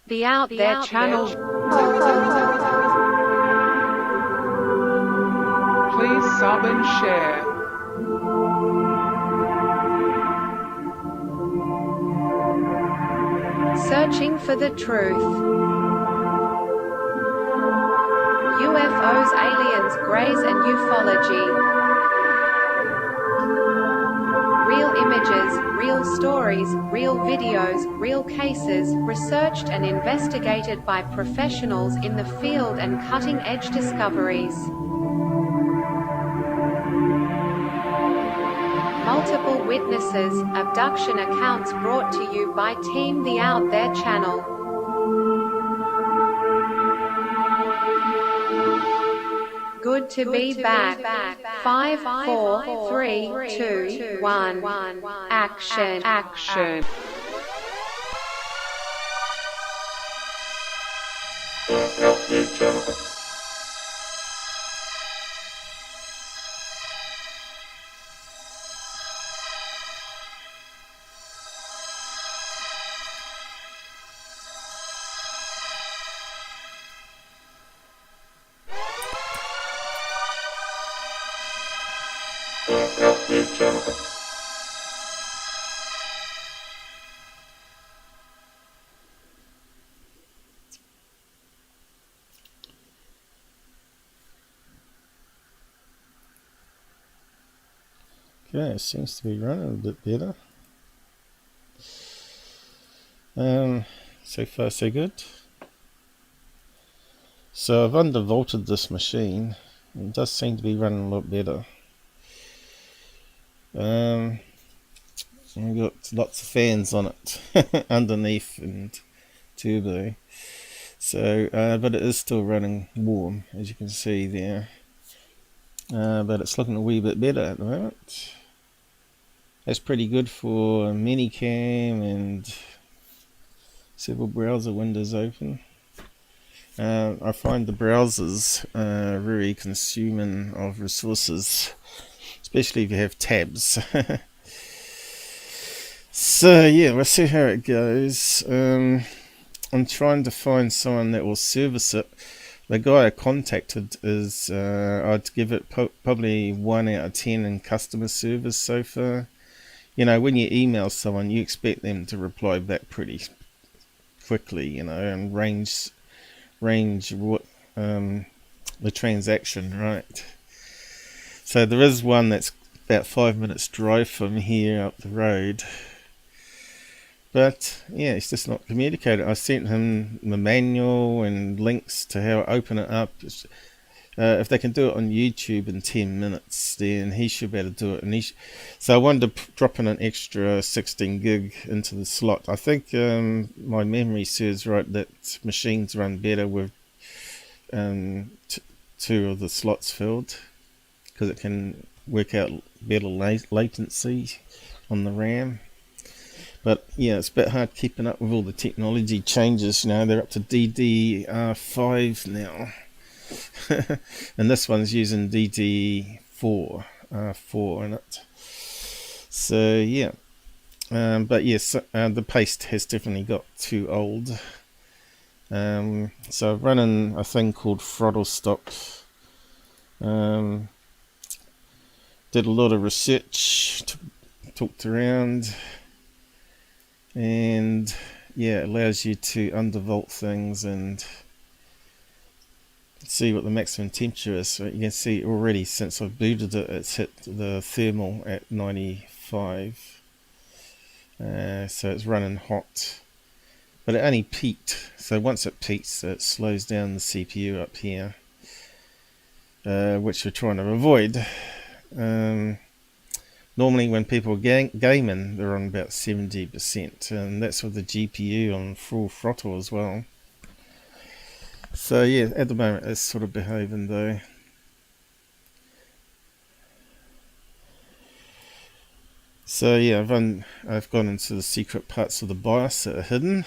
The Out There channel. Please sub and share. Searching for the truth. UFOs, aliens, greys and ufology. Real images, real stories, real videos, real cases, researched and investigated by professionals in the field and cutting-edge discoveries. Multiple witnesses, abduction accounts brought to you by Team The Out There channel. Good to be back. 5, 4, 3, 2, 1. Action. Okay, it seems to be running a bit better. So far so good. So I've undervolted this machine. It does seem to be running a lot better. We've got lots of fans on it underneath and turbo. So, but it is still running warm, as you can see there. But it's looking a wee bit better at the moment. That's pretty good for minicam and several browser windows open. I find the browsers very consuming of resources, especially if you have tabs. So yeah, we'll see how it goes. I'm trying to find someone that will service it. The guy I contacted is, I'd give it probably 1 out of 10 in customer service so far. You know, when you email someone, you expect them to reply back pretty quickly, you know, and range what the transaction, right? So there is one that's about 5 minutes drive from here up the road. But yeah, it's just not communicated. I sent him the manual and links to how to open it up. If they can do it on YouTube in 10 minutes, then he should be able to do it. And so I wanted to drop in an extra 16 gig into the slot. I think my memory serves right that machines run better with 2 of the slots filled, because it can work out better latency on the RAM. But yeah, it's a bit hard keeping up with all the technology changes. You know, they're up to DDR5 now. And this one's using DD4 in it. So yeah, but yes, the paste has definitely got too old. So I've run in a thing called throttle stop. Did a lot of research, talked around, and yeah, it allows you to undervolt things and see what the maximum temperature is. So you can see already since I've booted it, it's hit the thermal at 95. So it's running hot, but it only peaked. So once it peaks, it slows down the CPU up here, which we're trying to avoid. Normally when people are gaming, they're on about 70%, and that's with the GPU on full throttle as well. So yeah, at the moment it's sort of behaving though. So yeah, I've gone into the secret parts of the BIOS that are hidden.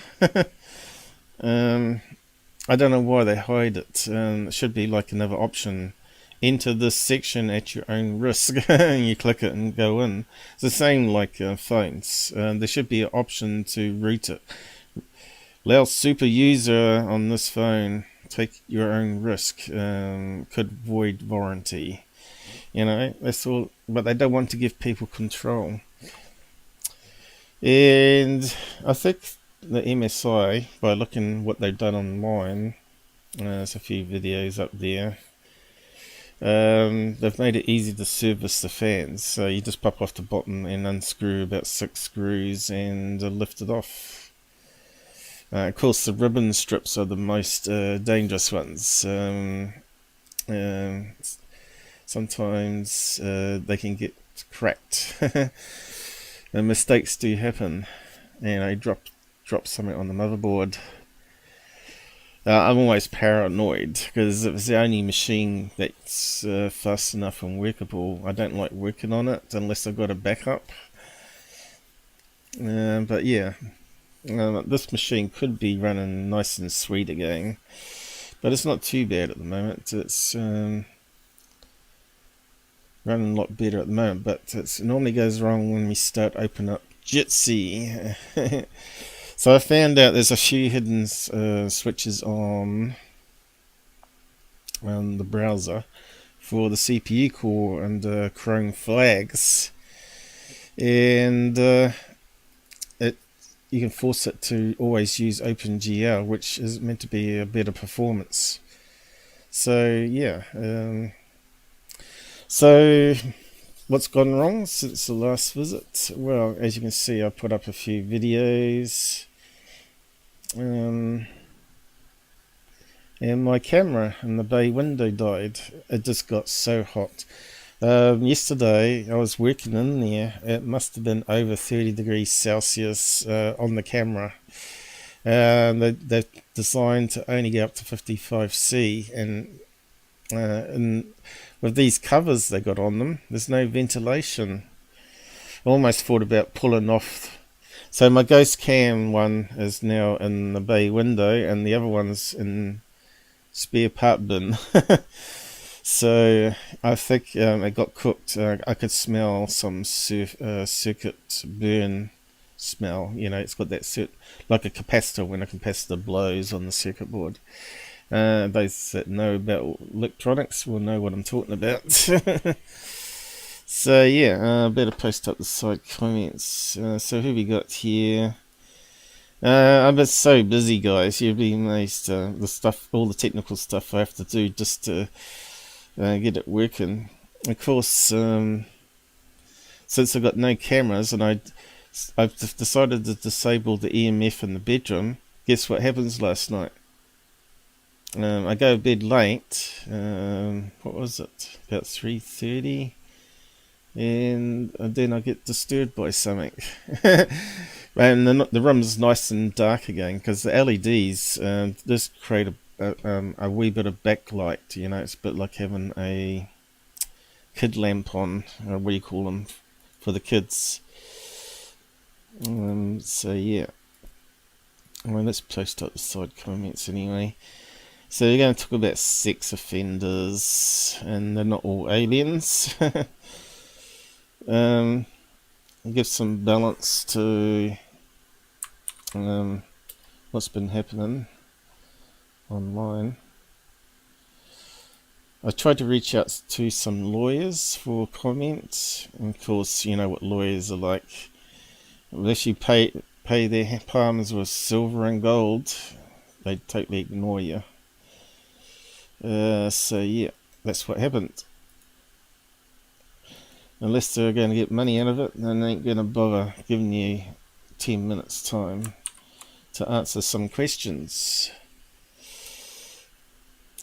I don't know why they hide it. It should be like another option. Enter this section at your own risk, and you click it and go in. It's the same like phones. There should be an option to root it. Allow super user on this phone. Take your own risk. Could void warranty. You know, that's all. But they don't want to give people control. And I think the MSI, by looking what they've done online, there's a few videos up there. They've made it easy to service the fans. So you just pop off the bottom and unscrew about 6 screws and lift it off. Of course, the ribbon strips are the most dangerous ones. Sometimes they can get cracked. And mistakes do happen. And I drop something on the motherboard. I'm always paranoid because if it's the only machine that's fast enough and workable, I don't like working on it unless I've got a backup. But yeah, this machine could be running nice and sweet again, but it's not too bad at the moment. It's running a lot better at the moment, but it normally goes wrong when we start opening up Jitsi. So I found out there's a few hidden switches on the browser for the CPU core and Chrome flags, and you can force it to always use OpenGL, which is meant to be a better performance. So yeah, so what's gone wrong since the last visit? Well, as you can see, I put up a few videos. And my camera in the bay window died. It just got so hot. Yesterday I was working in there. It must have been over 30 degrees Celsius on the camera. They're designed to only go up to 55°C, and with these covers they got on them, there's no ventilation. I almost thought about pulling off. So my ghost cam one is now in the bay window, and the other one's in spare part bin. So I think it got cooked. I could smell some circuit burn smell. You know, it's got that like a capacitor when a capacitor blows on the circuit board. Those that know about electronics will know what I'm talking about. So yeah, better post up the side comments. So who we got here? I'm just so busy, guys. You'll be amazed. The stuff, all the technical stuff I have to do just to get it working. Of course, since I've got no cameras and I've decided to disable the EMF in the bedroom. Guess what happens last night? I go to bed late. What was it? About 3:30. And then I get disturbed by something. And the room's nice and dark again because the LEDs just create a wee bit of backlight. You know, it's a bit like having a kid lamp on, what do you call them, for the kids. So yeah, well, let's post up the side comments anyway. So we're going to talk about sex offenders, and they're not all aliens. Give some balance to what's been happening online. I tried to reach out to some lawyers for comment, and of course, you know what lawyers are like. Unless you pay their palms with silver and gold, they totally ignore you. So yeah, that's what happened. Unless they're going to get money out of it, then they ain't going to bother giving you 10 minutes time to answer some questions.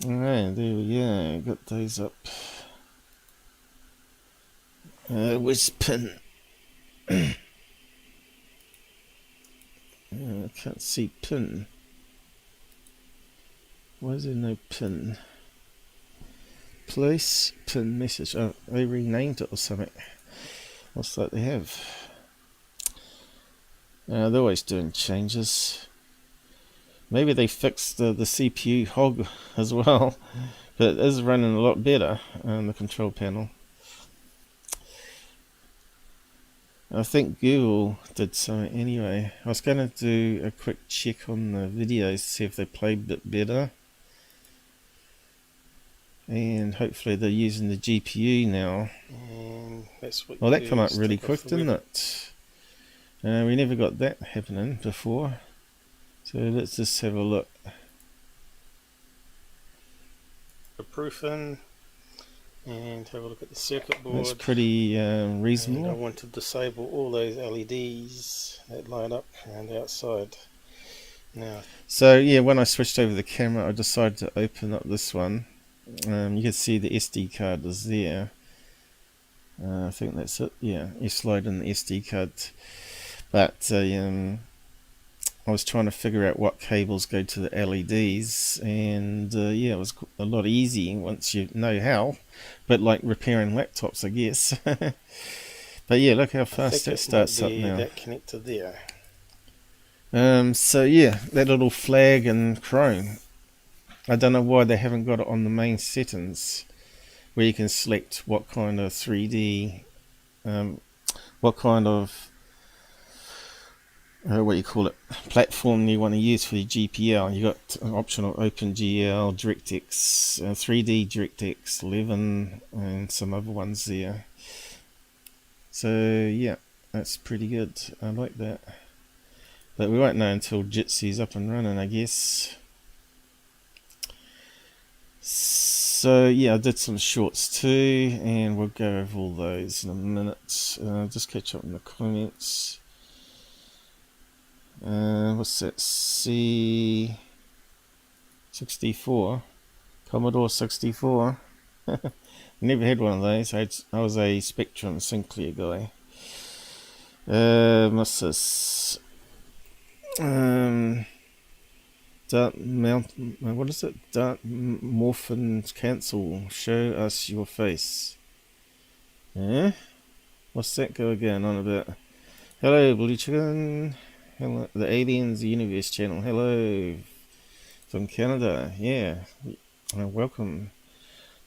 Alright, there we go. Got those up. Where's pin? I can't see pin. Why is there no pin? Place, pin, message. Oh, they renamed it or something. What's that they have? They're always doing changes. Maybe they fixed the CPU hog as well, but it is running a lot better on the control panel. I think Google did something anyway. I was going to do a quick check on the videos, see if they played a bit better. And hopefully they're using the GPU now. And that's what well, that came up really quick, didn't it? We never got that happening before. So let's just have a look. The proof in, and have a look at the circuit board. That's pretty reasonable. And I want to disable all those LEDs that light up around the outside. Now, so yeah, when I switched over the camera, I decided to open up this one. You can see the SD card is there. I think that's it. Yeah, you slide in the SD card. But I was trying to figure out what cables go to the LEDs, and yeah, it was a lot easy once you know how. But like repairing laptops, I guess. But yeah, look how fast that starts up now. That connector there. So yeah, that little flag in Chrome. I don't know why they haven't got it on the main settings, where you can select what kind of 3D, what kind of what you call it, platform you want to use for your GPL. You got an optional OpenGL, DirectX, 3D DirectX 11, and some other ones there. So yeah, that's pretty good. I like that. But we won't know until Jitsi's up and running, I guess. So yeah, I did some shorts too, and we'll go over all those in a minute. Just catch up in the comments. What's that? C64, Commodore 64. Never had one of those. I was a Spectrum Sinclair guy. What's this? What is it? MUFON cancel. Show us your face. What's that go again on about? Hello, Blue Chicken. Hello, the Aliens Universe channel. Hello from Canada. Yeah, welcome.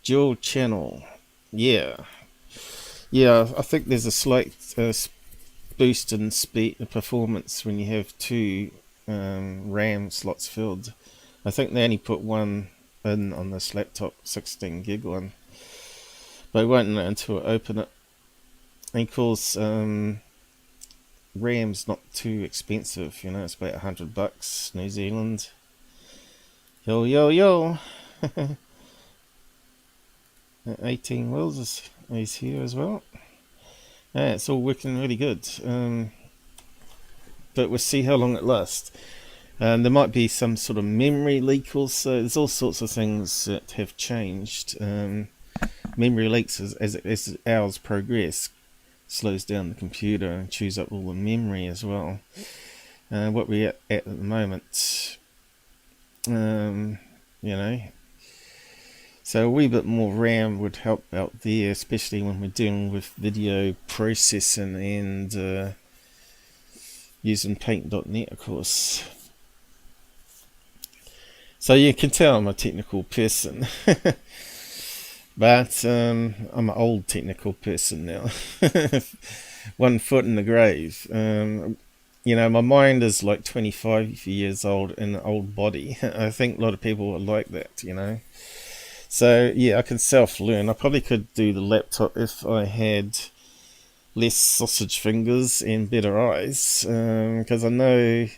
Dual channel. Yeah. I think there's a slight boost in speed, performance when you have two RAM slots filled. I think they only put one in on this laptop, 16 gig one, but I won't know until I open it. And of course, RAM's not too expensive, you know, it's about $100 New Zealand. Yo 18 Wheels is here as well. Yeah, it's all working really good. But we'll see how long it lasts. There might be some sort of memory leak also. There's all sorts of things that have changed. Memory leaks as hours progress slows down the computer and chews up all the memory as well. What we're at the moment, you know. So a wee bit more RAM would help out there, especially when we're dealing with video processing and using paint.net, of course. So you can tell I'm a technical person. But I'm an old technical person now. 1 foot in the grave. You know, my mind is like 25 years old in an old body. I think a lot of people are like that, you know. So yeah, I can self-learn. I probably could do the laptop if I had less sausage fingers and better eyes, because I know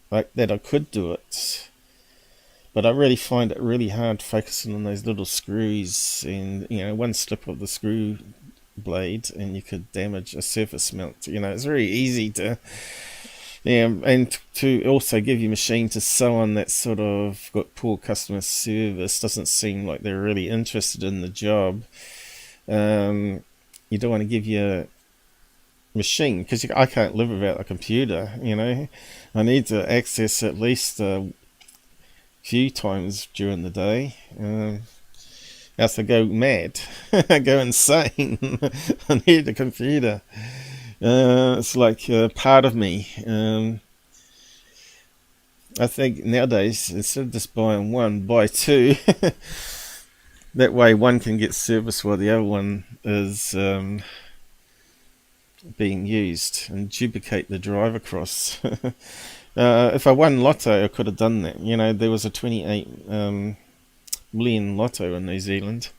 like that I could do it, but I really find it really hard focusing on those little screws, and you know, one slip of the screw blade and you could damage a surface mount. You know, it's very easy to, yeah, and to also give your machine to someone that's sort of got poor customer service, doesn't seem like they're really interested in the job. You don't want to give your machine, because I can't live without a computer, you know. I need to access at least a few times during the day, else I go mad. I go insane. I need a computer. It's like part of me. I think nowadays, instead of just buying one, buy two. That way one can get service while the other one is being used, and duplicate the drive across. If I won lotto, I could have done that. You know, there was a 28 million lotto in New Zealand,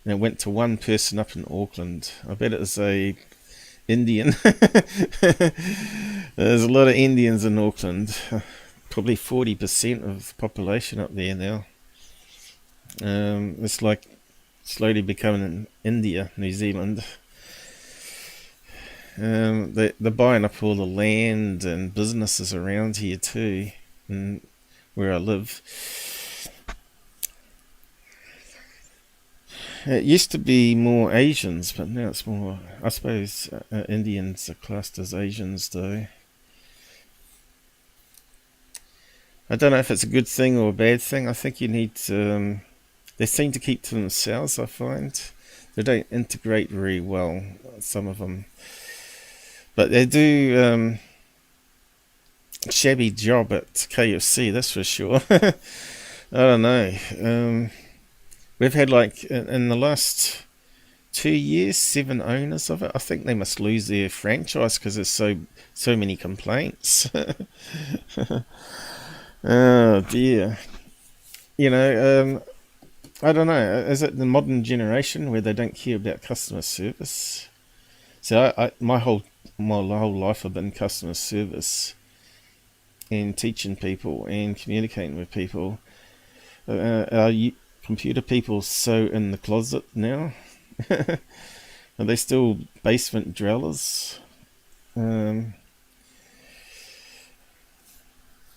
and it went to one person up in Auckland. I bet it was a Indian. There's a lot of Indians in Auckland. Probably 40% of the population up there now. It's like slowly becoming India, New Zealand. They're buying up all the land and businesses around here too, and where I live. It used to be more Asians, but now it's more, I suppose, Indians are classed as Asians though. I don't know if it's a good thing or a bad thing. I think you need to, they seem to keep to themselves, I find. They don't integrate very well, some of them. But they do shabby job at KFC, that's for sure. I don't know. We've had, like, in the last 2 years, 7 owners of it. I think they must lose their franchise because there's so many complaints. Oh dear. You know, I don't know. Is it the modern generation where they don't care about customer service? So my whole life I've been customer service and teaching people and communicating with people. Are computer people so in the closet now? Are they still basement dwellers?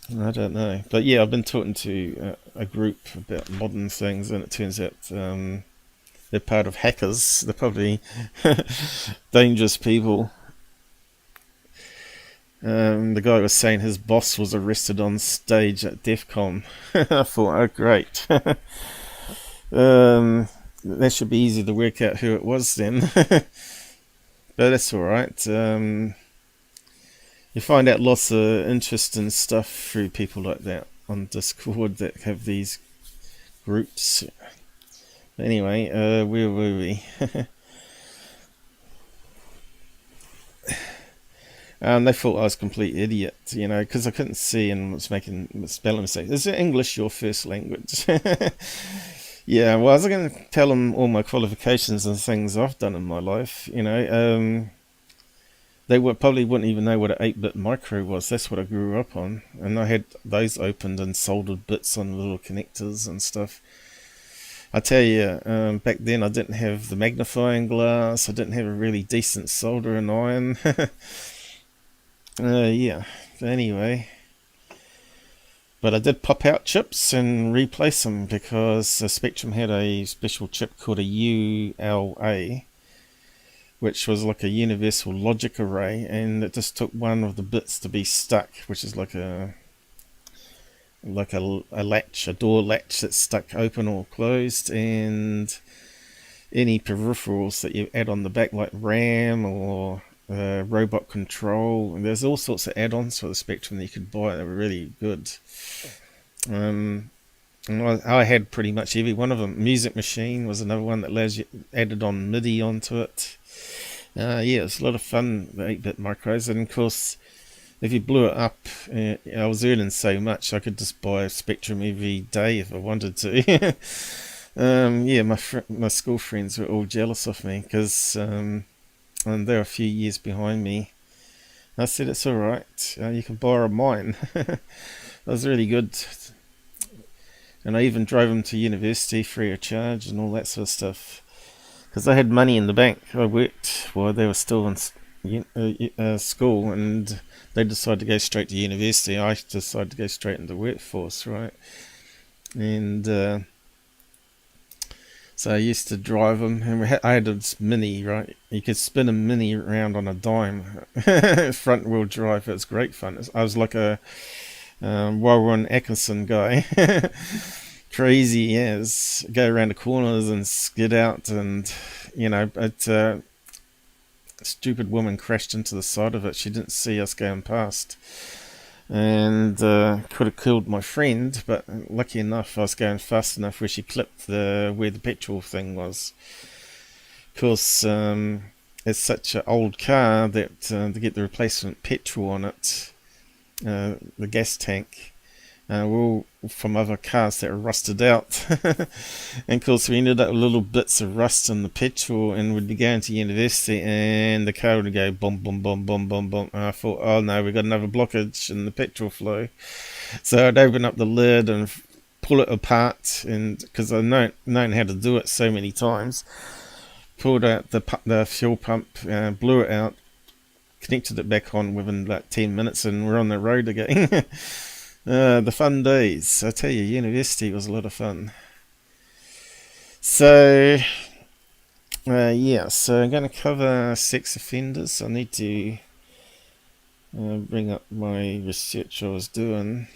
I don't know. But yeah, I've been talking to a group about modern things, and it turns out they're part of hackers. They're probably dangerous people. The guy was saying his boss was arrested on stage at DEF CON. I thought, oh great. That should be easy to work out who it was then. But that's alright. You find out lots of interesting stuff through people like that on Discord that have these groups. Anyway, where were we? They thought I was a complete idiot, you know, because I couldn't see and was making spelling mistakes. Is English your first language? Yeah, well, I was going to tell them all my qualifications and things I've done in my life, you know. They probably wouldn't even know what an 8-bit micro was. That's what I grew up on. And I had those opened and soldered bits on little connectors and stuff. I tell you, back then I didn't have the magnifying glass. I didn't have a really decent soldering iron. Yeah, but anyway. But I did pop out chips and replace them because Spectrum had a special chip called a ULA, which was like a universal logic array, and it just took one of the bits to be stuck, which is like a latch, a door latch that's stuck open or closed, and any peripherals that you add on the back, like RAM or robot control. And there's all sorts of add-ons for the Spectrum that you could buy that were really good. And I had pretty much every one of them. Music Machine was another one that allows you added on MIDI onto it. Yeah, it's a lot of fun, the 8-bit micros. And of course, if you blew it up, I was earning so much I could just buy a Spectrum every day if I wanted to. Yeah, my school friends were all jealous of me because and they're a few years behind me. I said, it's alright, you can borrow mine. That was really good. And I even drove them to university free of charge and all that sort of stuff. Because I had money in the bank. I worked while they were still in school, and they decided to go straight to university. I decided to go straight into the workforce, right? And so I used to drive them, and I had this Mini, right? You could spin a Mini around on a dime, front wheel drive. It was great fun. I was like a Warren Atkinson guy. Crazy as go around the corners and skid out, and you know, but a stupid woman crashed into the side of it. She didn't see us going past. and could have killed my friend, but lucky enough I was going fast enough where she clipped where the petrol thing was. Of course, it's such an old car that to get the replacement petrol on it, the gas tank, we're all from other cars that are rusted out. And of course we ended up with little bits of rust in the petrol, and we'd be going to university and the car would go boom boom boom boom boom boom, and I thought, oh no, we've got another blockage in the petrol flow. So I'd open up the lid and pull it apart, and because I've known how to do it so many times, pulled out the fuel pump, blew it out, connected it back on within like 10 minutes, and we're on the road again. The fun days. I tell you, university was a lot of fun. So, yeah, so I'm going to cover sex offenders. I need to bring up my research I was doing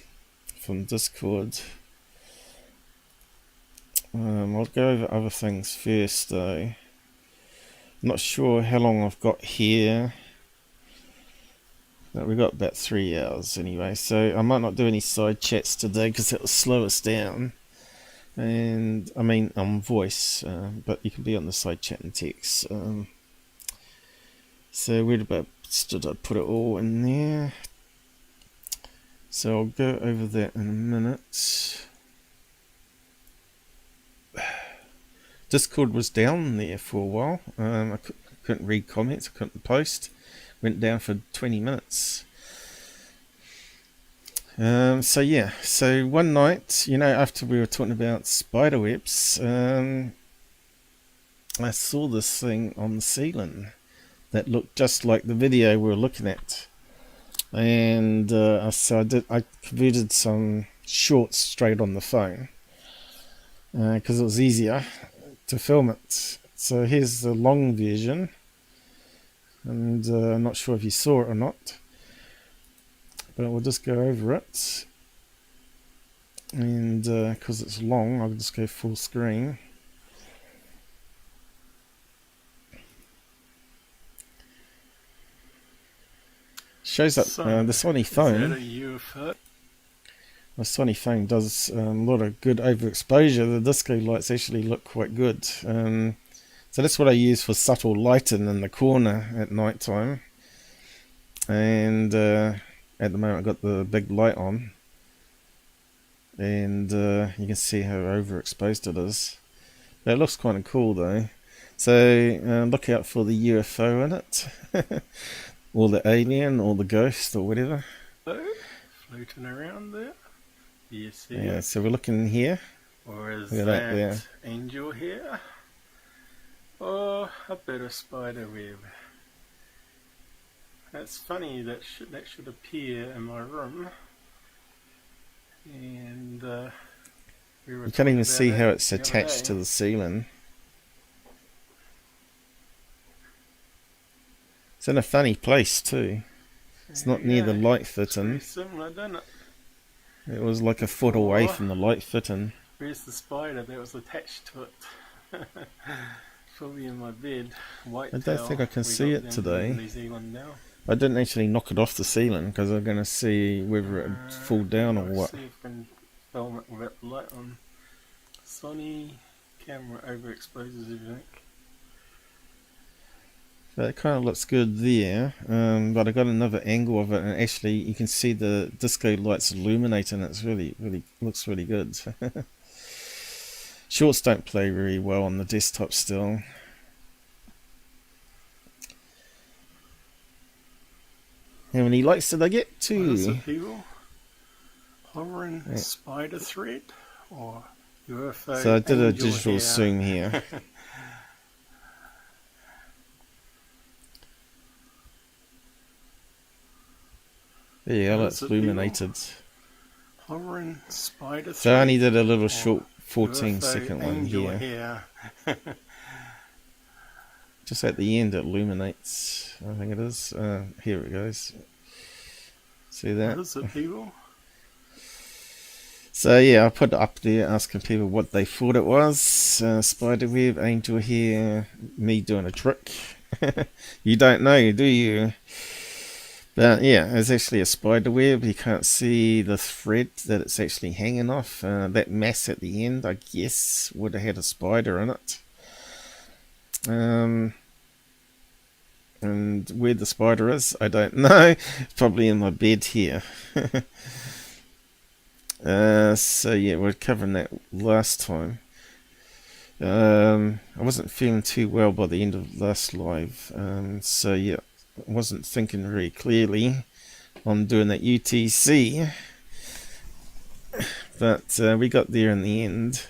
from Discord. I'll go over other things first, though. Not sure how long I've got here. But we've got about 3 hours anyway, so I might not do any side chats today because it'll slow us down. And I mean on voice, but you can be on the side chat and text. So where did I put it all in there? So I'll go over that in a minute. Discord was down there for a while. I couldn't read comments, I couldn't post. Went down for 20 minutes. So yeah, so one night, after we were talking about spider webs, I saw this thing on the ceiling that looked just like the video we were looking at. And so I converted some shorts straight on the phone because it was easier to film it. So here's the long version. And I'm not sure if you saw it or not, but we'll just go over it, and because it's long I'll just go full screen. Shows up the Sony phone. The Sony phone does a lot of good overexposure. The disco lights actually look quite good. So that's what I use for subtle lighting in the corner at night time. And at the moment I've got the big light on. And you can see how overexposed it is. But it looks kind of cool though. So look out for the UFO in it. Or the alien or the ghost or whatever. Floating around there. You see Yeah, it? so we're looking here. Or is Look at that there. angel here? Or a bit of spider web. That's funny, that should appear in my room. And You can't even see how it's attached to the ceiling. It's in a funny place too. It's not near the light fitting. It's very similar, doesn't it? It was like a foot away from the light fitting. Where's the spider that was attached to it? Probably in my bed. White I don't think I can see it today. New Zealand now. I didn't actually knock it off the ceiling because I'm going to see whether it would fall down or what. See if I can film it without the light on. Sony camera overexposes everything. So it kind of looks good there, but I got another angle of it, and actually you can see the disco lights illuminating. It's really looks really good. Shorts don't play very well on the desktop still. How many likes did I get? 2. What is it, people? Hovering spider thread or UFO? So I did a angel digital hair? zoom here. There you go, What it's is it, people? illuminated. Hovering spider thread. So I only did a little or short 14 UFO second one angel here. hair? Just at the end it illuminates, I think it is. Here it goes. See that? What is it, people? So yeah, I put it up there asking people what they thought it was. Spiderweb, angel hair, me doing a trick. You don't know, do you? But yeah, it's actually a spider web. You can't see the thread that it's actually hanging off. That mass at the end, I guess, would have had a spider in it. And where the spider is, I don't know. It's probably in my bed here. So yeah, we're covering that last time. I wasn't feeling too well by the end of last live. So yeah, I wasn't thinking very clearly on doing that UTC. But we got there in the end.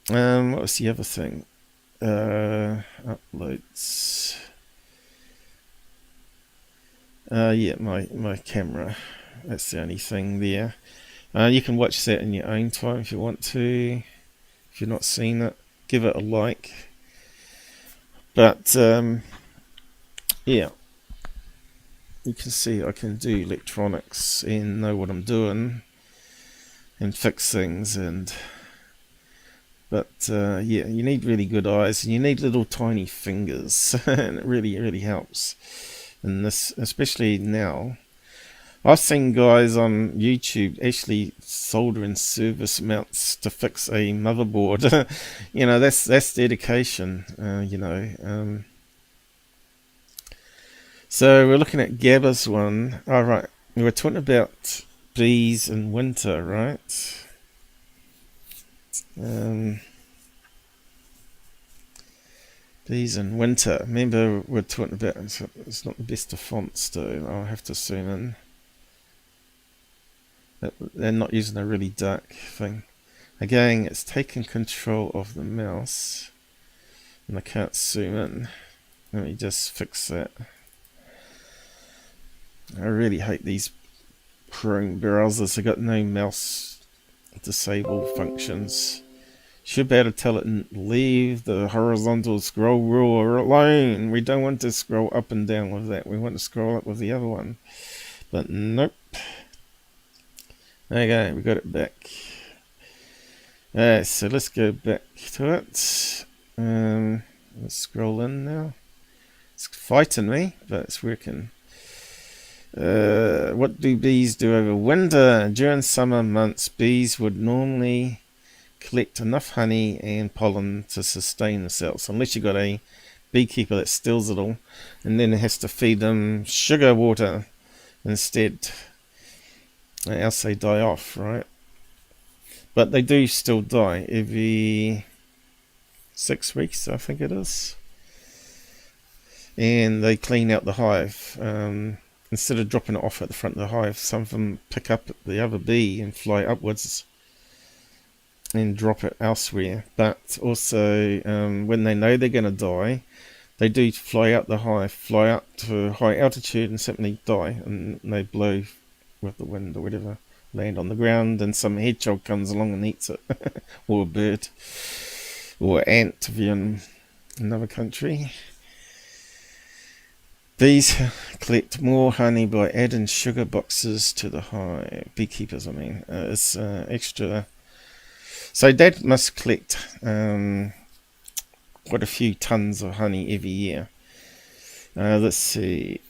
What was the other thing? Uploads. Yeah, my camera. That's the only thing there. You can watch that in your own time if you want to. If you've not seen it, give it a like. But yeah, you can see I can do electronics and know what I'm doing and fix things. But yeah, you need really good eyes and you need little tiny fingers, and it really helps. And this, especially now, I've seen guys on YouTube actually soldering service mounts to fix a motherboard. You know, that's dedication. You know. So we're looking at GABBER's one. All right, we were talking about bees in winter, right? Bees in winter. Remember, we're talking about. It's not the best of fonts, though. I'll have to zoom in. They're not using a really dark thing. Again, it's taking control of the mouse, and I can't zoom in. Let me just fix that. I really hate these Chrome browsers. They've got no mouse disable functions. Should be able to tell it and leave the horizontal scroll rule alone. We don't want to scroll up and down with that. We want to scroll up with the other one. But nope. Okay, we got it back. Alright, so let's go back to it. Let's scroll in now. It's fighting me, but it's working. What do bees do over winter? During summer months, bees would normally collect enough honey and pollen to sustain themselves, unless you've got a beekeeper that steals it all and then has to feed them sugar water instead. Else they die off, right? But they do still die every 6 weeks, I think it is. And they clean out the hive. Instead of dropping it off at the front of the hive, some of them pick up the other bee and fly upwards and drop it elsewhere. But also, when they know they're going to die, they do fly out the hive, fly up to high altitude and simply die. And they blow with the wind or whatever, land on the ground, and some hedgehog comes along and eats it. Or a bird. Or ant if you're in another country. Bees collect more honey by adding sugar boxes to the hive. Beekeepers, I mean. It's extra. So Dad must collect quite a few tons of honey every year. Let's see.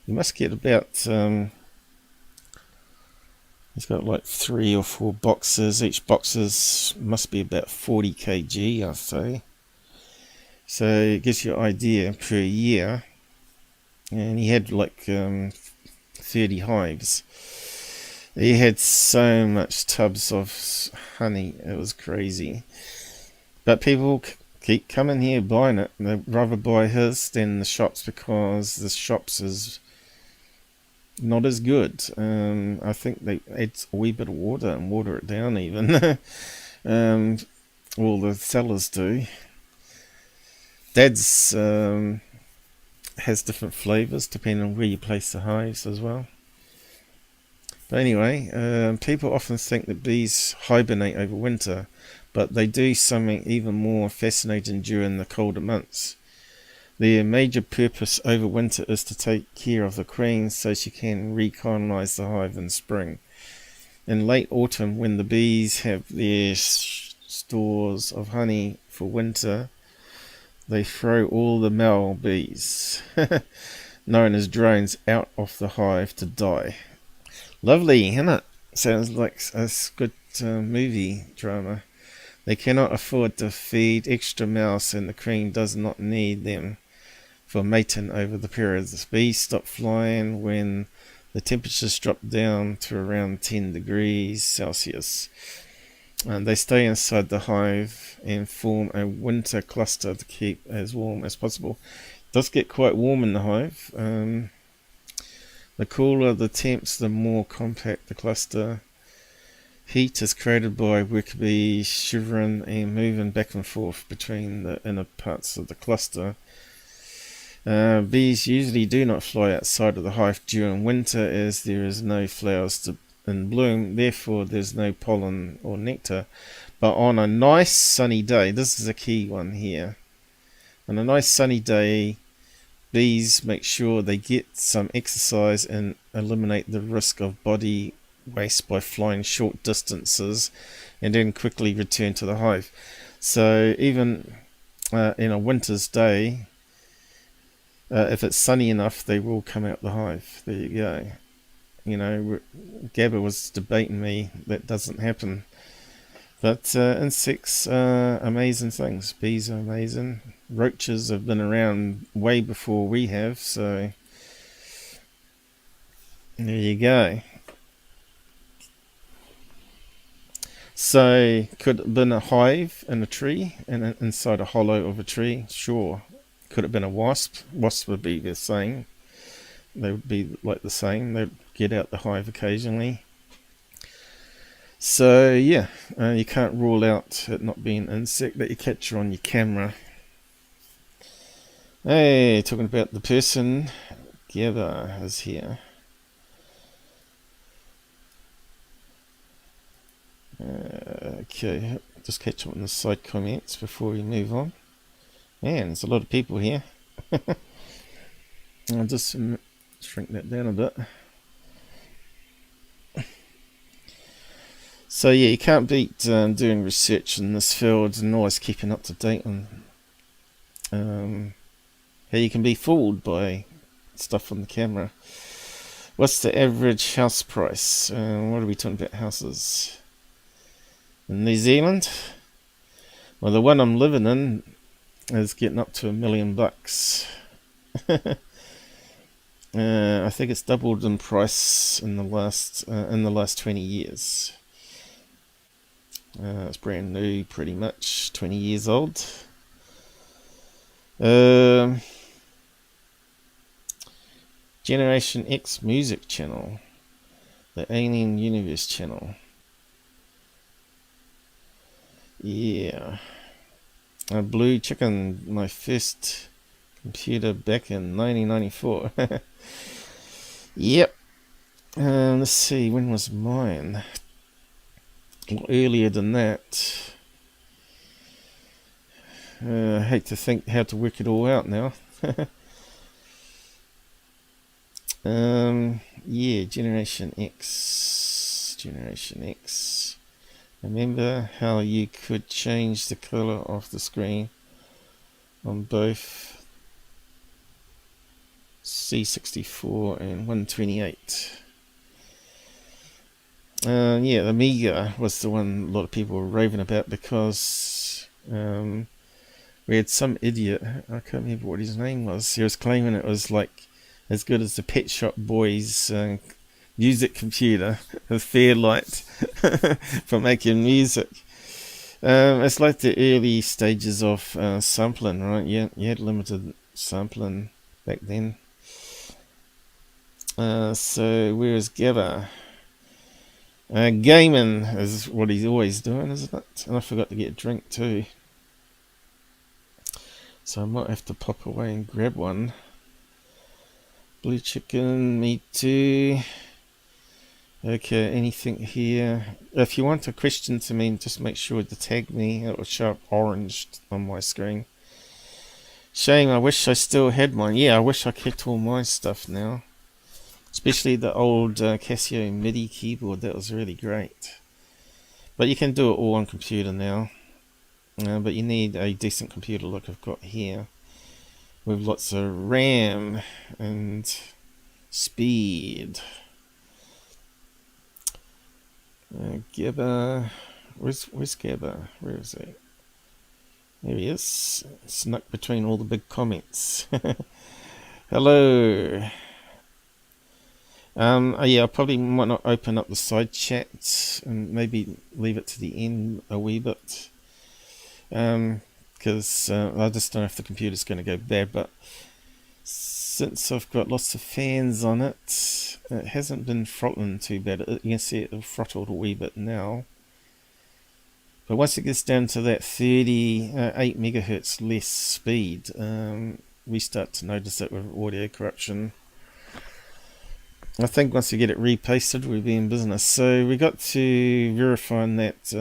You must get about. He's got like 3 or 4 boxes. Each boxes must be about 40 kg, I'd say. So it gives you an idea per year. And he had like 30 hives. He had so much tubs of honey, it was crazy. But people keep coming here buying it. They'd rather buy his than the shops, because the shops is not as good. I think they add a wee bit of water and water it down even. All the sellers do. Dad's has different flavours depending on where you place the hives as well. But anyway, people often think that bees hibernate over winter, but they do something even more fascinating during the colder months. Their major purpose over winter is to take care of the queen so she can recolonize the hive in spring. In late autumn, when the bees have their stores of honey for winter, they throw all the male bees, known as drones, out of the hive to die. Lovely, isn't it? Sounds like a good movie drama. They cannot afford to feed extra mouse, and the queen does not need them for mating over the period. The bees stop flying when the temperatures drop down to around 10 degrees Celsius. And they stay inside the hive and form a winter cluster to keep as warm as possible. It does get quite warm in the hive. The cooler the temps, the more compact the cluster. Heat is created by worker bees shivering and moving back and forth between the inner parts of the cluster. Bees usually do not fly outside of the hive during winter, as there is no flowers in bloom, therefore there's no pollen or nectar. But on a nice sunny day, this is a key one here, on a nice sunny day, bees make sure they get some exercise and eliminate the risk of body waste by flying short distances and then quickly return to the hive. So even in a winter's day, if it's sunny enough, they will come out the hive. There you go. You know, Gabber was debating me that doesn't happen. But insects are amazing things. Bees are amazing. Roaches have been around way before we have, so there you go. So, could it have been a hive in a tree, and inside a hollow of a tree? Sure. Could it have been a wasp? Wasps would be the same. They would be like the same. They'd get out the hive occasionally. So yeah, you can't rule out it not being an insect that you capture on your camera. Hey, talking about the person, Gabber is here. Okay, just catch up on the side comments before we move on. Man, there's a lot of people here. I'll just shrink that down a bit. So yeah, you can't beat doing research in this field and always keeping up to date on how you can be fooled by stuff on the camera. What's the average house price? What are we talking about, houses? In New Zealand? Well, the one I'm living in is getting up to $1 million. I think it's doubled in price in the last 20 years. It's brand new, pretty much 20 years old. Generation X Music Channel, the Alien Universe Channel. Yeah. Blue Chicken, my first computer back in 1994. Yep. Let's see, when was mine? Well, earlier than that. I hate to think how to work it all out now. Yeah, Generation X. Generation X. Remember how you could change the color of the screen on both C64 and 128. Yeah, the Amiga was the one a lot of people were raving about because we had some idiot, I can't remember what his name was, he was claiming it was like as good as the Pet Shop Boys music computer with Fairlight for making music. It's like the early stages of sampling, right? Yeah, you had limited sampling back then. So where is Gabber? Gaming is what he's always doing, isn't it? And I forgot to get a drink too, so I might have to pop away and grab one. Blue Chicken, me too. Okay, anything here? If you want a question to me, just make sure to tag me. It will show up orange on my screen. Shame, I wish I still had mine. Yeah, I wish I kept all my stuff now. Especially the old Casio MIDI keyboard, that was really great. But you can do it all on computer now. but you need a decent computer like I've got here, with lots of RAM and speed. Gabber, where's Gabber? Where is he? There he is, snuck between all the big comments. Hello. Yeah, I probably might not open up the side chat and maybe leave it to the end a wee bit, because I just don't know if the computer's going to go bad. But since I've got lots of fans on it, it hasn't been throttling too bad. You can see it throttled a wee bit now. But once it gets down to that 38 megahertz less speed, we start to notice it with audio corruption. I think once we get it repasted, we'll be in business. So we got to verifying that,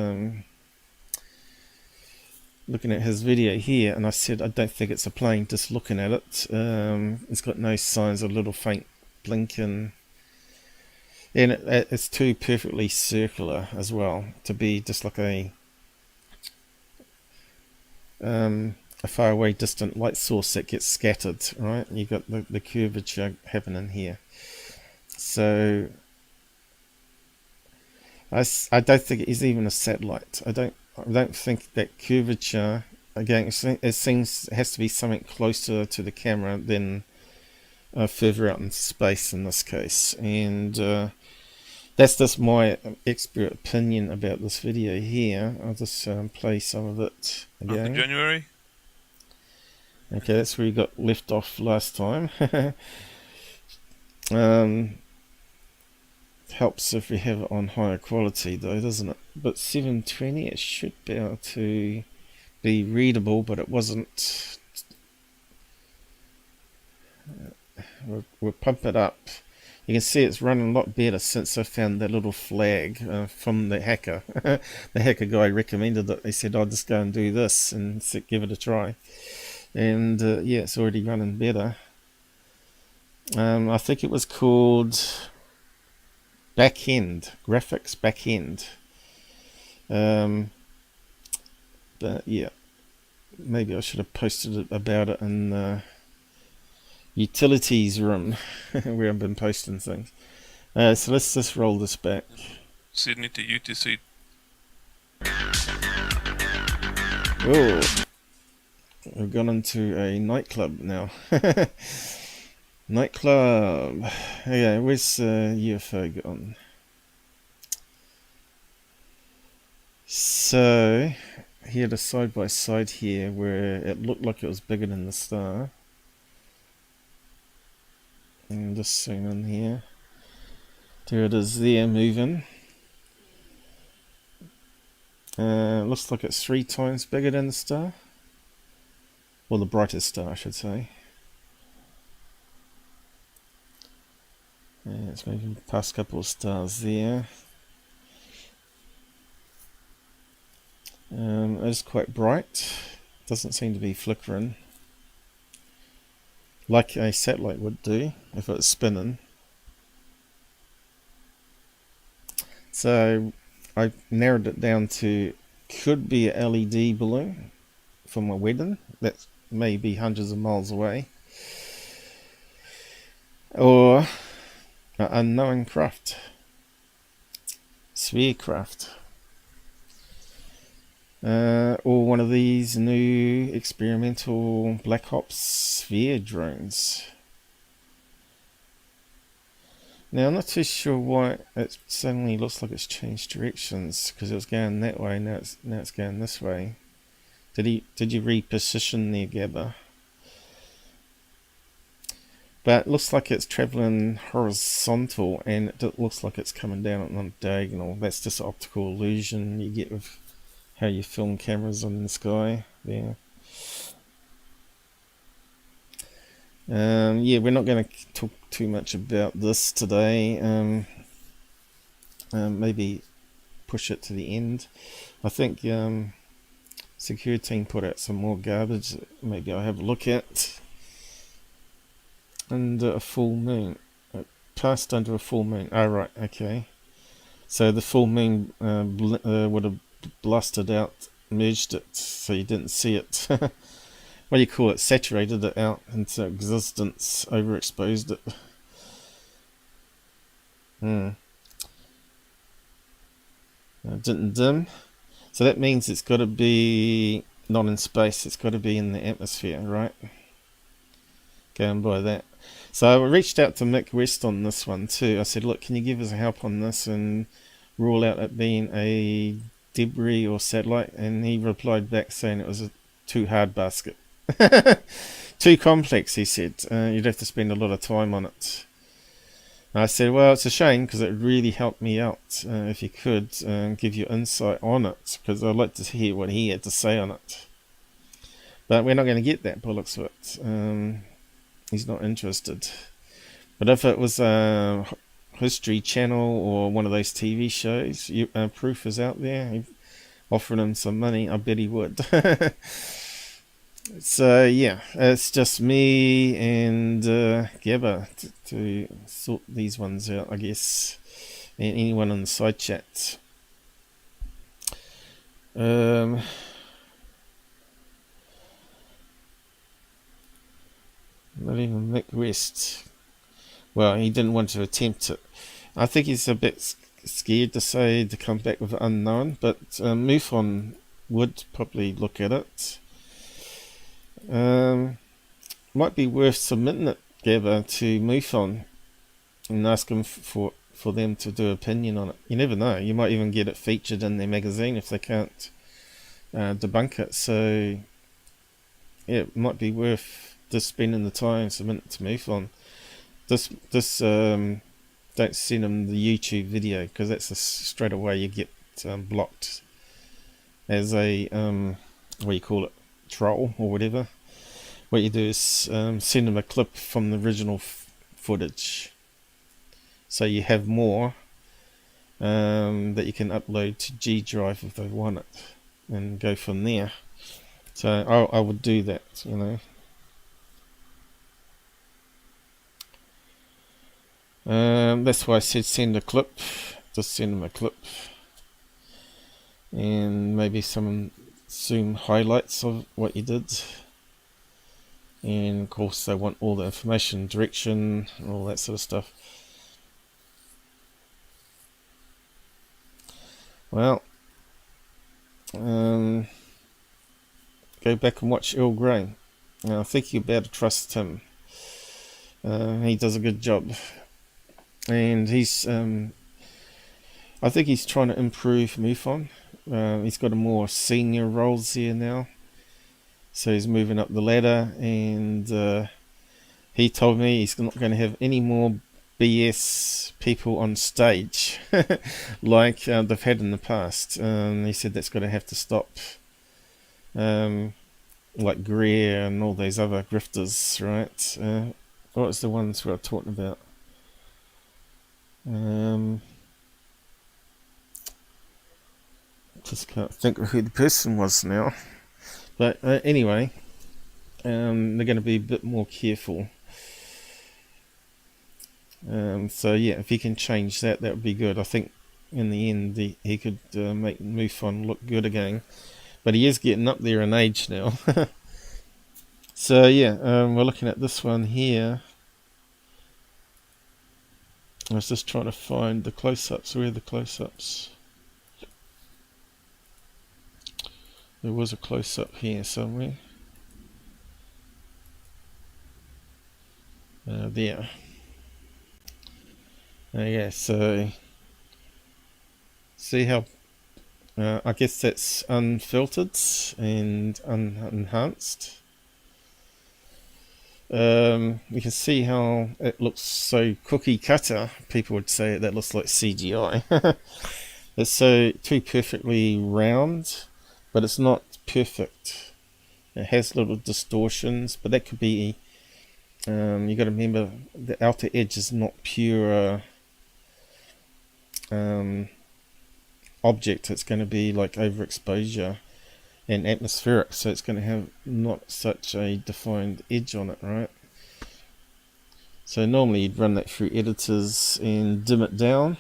looking at his video here, and I said I don't think it's a plane, just looking at it. It's got no signs of a little faint blinking. And it's too perfectly circular as well to be just like a far away distant light source that gets scattered, right? You got the curvature happening here. So I don't think it is even a satellite. I don't think that curvature, again, it has to be something closer to the camera than further out in space in this case. And that's just my expert opinion about this video here. I'll just play some of it again. January. Okay, that's where we got left off last time. Helps if we have it on higher quality though, doesn't it? But 720, it should be able to be readable, but it wasn't. We'll pump it up. You can see it's running a lot better since I found that little flag from the hacker. The hacker guy recommended it. He said, I'll just go and do this and give it a try. And yeah, it's already running better. I think it was called Backend, Graphics Backend. But yeah, maybe I should have posted about it in the utilities room where I've been posting things. So let's just roll this back. Sydney to UTC. Oh, we've gone into a nightclub now. Nightclub. Okay, where's UFO gone? So he had a side by side here where it looked like it was bigger than the star. And just zoom in here. There it is there, moving. Looks like it's 3 times bigger than the star. Well, the brightest star, I should say. Yeah, it's moving past a couple of stars there. It's quite bright. Doesn't seem to be flickering like a satellite would do if it was spinning. So I narrowed it down to could be a LED balloon from a wedding that may be hundreds of miles away, or an unknown craft, sphere craft, or one of these new experimental Black Ops sphere drones. Now I'm not too sure why it suddenly looks like it's changed directions, because it was going that way, now it's going this way. Did you reposition there, Gabber? But it looks like it's travelling horizontal, and it looks like it's coming down on diagonal. That's just optical illusion you get with how you film cameras in the sky there. Yeah, we're not going to talk too much about this today. Maybe push it to the end. I think security team put out some more garbage. Maybe I'll have a look at. Under a full moon. Passed under a full moon. Oh, right, okay. So the full moon would have blasted out merged it so you didn't see it. What do you call it? Saturated it out into existence, overexposed it. It didn't dim. So that means it's got to be not in space, it's got to be in the atmosphere, right? Going by that. So I reached out to Mick West on this one too. I said, look, can you give us help on this and rule out it being a debris or satellite? And he replied back saying it was a too hard basket. Too complex, he said. You'd have to spend a lot of time on it. And I said, well, it's a shame because it really helped me out if you could give you insight on it, because I'd like to hear what he had to say on it. But we're not going to get that bollocks of it. He's not interested. But if it was a History Channel or one of those TV shows, proof is out there, offering him some money, I bet he would. So yeah, it's just me and Gabber to sort these ones out, I guess, and anyone on the side chat. Not even Mick West. Well, he didn't want to attempt it. I think he's a bit scared to come back with unknown, but MUFON would probably look at it. Might be worth submitting it, Gabber, to MUFON and ask them for them to do opinion on it. You never know, you might even get it featured in their magazine if they can't debunk it. So yeah, it might be worth just spending the time submitting it to MUFON. Don't send them the YouTube video, because that's straight away you get blocked as a what do you call it, troll or whatever. What you do is send them a clip from the original footage, so you have more that you can upload to G Drive if they want it, and go from there. So I would do that, you know. That's why I said send a clip. Just send them a clip, and maybe some Zoom highlights of what you did. And of course they want all the information, direction, and all that sort of stuff. Well, go back and watch Earl Grey. I think you'll be able to trust him. He does a good job, and he's I think he's trying to improve MUFON. He's got a more senior roles here now, so he's moving up the ladder, and he told me he's not going to have any more BS people on stage like they've had in the past. He said that's going to have to stop, like Greer and all those other grifters, right? What was the ones we were talking about? Just can't think of who the person was now. But anyway, they're going to be a bit more careful. So yeah, if he can change that, that would be good. I think in the end he could make MUFON look good again. But he is getting up there in age now. So yeah, we're looking at this one here. I was just trying to find the close-ups. Where are the close-ups? There was a close-up here somewhere. There. Yeah, so see how I guess that's unfiltered and unenhanced. We can see how it looks so cookie cutter. People would say that looks like CGI. It's so too perfectly round, but it's not perfect. It has little distortions, but that could be you got to remember the outer edge is not pure object. It's going to be like overexposure and atmospheric, so it's going to have not such a defined edge on it, right? So normally you'd run that through editors and dim it down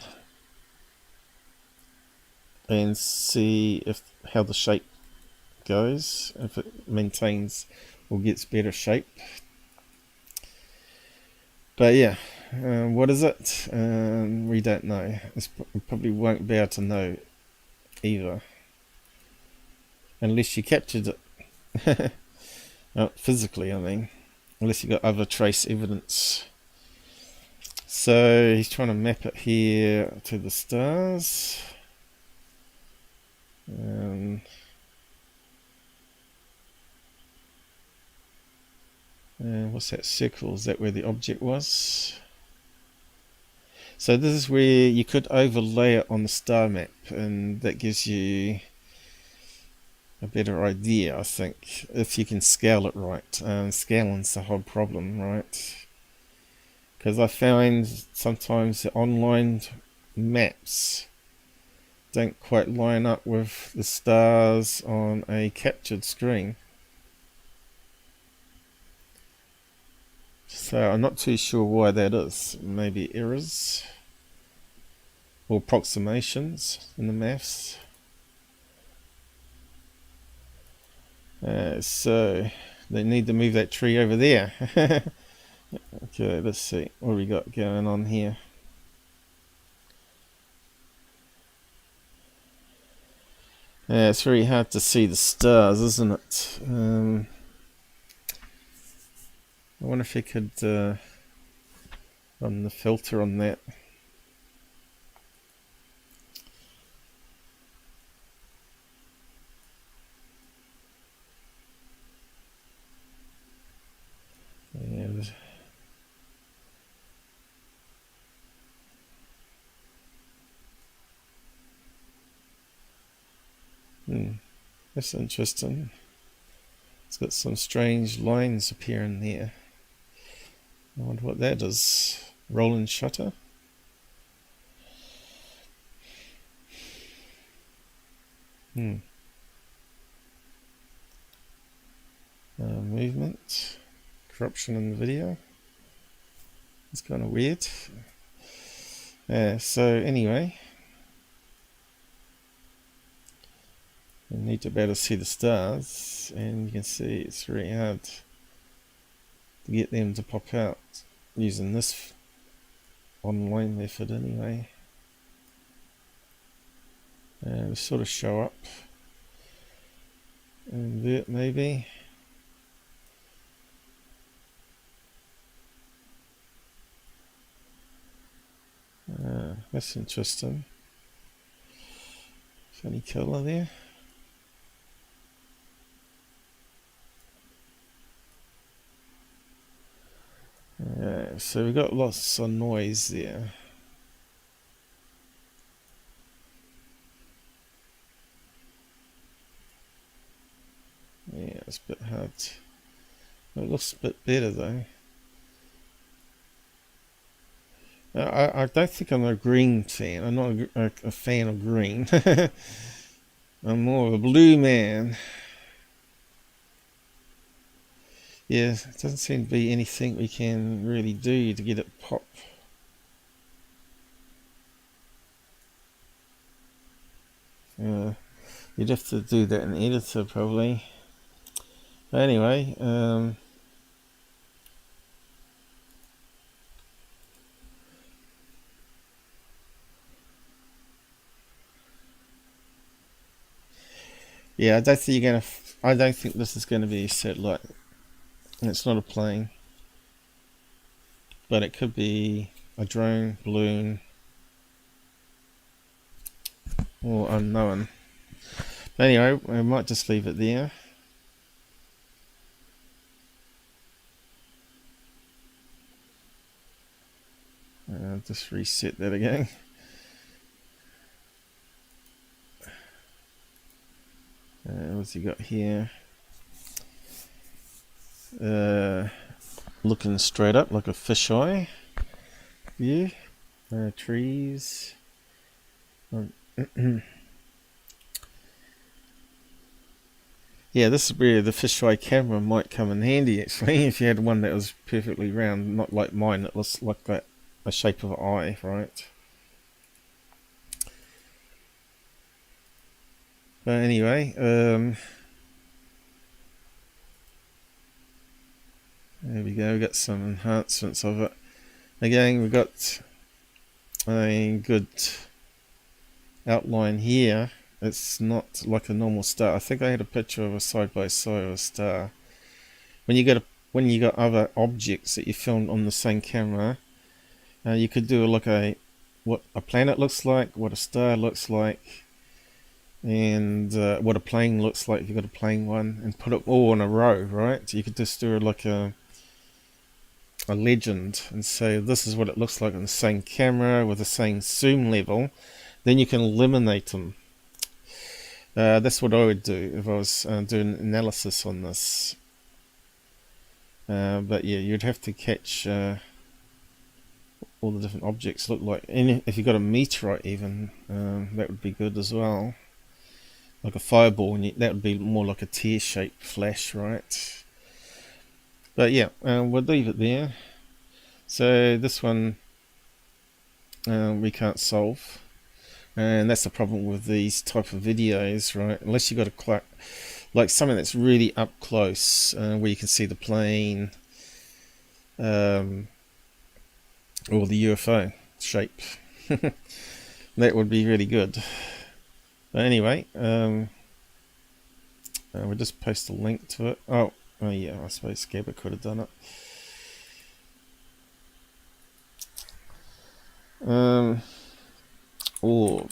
and see how the shape goes, if it maintains or gets better shape. But yeah, what is it? We don't know. We probably won't be able to know either, unless you captured it physically. I mean, unless you got other trace evidence. So he's trying to map it here to the stars. What's that circle? Is that where the object was? So this is where you could overlay it on the star map, and that gives you a better idea, I think, if you can scale it right. Scaling's the whole problem, right? Because I find sometimes the online maps don't quite line up with the stars on a captured screen. So I'm not too sure why that is. Maybe errors or approximations in the maths. So they need to move that tree over there. Okay, let's see what we got going on here. It's very hard to see the stars, isn't it? I wonder if you could run the filter on that. That's interesting. It's got some strange lines appearing there. I wonder what that is. Rolling shutter? Movement. Corruption in the video. It's kind of weird. So anyway, you need to be able to see the stars, and you can see it's very hard to get them to pop out using this online method anyway. They sort of show up. Invert maybe. That's interesting. Funny colour there. So we got lots of noise there. Yeah, it's a bit hard. It looks a bit better though. I don't think I'm a green fan. I'm not a fan of green. I'm more of a blue man. Yeah, it doesn't seem to be anything we can really do to get it pop. You'd have to do that in editor probably. But anyway, yeah, I don't think you're gonna. I don't think this is going to be a satellite. It's not a plane, but it could be a drone, balloon, or unknown. But anyway, we might just leave it there. Just reset that again. What's he got here? Looking straight up like a fisheye view. Trees. Yeah, this is where the fisheye camera might come in handy actually, if you had one that was perfectly round, not like mine that looks like that, a shape of an eye, right? But anyway, There we go, we got some enhancements of it. Again, we got a good outline here. It's not like a normal star. I think I had a picture of a side by side of a star. When you got other objects that you filmed on the same camera, you could do like what a planet looks like, what a star looks like, and what a plane looks like if you've got a plane one, and put it all in a row, right? So you could just do like a legend and say this is what it looks like on the same camera with the same zoom level. Then you can eliminate them. That's what I would do if I was doing analysis on this. But yeah, you'd have to catch all the different objects look like. And if you've got a meteorite even, that would be good as well. Like a fireball, and that would be more like a tear-shaped flash, right? But yeah, we'll leave it there. So this one we can't solve. And that's the problem with these type of videos, right? Unless you've got a like something that's really up close, where you can see the plane or the UFO shape. That would be really good. But anyway, we'll just post a link to it. Oh yeah, I suppose GABBER could have done it. Orb.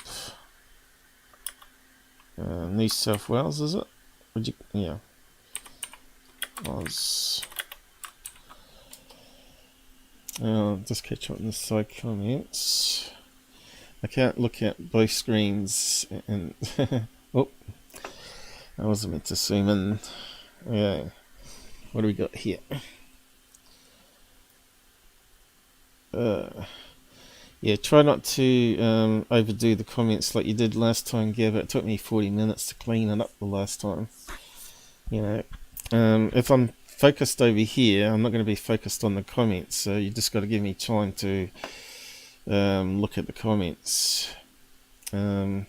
New South Wales, is it? Would you? Yeah. Was. Just catch up in the side comments. I can't look at both screens and. Oh, I wasn't meant to zoom in. Yeah. What do we got here? Yeah, try not to overdo the comments like you did last time, GABBER. It took me 40 minutes to clean it up the last time. You know, if I'm focused over here, I'm not going to be focused on the comments, so you just got to give me time to look at the comments. But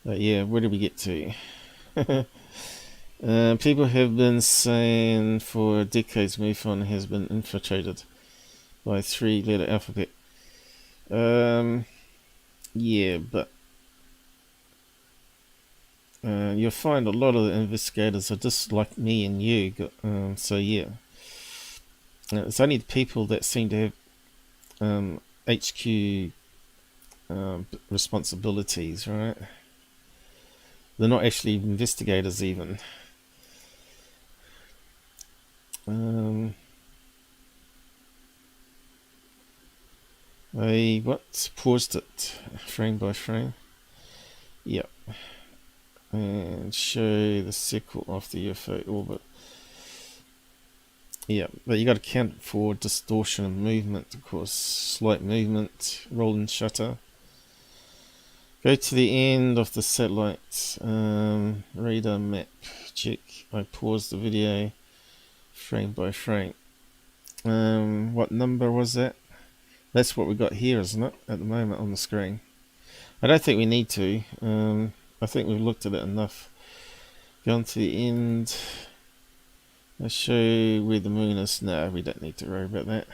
yeah, where did we get to? People have been saying for decades MUFON has been infiltrated by 3-letter alphabet. Yeah, but you'll find a lot of the investigators are just like me and you. So yeah, it's only the people that seem to have HQ responsibilities, right? They're not actually investigators even. I paused it frame by frame. Yep. And show the circle of the UFO orbit. Yeah, but you got to count for distortion and movement, of course. Slight movement, rolling shutter. Go to the end of the satellite radar map. Check. I paused the video frame by frame. What number was that? That's what we got here, isn't it? At the moment on the screen. I don't think we need to. I think we've looked at it enough. Go on to the end. I'll show you where the moon is. No, we don't need to worry about that.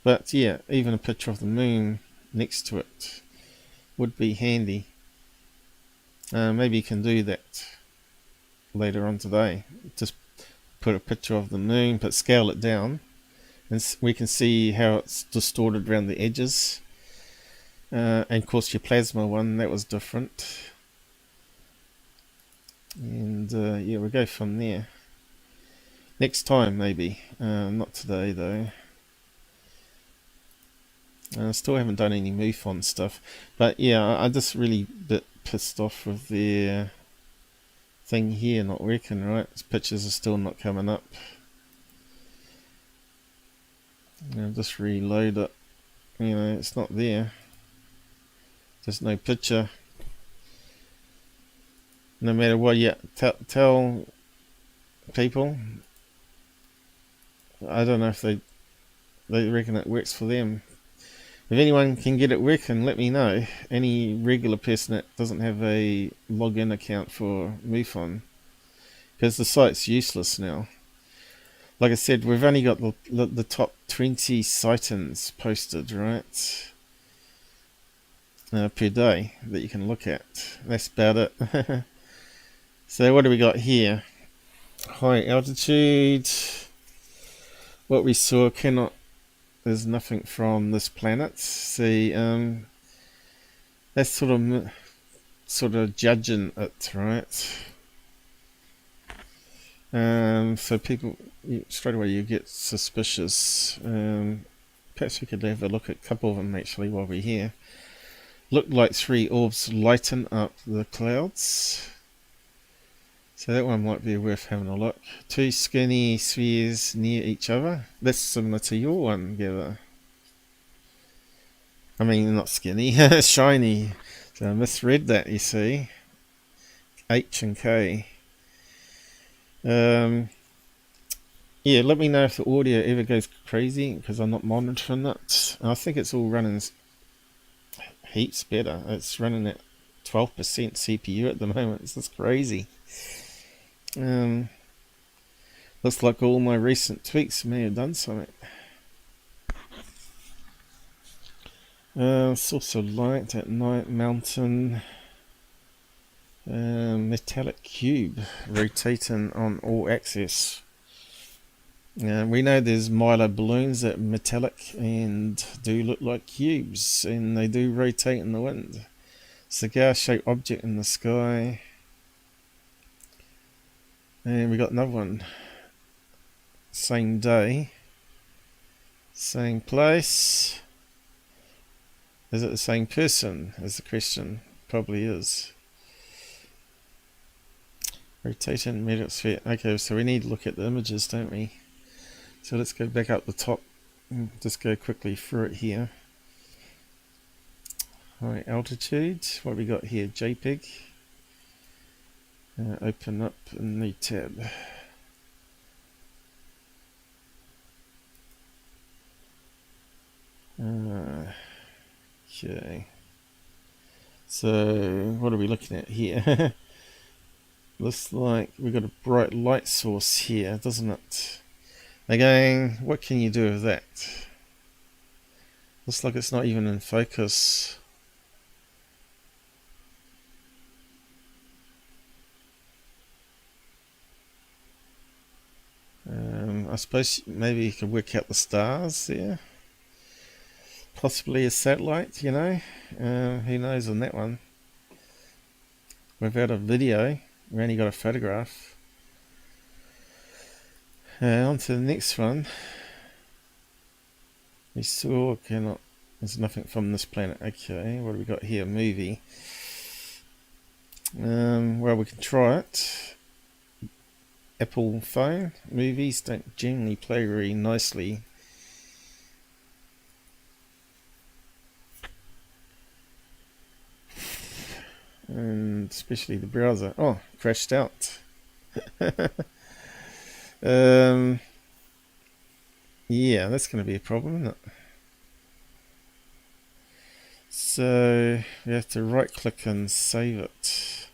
But yeah, even a picture of the moon next to it would be handy. Maybe you can do that later on today. Just put a picture of the moon, but scale it down, and we can see how it's distorted around the edges. And of course your plasma one, that was different. And yeah, we'll go from there. Next time maybe. Not today though. I still haven't done any MUFON stuff. But yeah, I'm just really a bit pissed off with their thing here not working, right? These pictures are still not coming up. I'll just reload it. You know, it's not there. There's no picture. No matter what, yeah, tell people. I don't know if they reckon it works for them. If anyone can get it working, let me know. Any regular person that doesn't have a login account for MUFON, because the site's useless now. Like I said, we've only got the top 20 sightings posted, right? Per day that you can look at. That's about it. So what do we got here? High altitude. What we saw there's nothing from this planet. See, that's sort of judging it, right? So people, straight away you get suspicious. Perhaps we could have a look at a couple of them actually while we're here. Looked like 3 orbs lighten up the clouds. So that one might be worth having a look. 2 skinny spheres near each other. That's similar to your one, Gabber. I mean, not skinny, shiny. So I misread that, you see. H and K. Yeah, let me know if the audio ever goes crazy, because I'm not monitoring it. I think it's all running heaps better. It's running at 12% CPU at the moment. It's just crazy. Looks like all my recent tweaks may have done something. Source of light at night, mountain, metallic cube rotating on all axis. We know there's Mylar balloons that are metallic and do look like cubes, and they do rotate in the wind. Cigar-shaped object in the sky. And we got another one. Same day. Same place. Is it the same person? Is the question. Probably is. Rotating metal sphere. Okay, so we need to look at the images, don't we? So let's go back up the top. Just go quickly through it here. High altitude. What we got here? JPEG. Open up a new tab. Okay. So what are we looking at here? Looks like we've got a bright light source here, doesn't it? Again, what can you do with that? Looks like it's not even in focus. I suppose maybe you could work out the stars there. Possibly a satellite, you know. Who knows on that one. Without a video, we only got a photograph. On to the next one. We saw, there's nothing from this planet. Okay, what do we got here? Movie. Well, we can try it. Apple phone. Movies don't generally play very nicely. And especially the browser. Oh, crashed out. Yeah, that's going to be a problem, isn't it? So we have to right click and save it.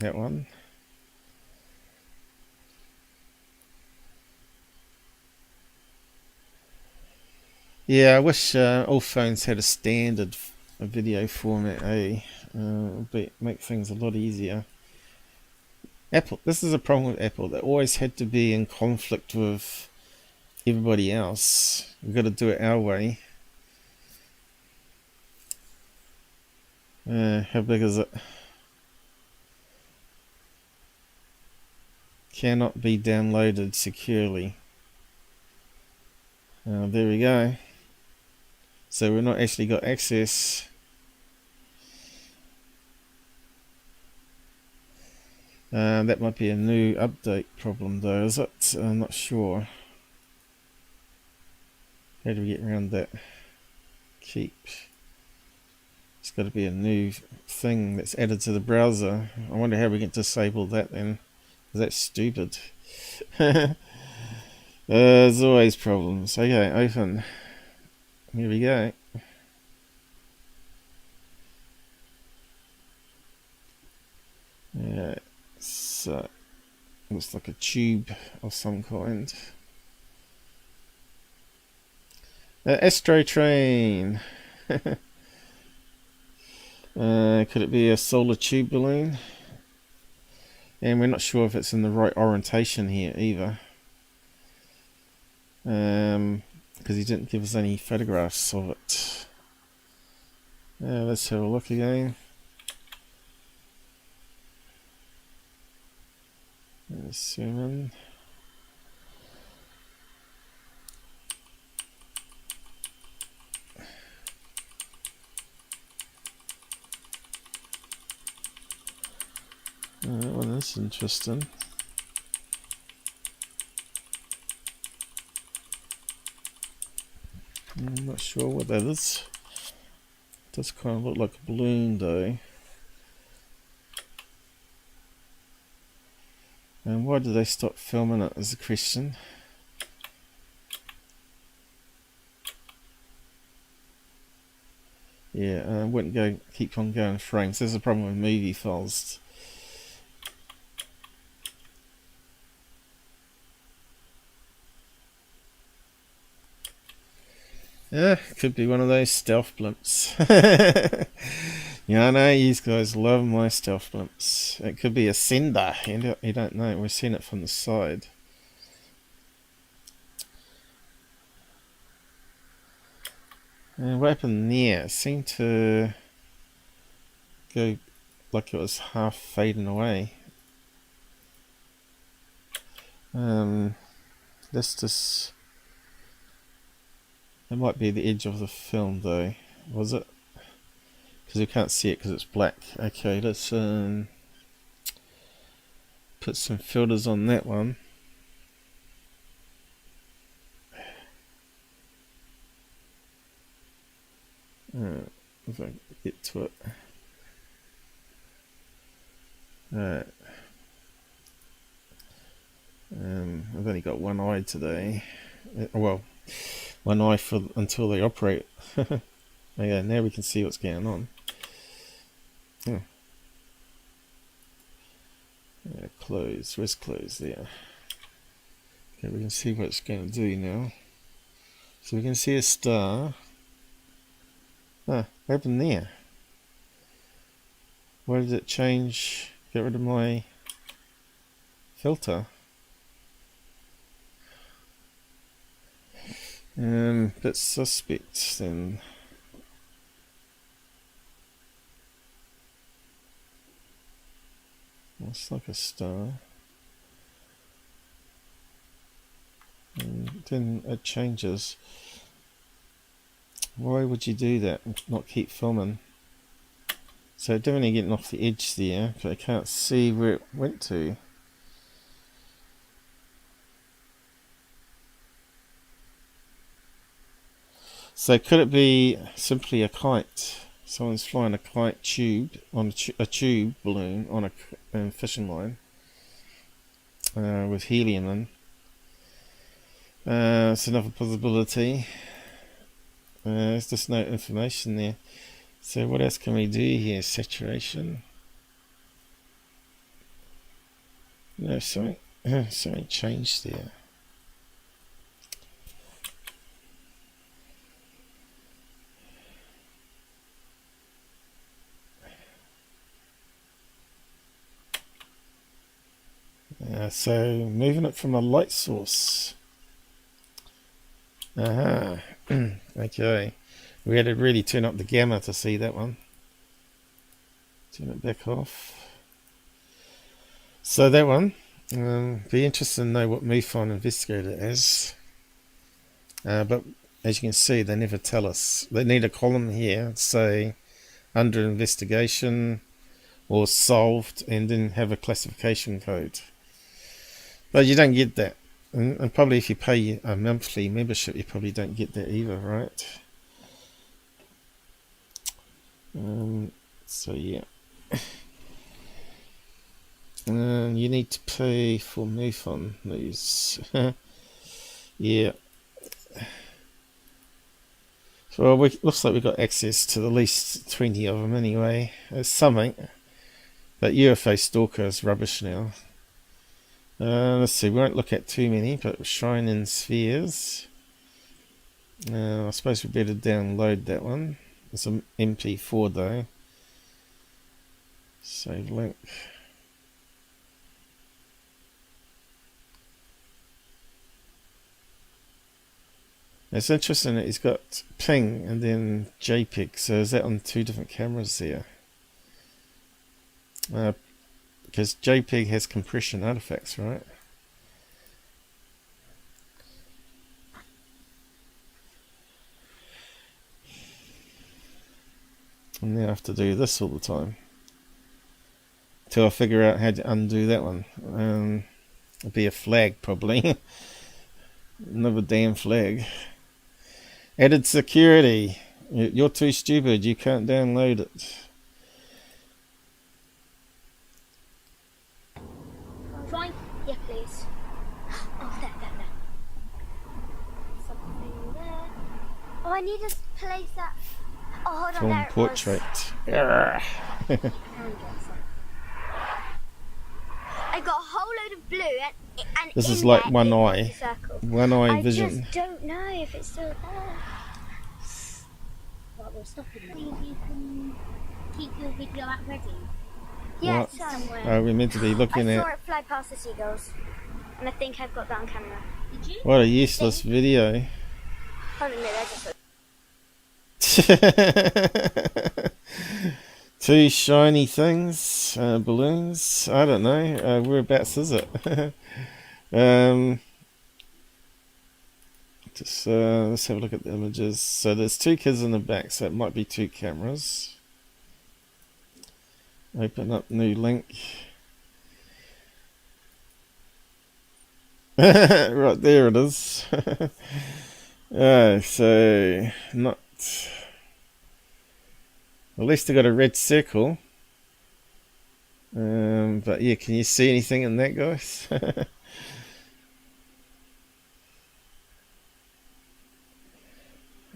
That one. Yeah, I wish all phones had a standard video format, make things a lot easier. Apple, this is a problem with Apple. They always had to be in conflict with everybody else. We've got to do it our way. How big is it? Cannot be downloaded securely. There we go. So we've not actually got access. That might be a new update problem though, is it? I'm not sure. How do we get around that? Keep. It's got to be a new thing that's added to the browser. I wonder how we can disable that then. That's stupid. There's always problems. Okay, open. Here we go. Yeah, so Looks like a tube of some kind. Astro train. Could it be a solar tube balloon? And we're not sure if it's in the right orientation here either. Because he didn't give us any photographs of it. Let's have a look again. Let's zoom in. That one is interesting. I'm not sure what that is. It does kind of look like a balloon though. And why did they stop filming it is a question. Yeah, I wouldn't keep on going frames. There's a problem with movie files. Yeah, could be one of those stealth blimps. Yeah, I know you guys love my stealth blimps. It could be a sender. You don't know. We've seen it from the side. And what happened there? It seemed to go like it was half fading away. Let's just... It might be the edge of the film though. Was it? Because we can't see it because it's black. Okay, let's put some filters on that one. If I get to it. Alright. I've only got one eye today. Well, one eye until they operate. Okay, now we can see what's going on. Close. Where's close? There. Okay, we can see what it's going to do now. So we can see a star. What happened there? Why did it change? Get rid of my filter. Bit suspect then. Looks like a star. And then it changes. Why would you do that and not keep filming? So definitely getting off the edge there, but I can't see where it went to. So could it be simply a kite? Someone's flying a kite tube on a tube balloon on a fishing line with helium in. It's another possibility. There's just no information there. So what else can we do here? Saturation. No, something changed there. So moving it from a light source. Okay. We had to really turn up the gamma to see that one. Turn it back off. So that one, be interested to know what MUFON investigated it as. But as you can see, they never tell us. They need a column here, say under investigation or solved, and then have a classification code. But you don't get that. And probably if you pay a monthly membership, you probably don't get that either, right? So yeah. You need to pay for MUFON news. Yeah. So looks like we've got access to at least 20 of them anyway. There's something. But UFO Stalker is rubbish now. Let's see, we won't look at too many, but shining spheres. I suppose we better download that one. It's an MP4 though. Save link. It's interesting that he's got ping and then JPEG, so is that on two different cameras there? Because JPEG has compression artifacts, right? And now I have to do this all the time till I figure out how to undo that one. It'll be a flag probably. Another damn flag. Added security. You're too stupid. You can't download it. Fine. Yeah, please. Oh, there. Something there. Oh, I need to place that. Oh, hold on, Film there it portrait. was. I got a whole load of blue and This in is like there one is a eye. circle. One eye I vision. just don't know if it's still there. Well, we'll stop in there. You can keep your video at ready. Yeah, What? it's somewhere. Oh, we're meant to be looking I saw at. it fly past the seagulls, and I think I've got that on camera. Did you? What a useless video. Hold on a minute, I just Two shiny things, balloons. I don't know. Whereabouts is it? Just let's have a look at the images. So there's two kids in the back, so it might be two cameras. Open up new link. Right there it is. So not. At least I got a red circle. But yeah, can you see anything in that, guys?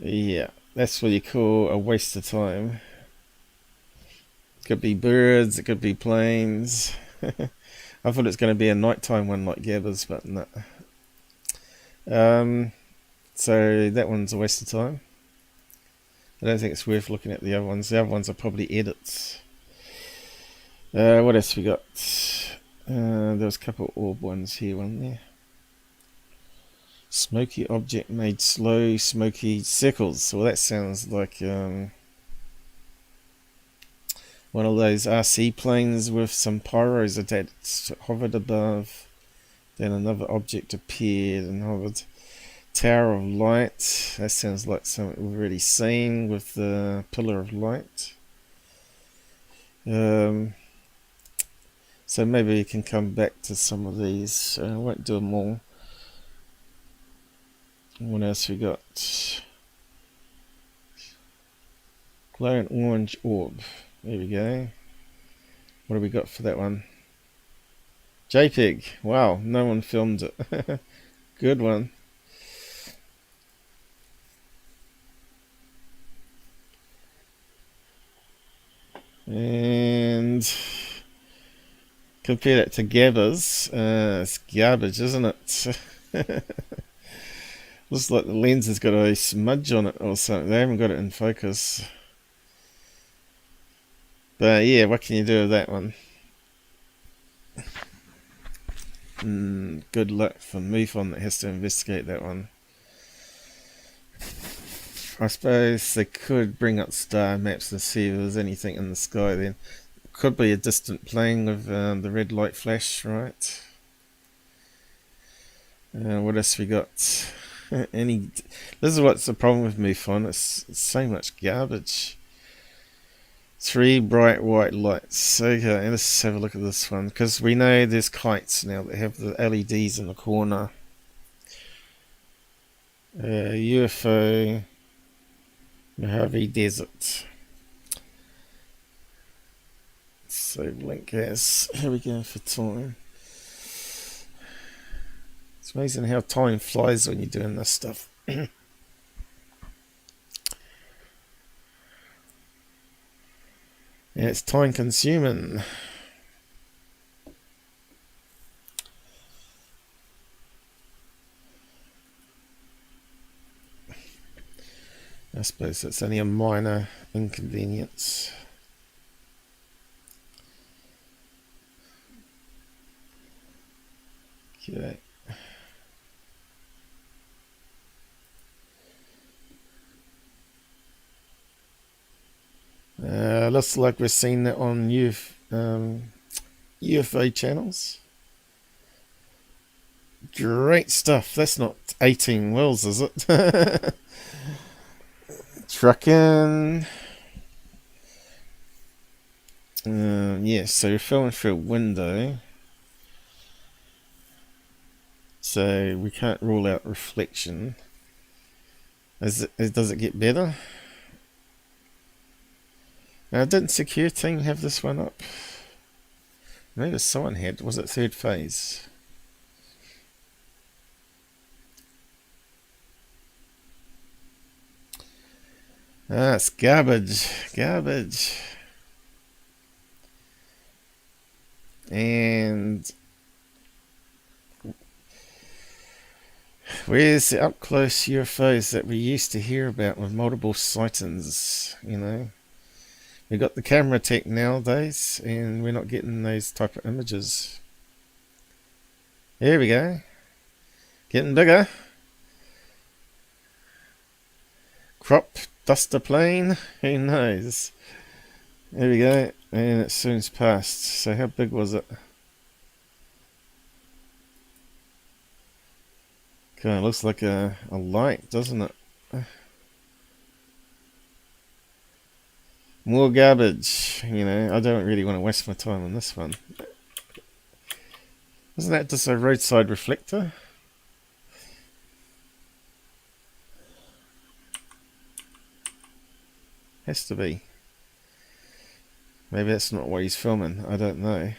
Yeah, that's what you call a waste of time. It could be birds, it could be planes. I thought it's going to be a nighttime one like Gabber's, but no. So that one's a waste of time. I don't think it's worth looking at the other ones. The other ones are probably edits. What else we got? There was a couple of orb ones here, wasn't there? Smoky object made slow, smoky circles. Well, that sounds like one of those RC planes with some pyros attached, hovered above. Then another object appeared and hovered. Tower of light. That sounds like something we've already seen with the pillar of light. So maybe we can come back to some of these. I won't do them all. What else we got? Glowing orange orb. There we go. What have we got for that one? JPEG. Wow, no one filmed it. Good one. And compare that to Gabber's. It's garbage, isn't it? Looks like the lens has got a smudge on it or something. They haven't got it in focus. But yeah, what can you do with that one? Good luck for MUFON that has to investigate that one. I suppose they could bring up star maps and see if there's anything in the sky then. Could be a distant plane with the red light flash, right? What else we got? This is what's the problem with MUFON. It's so much garbage. 3 bright white lights. Okay, let's have a look at this one, because we know there's kites now that have the LEDs in the corner. UFO Mojave Desert. Save link as. Here we go for time. It's amazing how time flies when you're doing this stuff. Yeah, it's time consuming. I suppose it's only a minor inconvenience. Okay. Looks like we're seeing that on UFO channels. Great stuff. That's not 18 wells, is it? Trucking. Yeah, so we're filming through a window. So we can't rule out reflection. Does it get better? Didn't secure team have this one up? Maybe someone had. Was it third phase? It's garbage. Garbage. And where's the up close UFOs that we used to hear about with multiple sightings, you know? We got the camera tech nowadays, and we're not getting those type of images. There we go. Getting bigger. Crop duster plane. Who knows? There we go. And it soon's passed. So how big was it? Kind of looks like a light, doesn't it? More garbage, you know. I don't really want to waste my time on this one. Isn't that just a roadside reflector? Has to be. Maybe that's not what he's filming. I don't know.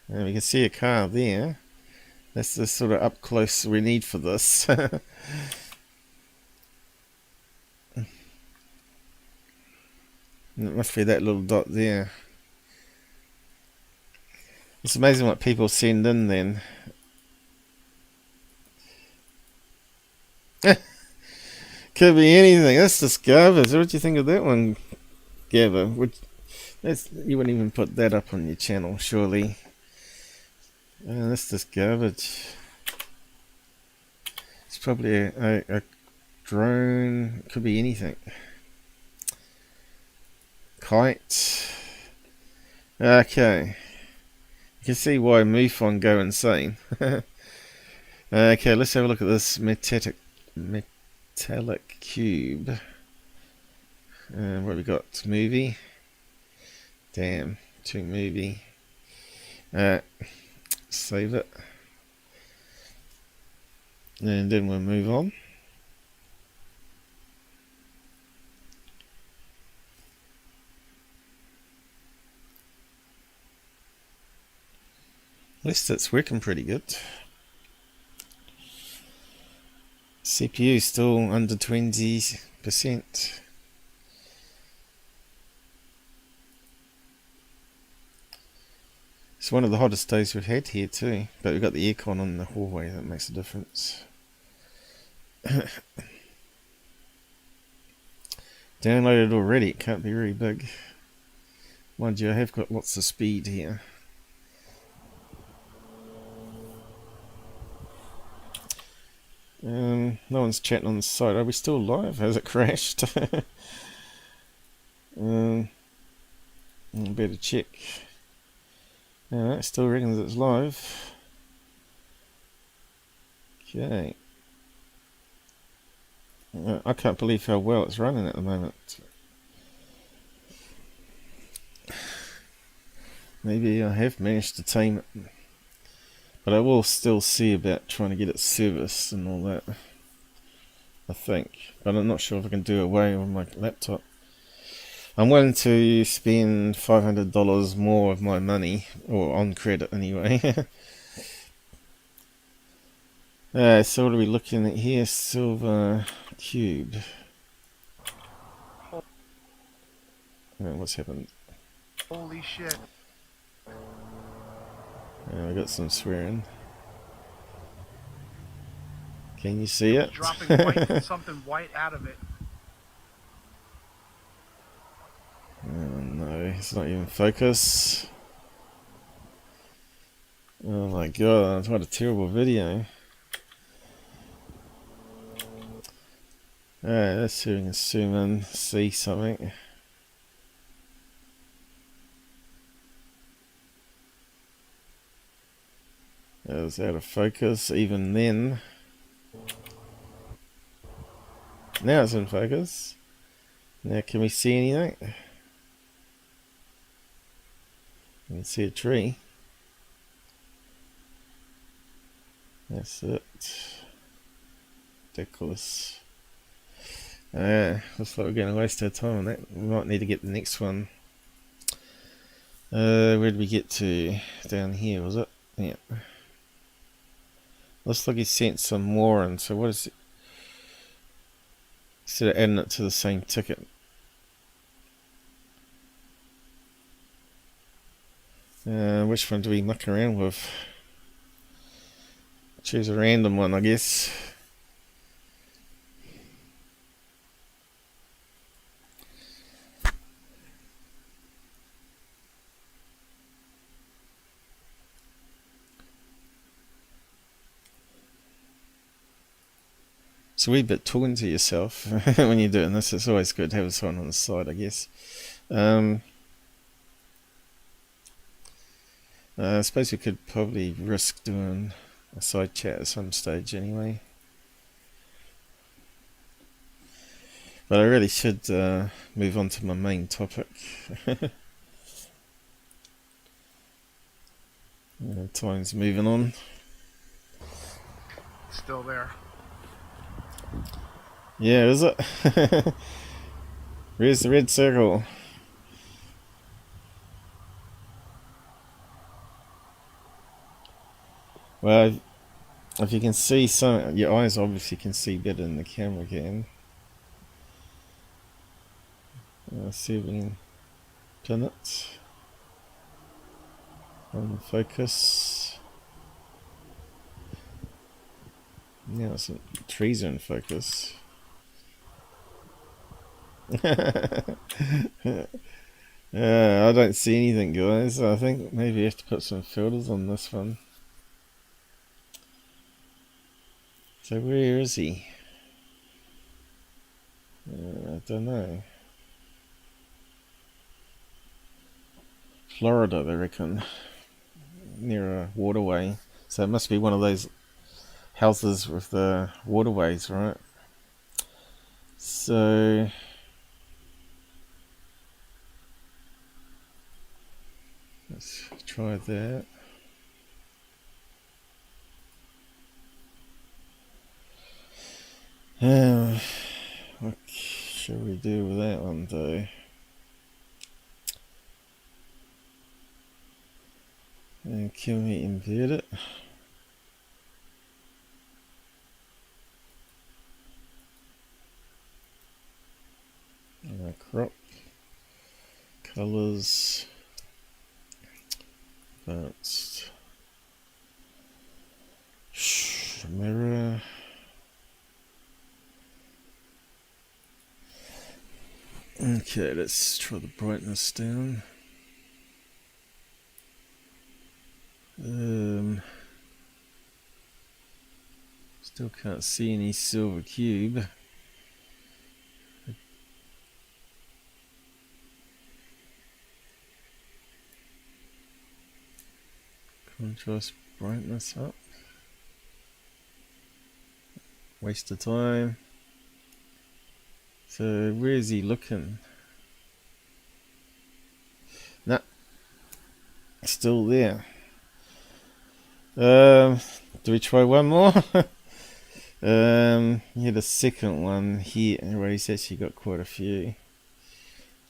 And we can see a car there. That's the sort of up close we need for this. It must be that little dot there. It's amazing what people send in then. Could be anything. That's just garbage. What do you think of that one, Gabber? You wouldn't even put that up on your channel, surely. That's just garbage. It's probably a drone. Could be anything. Kite. Okay. You can see why MUFON go insane. Okay, let's have a look at this metallic cube. What have we got? Movie. Damn, too movie. Save it. And then we'll move on. At least it's working pretty good. CPU still under 20%. It's one of the hottest days we've had here too, but we've got the aircon on the hallway, that makes a difference. Downloaded already, it can't be very big. Mind you, I have got lots of speed here. No one's chatting on the side. Are we still live? Has it crashed? Better check. Alright, still reckons it's live. Okay. I can't believe how well it's running at the moment. Maybe I have managed to tame it. But I will still see about trying to get it serviced and all that. I think. But I'm not sure if I can do away on my laptop. I'm willing to spend $500 more of my money, or on credit anyway. So what are we looking at here? Silver cube. What's happened? Holy shit. I got some swearing. Can you see it? Dropping white, something white out of it. Oh no, it's not even focus. Oh my god, what a terrible video. Alright, let's see if we can zoom in, see something. That was out of focus even then. Now it's in focus. Now can we see anything? You can see a tree. That's it. Ridiculous. Looks like we're going to waste our time on that. We might need to get the next one. Where did we get to? Down here, was it? Yeah. Looks like he sent some more in. So what is it? Instead of adding it to the same ticket. Which one do we muck around with? Choose a random one, I guess. It's a wee bit talking to yourself when you're doing this. It's always good to have someone on the side, I guess. I suppose we could probably risk doing a side chat at some stage anyway. But I really should move on to my main topic. Time's moving on. Still there. Yeah, is it? Where's the red circle? Well, if you can see some, your eyes obviously can see better than the camera can. Let's see if we can pin it on focus. Now some trees are in focus. I don't see anything, guys. I think maybe you have to put some filters on this one. So where is he? I don't know. Florida, they reckon. Near a waterway. So it must be one of those houses with the waterways, right? So let's try that. What shall we do with that one though? Can we invert it? Crop, colors, advanced, mirror. Okay, let's try the brightness down. Still can't see any silver cube. Contrast brightness up. Waste of time. So where is he looking? Nah, still there. Do we try one more? Yeah, the second one here, where he's actually got quite a few.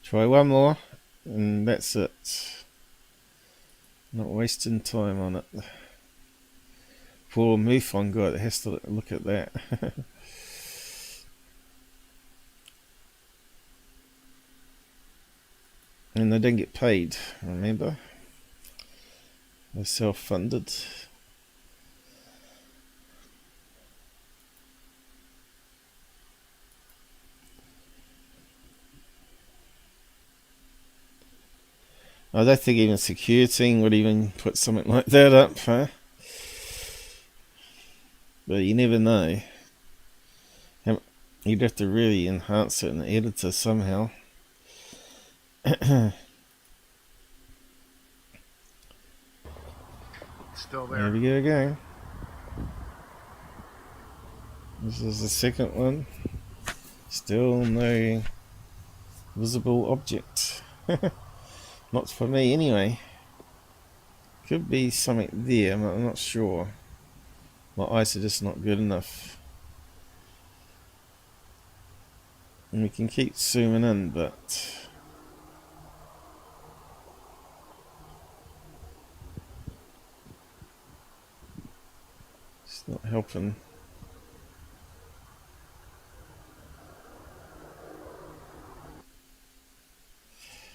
Try one more, and that's it. Not wasting time on it. Poor MUFON guy that has to look at that. And they don't get paid, remember? They're self-funded. I don't think even security would even put something like that up, huh? But you never know. You'd have to really enhance it in the editor somehow. Still there. There we go again. This is the second one. Still no visible object. Not for me anyway. Could be something there, I'm not sure. My eyes are just not good enough. And we can keep zooming in, but it's not helping.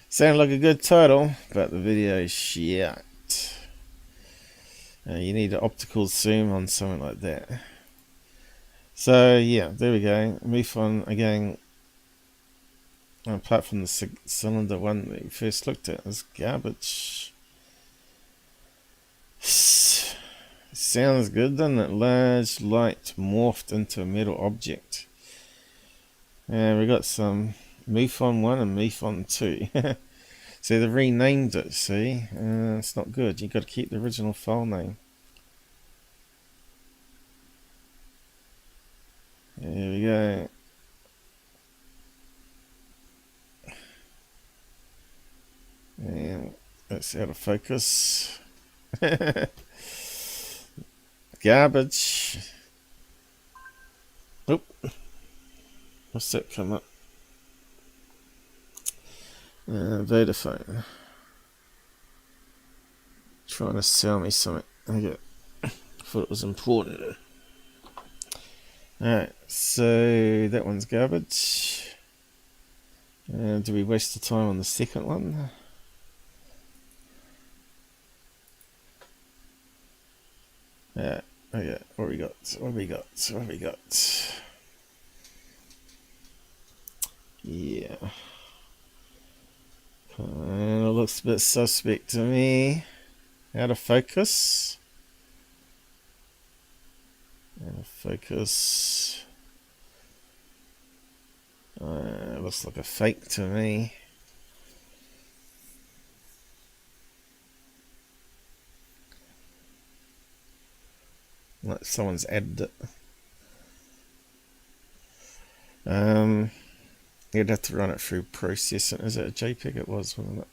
Sound like a good title, but the video is shit. You need an optical zoom on something like that. So yeah, there we go. MUFON again. Apart from the cylinder one that we first looked at, is garbage. Sounds good, doesn't it? Large light morphed into a metal object. And we got some MUFON 1 and MUFON 2. So they renamed it, see? It's not good. You've got to keep the original file name. There we go. And that's out of focus. Garbage. Oop. What's that come up? Vodafone. Trying to sell me something. Okay. Thought it was important. Alright, so that one's garbage. Do we waste the time on the second one? Yeah, okay, what we got? What we got? What we got? Yeah. It looks a bit suspect to me. Out of focus. Out of focus. Looks like a fake to me. Like someone's added it. You'd have to run it through processing. Is it a JPEG? It was, wasn't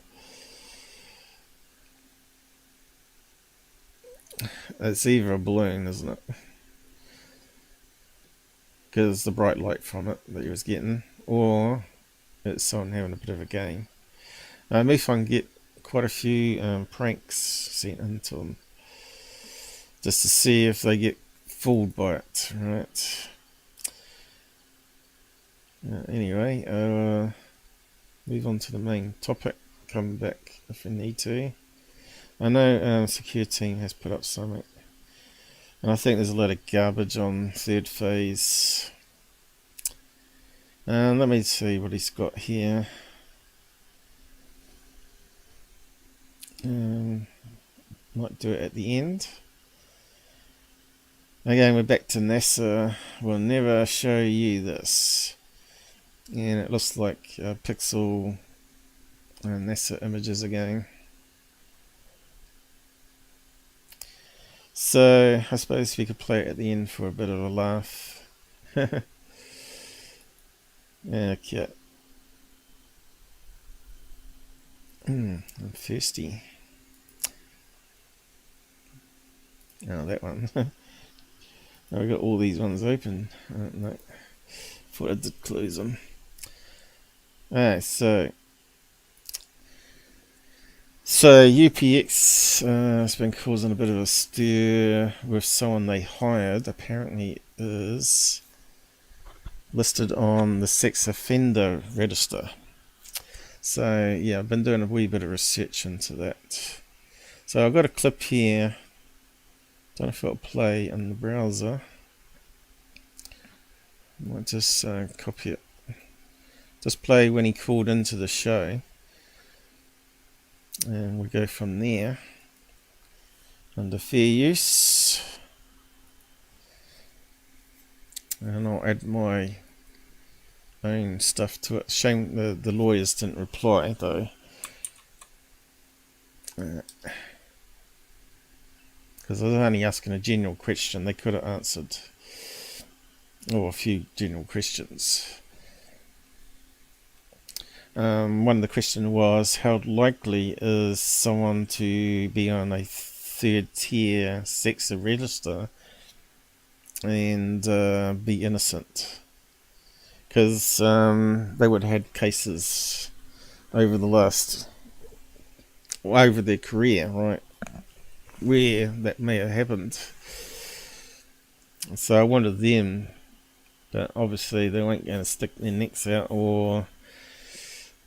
it? It's either a balloon, isn't it? Because the bright light from it that he was getting, or it's someone having a bit of a game. MUFON get quite a few pranks sent into them, just to see if they get fooled by it, right? Anyway, move on to the main topic. Come back if we need to. I know secure team has put up something, and I think there's a lot of garbage on third phase. Let me see what he's got here. Might do it at the end. Again, we're back to NASA. We'll never show you this. And it looks like pixel NASA images again. So I suppose we could play it at the end for a bit of a laugh. Okay. I'm thirsty. Oh, that one. I got all these ones open. No, thought I did close them. Alright, so UPX has been causing a bit of a stir with someone they hired. Apparently is listed on the sex offender register. So yeah, I've been doing a wee bit of research into that. So I've got a clip here. Don't know if it'll play in the browser. I might just copy it. Just play when he called into the show. And we go from there. Under fair use. And I'll add my own stuff to it. Shame the lawyers didn't reply though. Because I was only asking a general question, they could have answered. Or a few general questions. One of the questions was, how likely is someone to be on a third tier sex register and be innocent? Because they would have had cases over their career, right, where that may have happened. So I wanted them, but obviously they weren't going to stick their necks out or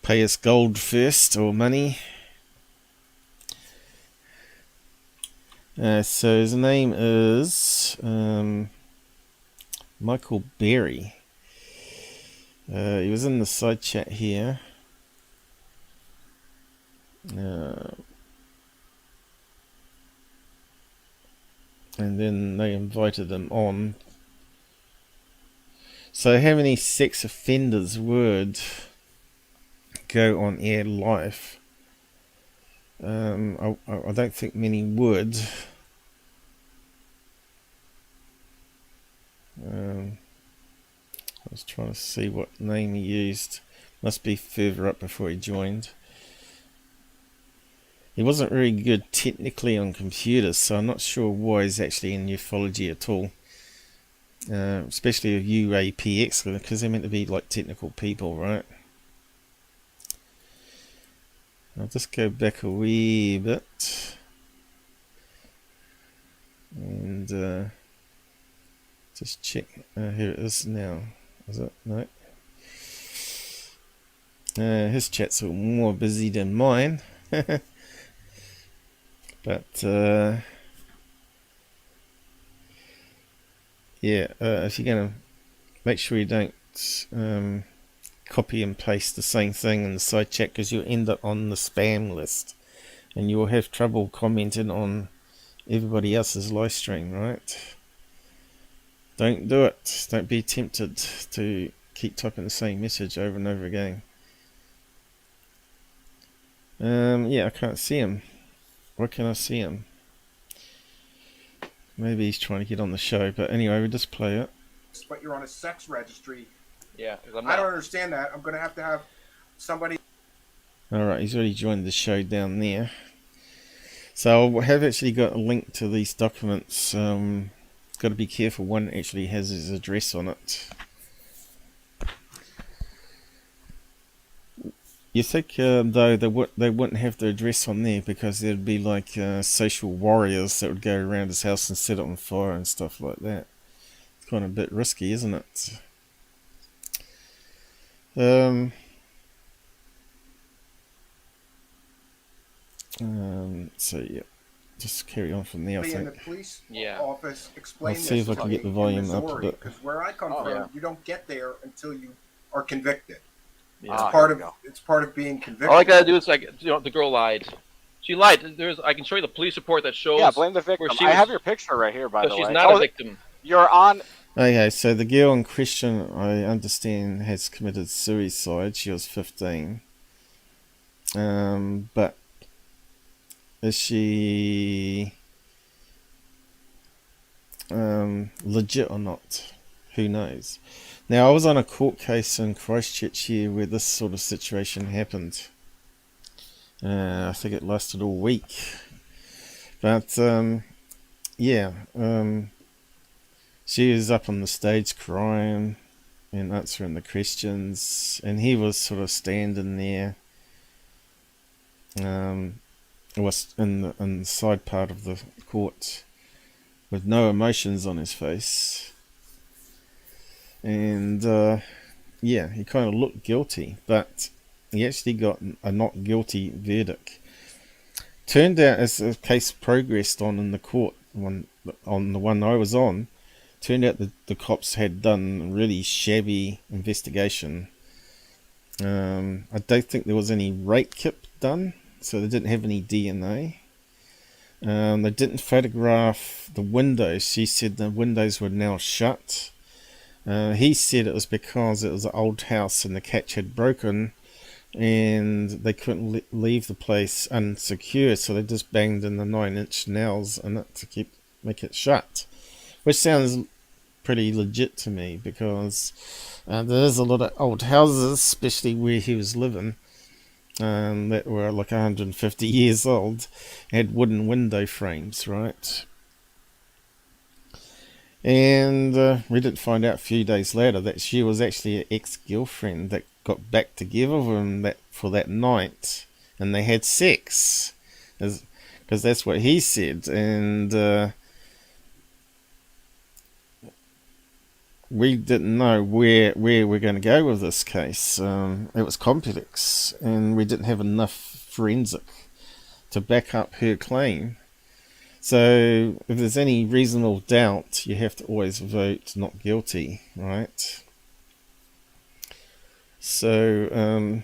pay us gold first or money. So his name is Michael Beary. He was in the side chat here. And then they invited him on. So how many sex offenders would go on air live? I don't think many would. I was trying to see what name he used. Must be further up before he joined. He wasn't very good technically on computers, so I'm not sure why he's actually in ufology at all. Especially UAPX, because they're meant to be like technical people, right? I'll just go back a wee bit. And just check. Here it is now. Is it? No. His chat's more busy than mine. But yeah, if you're going to make sure you don't copy and paste the same thing in the side chat, because you'll end up on the spam list and you'll have trouble commenting on everybody else's live stream, right? Don't do it. Don't be tempted to keep typing the same message over and over again. Yeah, I can't see him. Why can't I see him? Maybe he's trying to get on the show, but anyway, we'll just play it. But you're on a sex registry. Yeah, I don't understand that. I'm going to have somebody. Alright, he's already joined the show down there. So I have actually got a link to these documents. Got to be careful, one actually has his address on it. You think though they wouldn't have the address on there, because there'd be like social warriors that would go around his house and set it on fire and stuff like that. It's kind of a bit risky, isn't it? So yeah, just carry on from there. I In think. the police Yeah. office explain I'll see this if I to can me get the in volume up a Missouri, bit. because where I come from, yeah. you don't get there until you are convicted. Yeah. It's part of being convicted. All I gotta do is the girl lied. She lied. I can show you the police report that shows. Yeah, blame the victim. I have your picture right here, by the way. She's not a victim. You're on. Okay, so the girl in question, I understand, has committed suicide. She was 15. But is she legit or not? Who knows? Now, I was on a court case in Christchurch here where this sort of situation happened. I think it lasted all week. But, yeah, she was up on the stage crying and answering the questions, and he was sort of standing there. Was in the side part of the court with no emotions on his face. And, yeah, he kind of looked guilty, but he actually got a not guilty verdict. turned out as the case progressed on in the court, on the one I was on, turned out that the cops had done a really shabby investigation. I don't think there was any rape kit done, so they didn't have any DNA. They didn't photograph the windows. She said the windows were now shut. He said it was because it was an old house and the catch had broken and they couldn't leave the place unsecure, so they just banged in the 9-inch nails in it to make it shut, which sounds pretty legit to me, because there's a lot of old houses, especially where he was living, that were like 150 years old, had wooden window frames, right? And we didn't find out a few days later that she was actually an ex-girlfriend that got back together with him for that night, and they had sex, because that's what he said. And we didn't know where we're going to go with this case. It was complex, and we didn't have enough forensic to back up her claim. So if there's any reasonable doubt, you have to always vote not guilty, right? So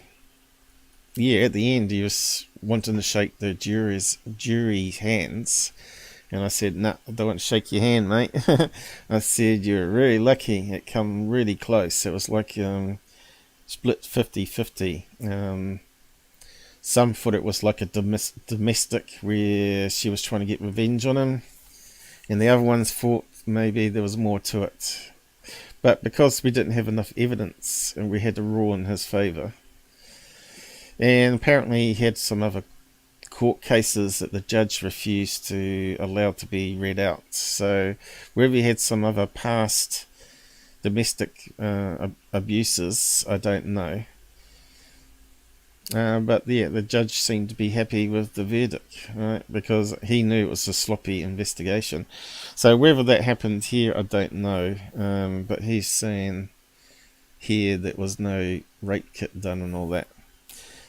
yeah, at the end he was wanting to shake the jury's hands, and I said, "Nah, I don't want to shake your hand, mate." I said, "You're really lucky. It come really close. It was like split 50-50. Some thought it was like a domestic where she was trying to get revenge on him, and the other ones thought maybe there was more to it. But because we didn't have enough evidence, and we had to rule in his favour, and apparently he had some other court cases that the judge refused to allow to be read out. So whether he had some other past domestic abuses, I don't know. But yeah, the judge seemed to be happy with the verdict, right? Because he knew it was a sloppy investigation. So whether that happened here, I don't know. But he's saying here there was no rape kit done and all that.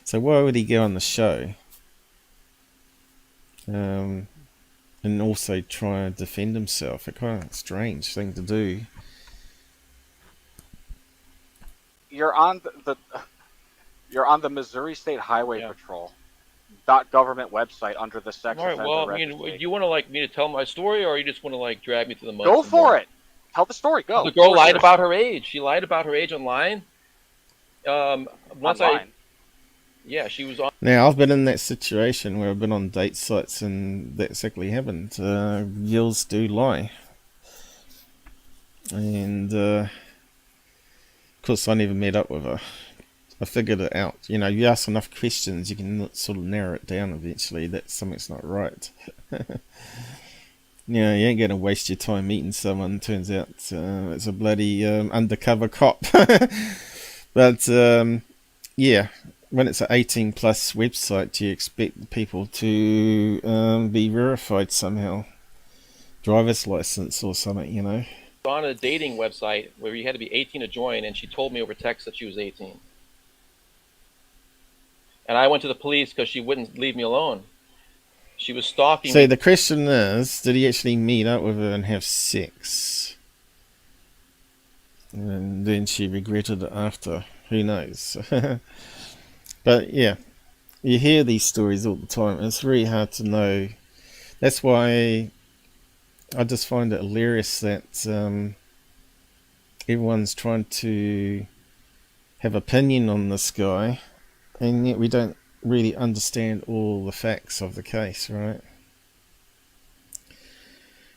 So why would he go on the show? And also try and defend himself? A kind of strange thing to do. You're on the Missouri State Highway Patrol .government website under the sex All right, offender well, I mean, registry. you want to like me to tell my story, or you just want to like drag me to the mud? Go for it. Tell the story. Go. The girl lied about her age. She lied about her age online. Yeah, she was on. Now, I've been in that situation where I've been on date sites and that exactly happened. Girls do lie. And, of course, I never met up with her. I figured it out. You know, you ask enough questions, you can sort of narrow it down eventually that something's not right. You know, you ain't going to waste your time meeting someone. Turns out it's a bloody undercover cop. But, yeah, when it's an 18 plus website, you expect people to be verified somehow. Driver's license or something, you know. On a dating website where you had to be 18 to join, and she told me over text that she was 18. And I went to the police because she wouldn't leave me alone. She was stalking me. So the question is, did he actually meet up with her and have sex? And then she regretted it after. Who knows? But yeah, you hear these stories all the time. It's really hard to know. That's why I just find it hilarious that everyone's trying to have opinion on this guy, and yet we don't really understand all the facts of the case, right?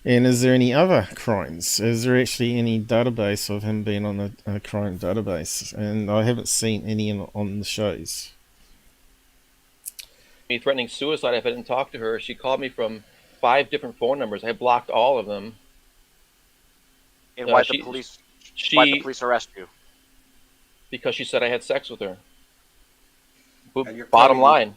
And is there any other crimes? Is there actually any database of him being on a crime database? And I haven't seen any on the shows. Me threatening suicide if I didn't talk to her. She called me from 5 different phone numbers. I blocked all of them. And why the police arrest you? Because she said I had sex with her. And Bottom line.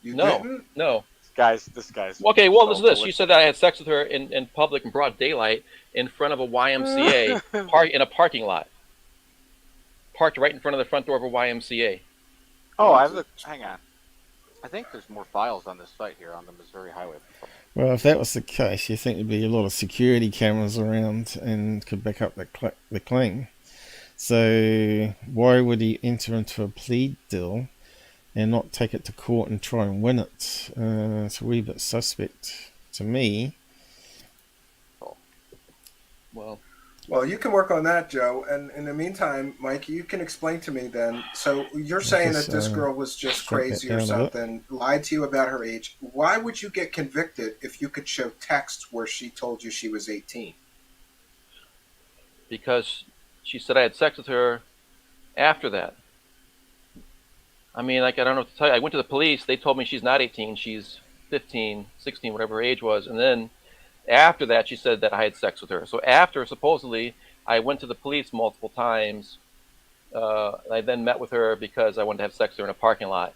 You No. didn't? No. This guy's. Okay, well, listen to this. She said that I had sex with her in public in broad daylight in front of a YMCA in a parking lot. Parked right in front of the front door of a YMCA. Oh, hang on. I think there's more files on this site here on the Missouri Highway Patrol. Well, if that was the case, you think there'd be a lot of security cameras around and could back up the claim. So why would he enter into a plea deal and not take it to court and try and win it? It's a wee bit suspect to me. Well, you can work on that, Joe. And in the meantime, Mike, you can explain to me then. So you're saying that this girl was just crazy or something, lied to you about her age. Why would you get convicted if you could show texts where she told you she was 18? Because she said I had sex with her after that. I mean, like, I don't know what to tell you. I went to the police. They told me she's not 18. She's 15, 16, whatever her age was. And then after that, she said that I had sex with her. So after, supposedly, I went to the police multiple times. I then met with her because I wanted to have sex with her in a parking lot.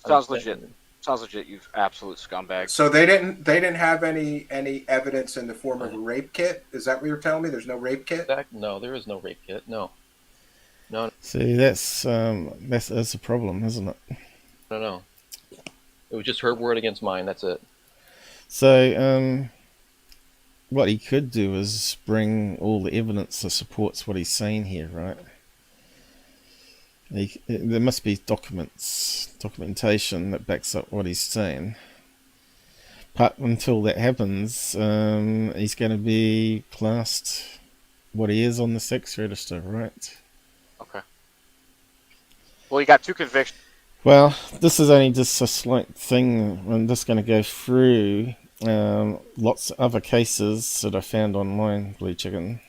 Sounds legit. Sounds legit. You absolute scumbag. So they didn't have any evidence in the form of a rape kit? Is that what you're telling me? There's no rape kit? No, there is no rape kit. No. See, that's a problem, isn't it? No. It was just her word against mine. That's it. So, what he could do is bring all the evidence that supports what he's saying here, right? There must be documentation that backs up what he's saying. But until that happens, he's going to be classed what he is on the sex register, right? Okay. Well, you got 2 convictions. Well, this is only just a slight thing. I'm just going to go through lots of other cases that I found online, Blue Chicken.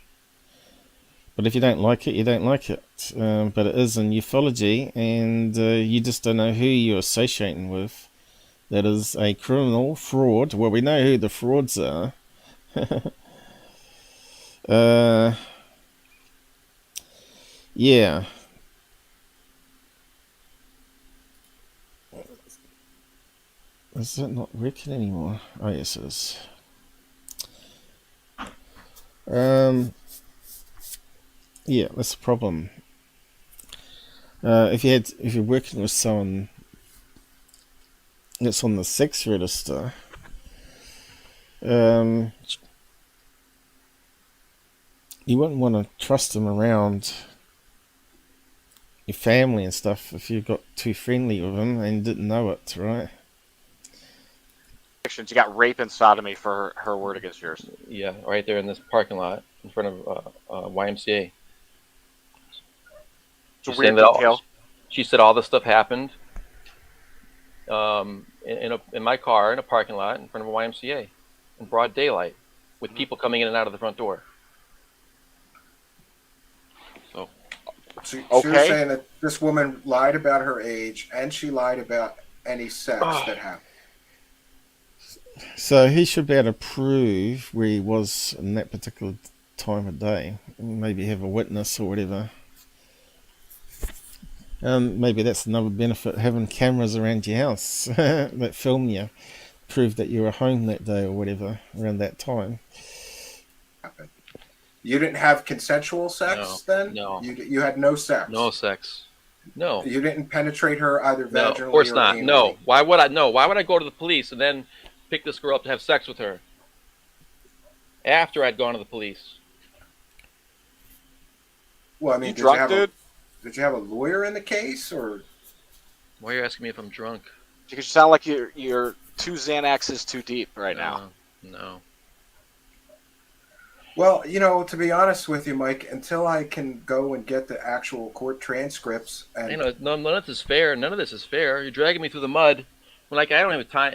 But if you don't like it, you don't like it. But it is in ufology, and you just don't know who you're associating with. That is a criminal fraud. Well, we know who the frauds are. Yeah. Is that not working anymore? Oh, yes, it is. Yeah, that's the problem. If you're working with someone that's on the sex register, you wouldn't want to trust them around your family and stuff if you got too friendly with them and didn't know it, right? You got rape and sodomy for her word against yours. Yeah, right there in this parking lot in front of YMCA. It's a weird detail. She said all this stuff happened in my car in a parking lot in front of a YMCA in broad daylight with people coming in and out of the front door. So you're saying that this woman lied about her age and she lied about any sex that happened? So he should be able to prove where he was in that particular time of day. Maybe have a witness or whatever. Maybe that's another benefit, having cameras around your house that film you, prove that you were home that day or whatever around that time. You didn't have consensual sex then? No. You had no sex? No sex. No. You didn't penetrate her either vaginally No, of course or not. anally? No. Why would I? No. Why would I go to the police and then pick this girl up to have sex with her after I'd gone to the police? Well, I mean, You drunk, dude? Did you have a lawyer in the case, or? Why are you asking me if I'm drunk? Because you sound like you're 2 Xanaxes too deep right now. No. Well, to be honest with you, Mike, until I can go and get the actual court transcripts, and none of this is fair. None of this is fair. You're dragging me through the mud. I don't have time.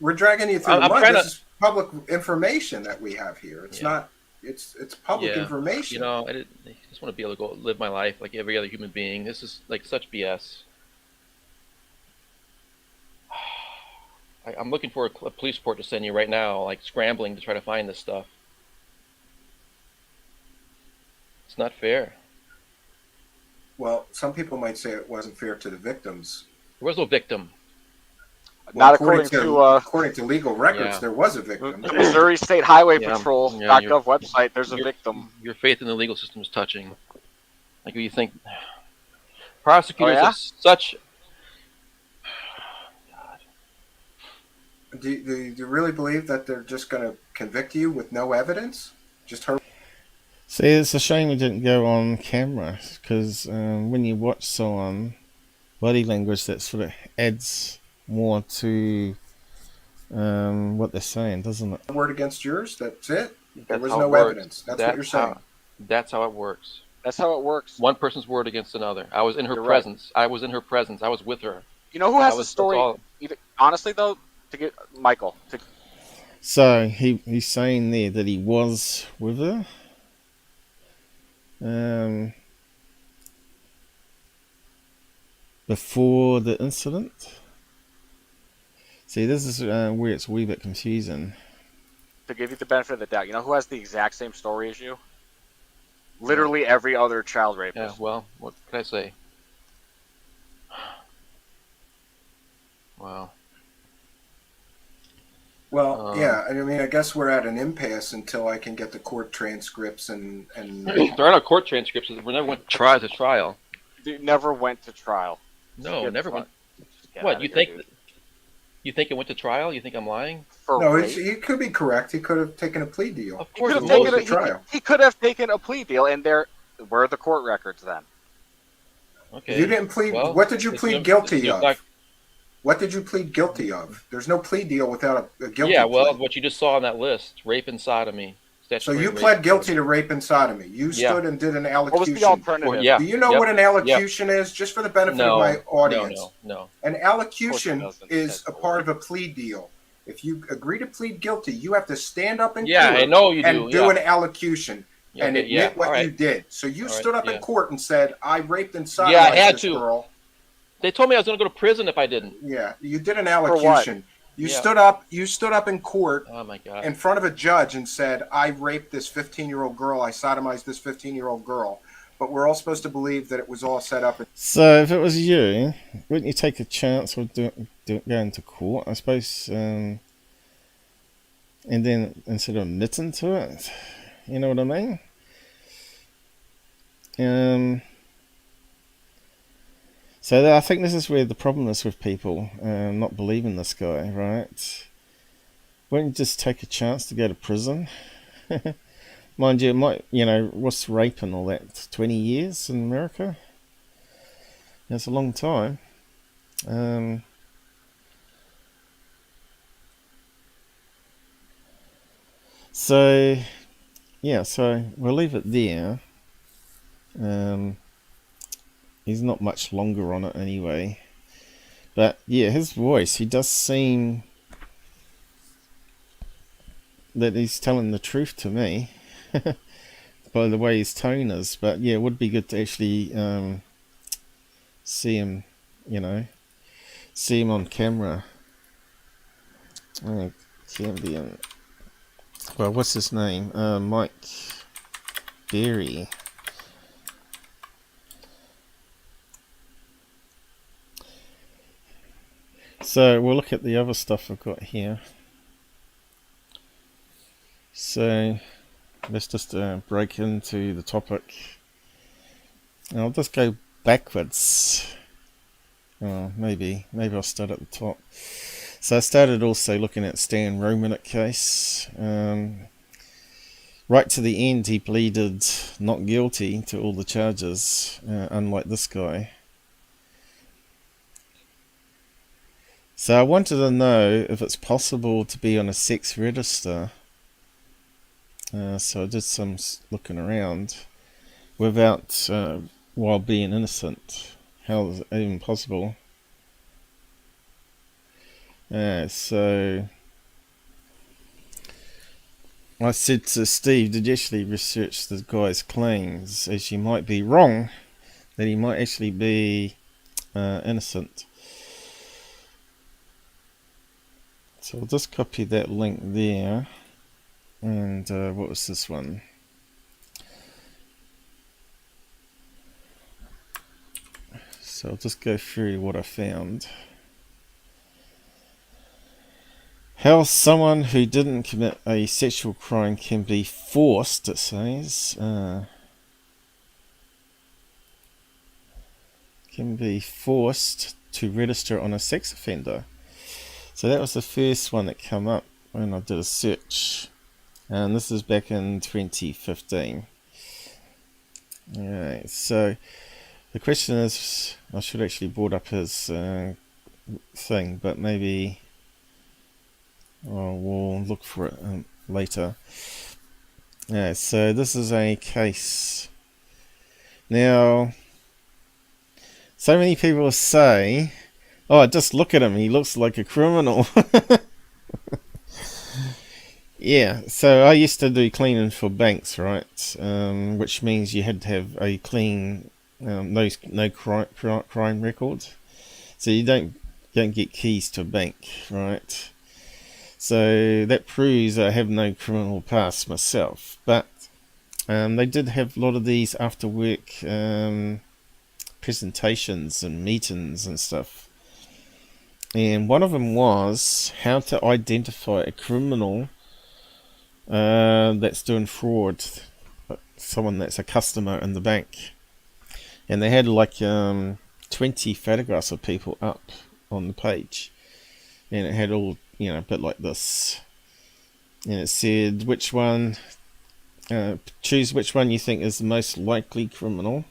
We're dragging you through the mud. This is public information that we have here. It's not. It's public information. I just want to be able to go live my life like every other human being. This is such BS. I'm looking for a police report to send you right now, scrambling to try to find this stuff. It's not fair. Well, some people might say it wasn't fair to the victims. There was no victim. Well, not according to legal records, there was a victim. The Missouri State Highway Patrol.gov website, there's a victim. Your faith in the legal system is touching. You think prosecutors are such... God. Do you really believe that they're just going to convict you with no evidence? Just her. See, it's a shame we didn't go on camera, because when you watch someone, body language, that sort of adds more to what they're saying, doesn't it? Word against yours. That's it. There That's was how no it works. evidence. That's what you're saying. That's how it works. That's how it works. One person's word against another. I was in her You're presence. Right. I was in her presence. I was with her. You know who has the story? Honestly, though, to get Michael. So he's saying there that he was with her. Before the incident. See, this is where it's a wee bit confusing. To give you the benefit of the doubt, you know who has the exact same story as you? Literally every other child rapist. Yeah, well, what can I say? Wow. Well, yeah, I mean, I guess we're at an impasse until I can get the court transcripts and. There are no court transcripts. We never went to trial. You never went to trial. No, never went. What, you think? You think it went to trial? You think I'm lying? No, he could be correct. He could have taken a plea deal. Of course, he could have taken a plea deal, and where are the court records then? Okay. You didn't plead. Well, what did you plead guilty of? Like, what did you plead guilty of? There's no plea deal without a guilty. Yeah, well, plea. what you just saw on that list: rape and sodomy. So you pled guilty to rape and sodomy. You stood and did an allocution. What was the alternative? Yeah. Do you know what an allocution is? Just for the benefit of my audience. No. An allocution is a part of a plea deal. If you agree to plead guilty, you have to stand up in court I know you and do an allocution and Okay, admit what you did. So you stood up in court and said, I raped and sodomized I had this to. girl. They told me I was going to go to prison if I didn't. Yeah, you did an allocution. You stood up in court in front of a judge and said, I raped this 15-year-old girl, I sodomized this 15-year-old girl. But we're all supposed to believe that it was all set up. So if it was you, wouldn't you take a chance of going to court, I suppose, and then instead of admitting to it? You know what I mean? So I think this is where the problem is with people not believing this guy, right? Wouldn't you just take a chance to go to prison? Mind you, it might, what's rape and all that? 20 years in America? That's a long time. So we'll leave it there. He's not much longer on it anyway. But yeah, his voice, he does seem that he's telling the truth to me by the way his tone is. But yeah, it would be good to actually see him, see him on camera. Well, what's his name? Mike Beary. So we'll look at the other stuff I've got here. So let's just break into the topic. And I'll just go backwards. Oh, maybe I'll start at the top. So I started also looking at Stan Romanek case. Right to the end, he pleaded not guilty to all the charges, unlike this guy. So I wanted to know if it's possible to be on a sex register. So I did some looking around without, while being innocent. How is it even possible? So I said to Steve, did you actually research the guy's claims, as you might be wrong, that he might actually be innocent. So I'll just copy that link there. And what was this one? So I'll just go through what I found. How someone who didn't commit a sexual crime can be forced, it says, can be forced to register on a sex offender. So that was the first one that came up when I did a search. And this is back in 2015. Alright, so the question is, I should actually brought up his thing, but maybe we'll look for it later. Yeah, so this is a case. Now, so many people say, oh, just look at him, he looks like a criminal. Yeah, so I used to do cleaning for banks, right? Which means you had to have a clean, no crime record. So you don't get keys to a bank, right? So that proves I have no criminal past myself. But they did have a lot of these after work presentations and meetings and stuff. And one of them was how to identify a criminal that's doing fraud, someone that's a customer in the bank. And they had like 20 photographs of people up on the page, and it had all, a bit like this, and it said which one, choose which one you think is the most likely criminal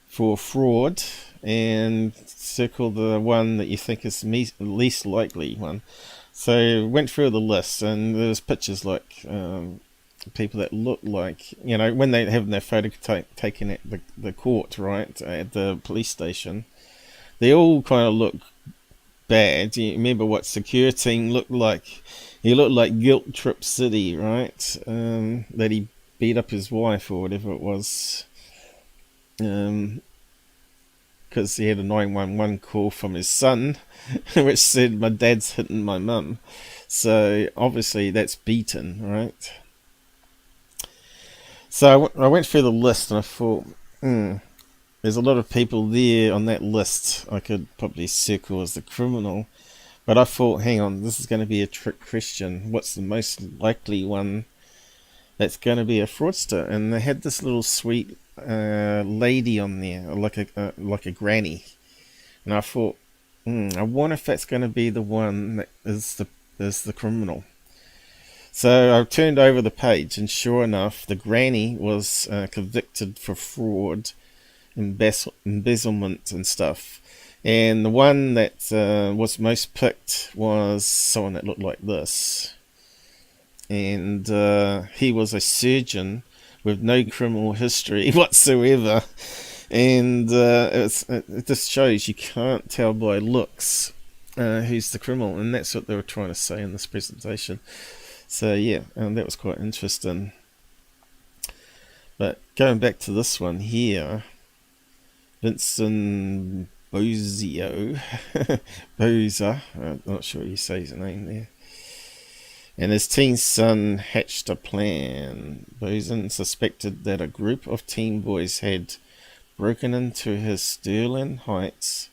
for fraud, and circle the one that you think is the least likely one. So went through the list, and there's pictures like people that look like, when they have their photo taken at the court, right, at the police station, they all kind of look bad. You remember what Secure Team looked like? He looked like Guilt Trip City, right? That he beat up his wife or whatever it was. Because he had a 911 call from his son, which said, my dad's hitting my mum. So obviously that's beaten, right? So I went through the list and I thought, there's a lot of people there on that list I could probably circle as the criminal. But I thought, hang on, this is going to be a trick question. What's the most likely one that's going to be a fraudster? And they had this little sweet lady on there, like a granny, and I thought, I wonder if that's going to be the one that is the criminal. So I turned over the page, and sure enough, the granny was convicted for fraud, embezzlement and stuff. And the one that was most picked was someone that looked like this, and he was a surgeon with no criminal history whatsoever, and it just shows you can't tell by looks who's the criminal, and that's what they were trying to say in this presentation. So yeah, that was quite interesting. But going back to this one here, Vincent Bozio, Boza, I'm not sure you say his name there. And his teen son hatched a plan. Boson suspected that a group of teen boys had broken into his Sterling Heights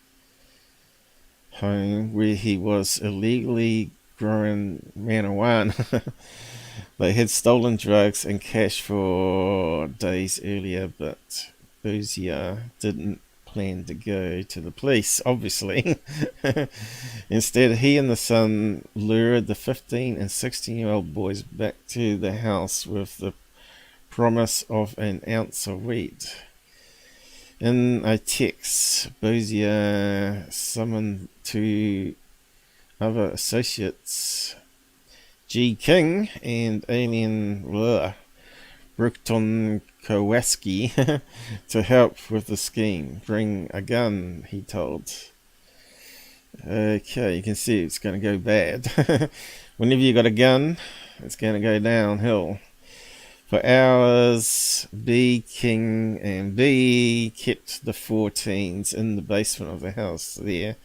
home where he was illegally growing marijuana. They had stolen drugs and cash for days earlier, but Bozia didn't plan to go to the police, obviously. Instead, he and the son lured the 15 and 16-year-old boys back to the house with the promise of an ounce of weed. In a text, Bozia summoned two other associates, G. King and Alien Bruton Kowalski, to help with the scheme. Bring a gun, he told. Okay, you can see it's going to go bad. Whenever you got a gun, it's going to go downhill. For hours, B, King, and B kept the 14s in the basement of the house there.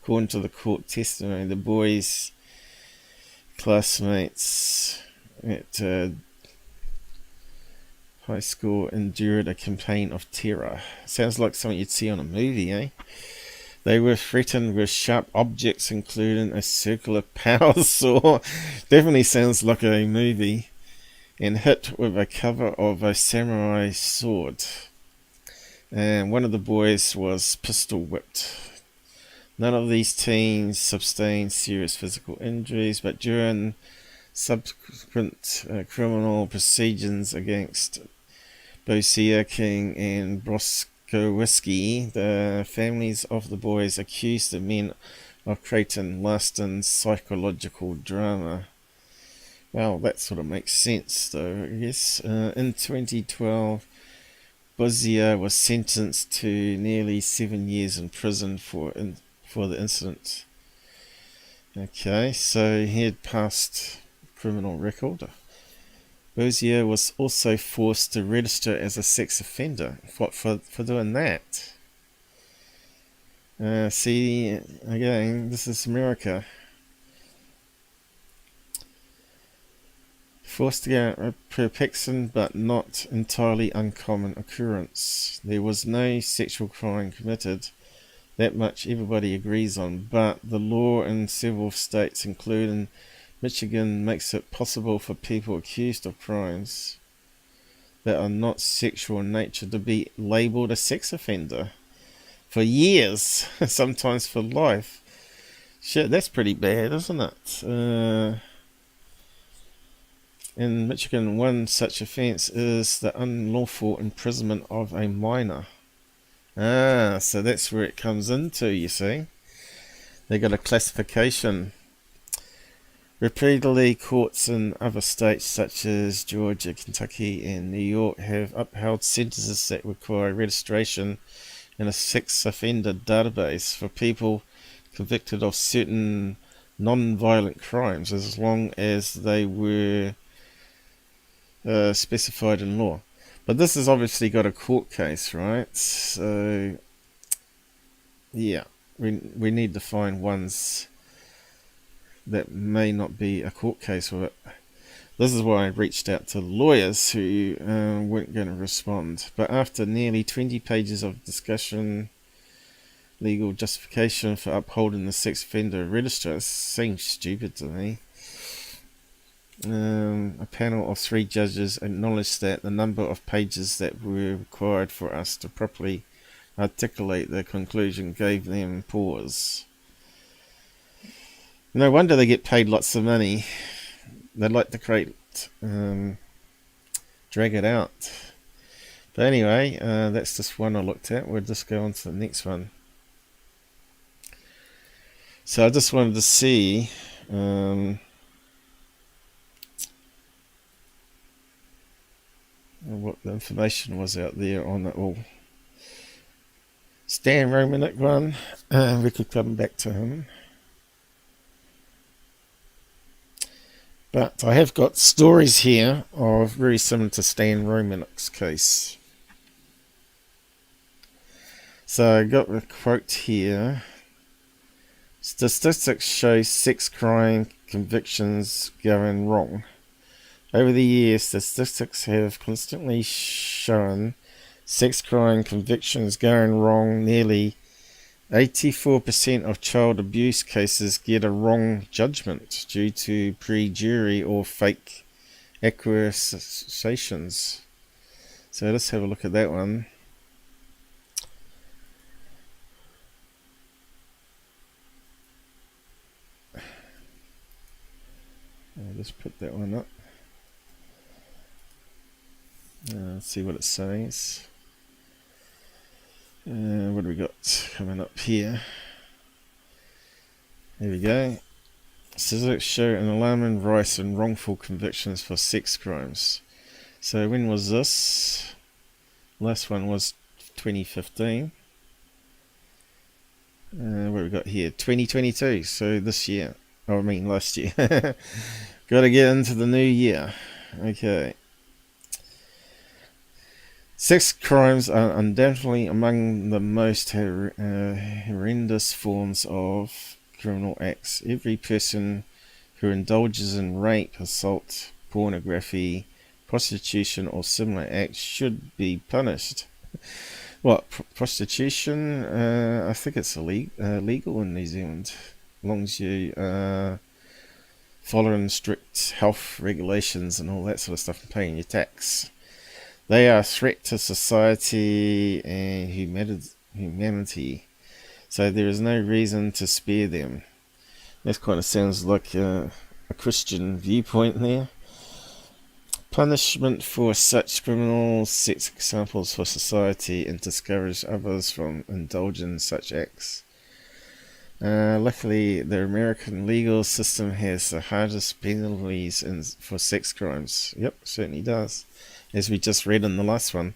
According to the court testimony, the boys' classmates at high school endured a campaign of terror. Sounds like something you'd see on a movie, eh? They were threatened with sharp objects, including a circular power saw. Definitely sounds like a movie. And hit with a cover of a samurai sword. And one of the boys was pistol whipped. None of these teens sustained serious physical injuries, but during subsequent criminal proceedings against Bosia, King, and Broskowski, the families of the boys accused the men of creating lasting psychological drama. Well, that sort of makes sense, though, I guess. In 2012, Bosia was sentenced to nearly 7 years in prison for the incident. Okay, so he had passed criminal record. Bosia was also forced to register as a sex offender. What for doing that? See, again, this is America. Forced to go a perplexing but not entirely uncommon occurrence. There was no sexual crime committed. That much everybody agrees on, but the law in several states, including Michigan, makes it possible for people accused of crimes that are not sexual in nature to be labelled a sex offender for years, sometimes for life. Shit, that's pretty bad, isn't it? In Michigan, one such offence is the unlawful imprisonment of a minor. So that's where it comes into, you see. They got a classification. Repeatedly, courts in other states such as Georgia, Kentucky, and New York have upheld sentences that require registration in a sex offender database for people convicted of certain non-violent crimes, as long as they were specified in law. But this has obviously got a court case, right? So, yeah, we need to find ones that may not be a court case with it. This is why I reached out to lawyers who weren't going to respond. But after nearly 20 pages of discussion, legal justification for upholding the sex offender register, it seems stupid to me. A panel of 3 judges acknowledged that the number of pages that were required for us to properly articulate their conclusion gave them pause. No wonder they get paid lots of money. They like to drag it out. But anyway, that's just one I looked at. We'll just go on to the next one. So I just wanted to see what the information was out there on it all. Stan Romanek one, we could come back to him. But I have got stories here of very similar to Stan Romanek's case. So I got the quote here. Statistics show sex crime convictions going wrong. Over the years, statistics have constantly shown sex crime convictions going wrong. Nearly 84% of child abuse cases get a wrong judgment due to pre-jury or fake accusations. So let's have a look at that one. I'll just put that one up. Let's see what it says. What do we got coming up here? There we go. Statistics show an alarming rise in wrongful convictions for sex crimes. So when was this? Last one was 2015. What have we got here? 2022. So this year. Oh, I mean last year. Got to get into the new year. Okay. Sex crimes are undoubtedly among the most horrendous forms of criminal acts. Every person who indulges in rape, assault, pornography, prostitution, or similar acts should be punished. What, prostitution? I think it's illegal in New Zealand, as long as you following strict health regulations and all that sort of stuff and paying your tax. They are a threat to society and humanity. so there is no reason to spare them. That kind of sounds like a Christian viewpoint there. Punishment for such criminals sets examples for society and discourages others from indulging in such acts. Luckily, the American legal system has the hardest penalties for sex crimes. Yep, certainly does, as we just read in the last one.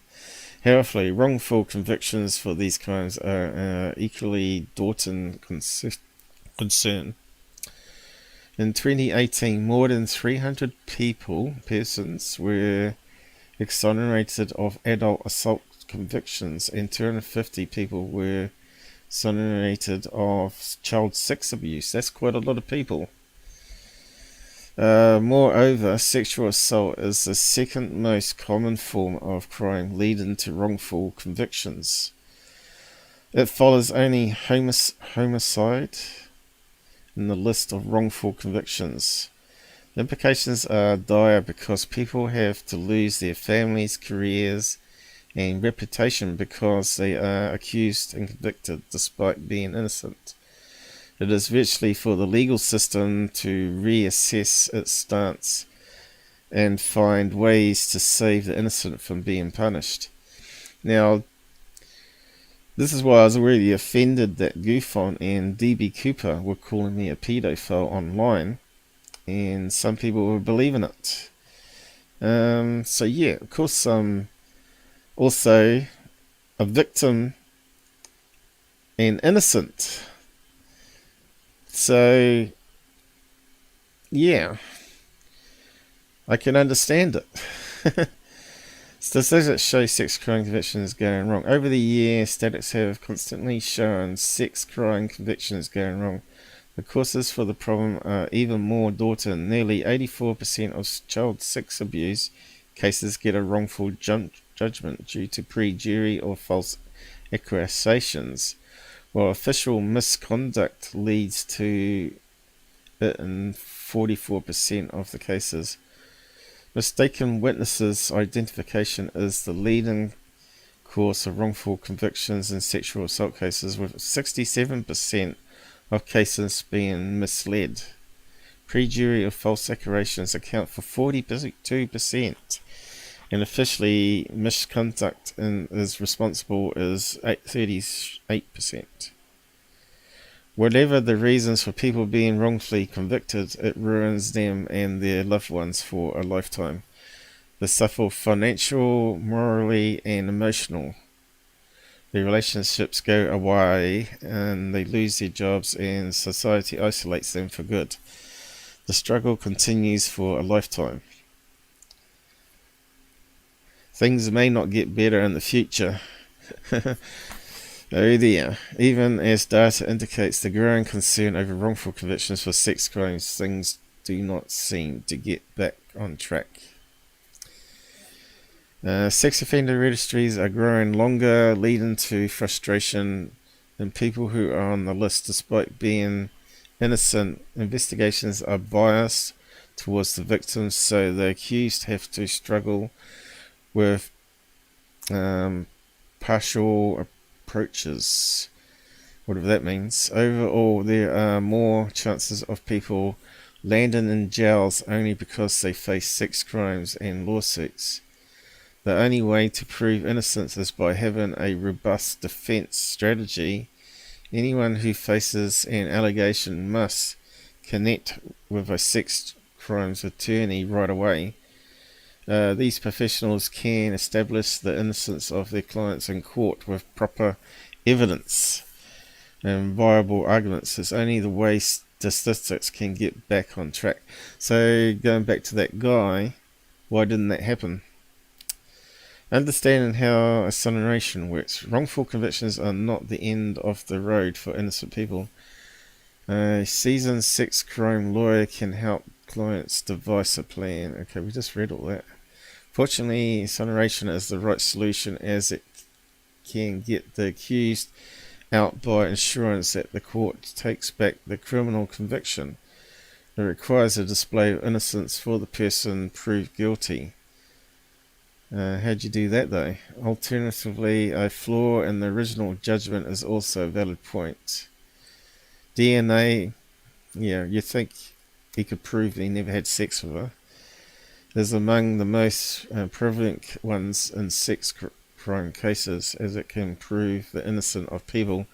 However, wrongful convictions for these crimes are equally daunting concern. In 2018, more than 300 persons were exonerated of adult assault convictions, and 250 people were exonerated of child sex abuse. That's quite a lot of people. Moreover, sexual assault is the second most common form of crime leading to wrongful convictions. It follows only homicide in the list of wrongful convictions. The implications are dire because people have to lose their families, careers, and reputation because they are accused and convicted despite being innocent. It is virtually for the legal system to reassess its stance and find ways to save the innocent from being punished. Now, this is why I was already offended that Gufon and DB Cooper were calling me a pedophile online, and some people were believing it. So yeah, of course, also a victim and innocent. So yeah, I can understand it. Statistics show sex crime convictions going wrong. Over the years, statistics have constantly shown sex crime convictions going wrong. The causes for the problem are even more daunting. Nearly 84% of child sex abuse cases get a wrongful judgment due to pre-jury or false accusations, while official misconduct leads to it in 44% of the cases. Mistaken witnesses identification is the leading cause of wrongful convictions in sexual assault cases, with 67% of cases being misled. Pre-jury or false accusations account for 42%, and officially misconduct is responsible as 38%. Whatever the reasons for people being wrongfully convicted, it ruins them and their loved ones for a lifetime. They suffer financial, morally, and emotional. Their relationships go away and they lose their jobs, and society isolates them for good. The struggle continues for a lifetime. Things may not get better in the future. Oh dear. Even as data indicates the growing concern over wrongful convictions for sex crimes, things do not seem to get back on track. Sex offender registries are growing longer, leading to frustration in people who are on the list. Despite being innocent, investigations are biased towards the victims, so the accused have to struggle with partial approaches, whatever that means. Overall, there are more chances of people landing in jails only because they face sex crimes and lawsuits. The only way to prove innocence is by having a robust defense strategy. Anyone who faces an allegation must connect with a sex crimes attorney right away. These professionals can establish the innocence of their clients in court with proper evidence and viable arguments. It's only the way statistics can get back on track. So going back to that guy, why didn't that happen? Understanding how exoneration works. Wrongful convictions are not the end of the road for innocent people. A seasoned sex crime lawyer can help clients devise a plan. Okay, we just read all that. Fortunately, exoneration is the right solution, as it can get the accused out by ensuring that the court takes back the criminal conviction. It requires a display of innocence for the person proved guilty. How'd you do that though? Alternatively, a flaw in the original judgment is also a valid point. DNA, yeah, you think he could prove he never had sex with her, is among the most prevalent ones in sex crime cases, as it can prove the innocence of people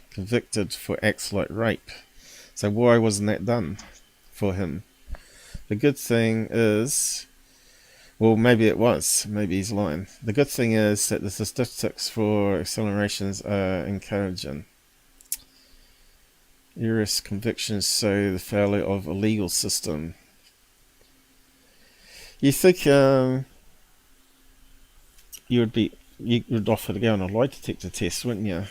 convicted for acts like rape. So why wasn't that done for him? The good thing is, well, maybe it was, maybe he's lying. The good thing is that the statistics for accelerations are encouraging. Errors convictions show the failure of a legal system. You think you would offer to go on a lie detector test, wouldn't you?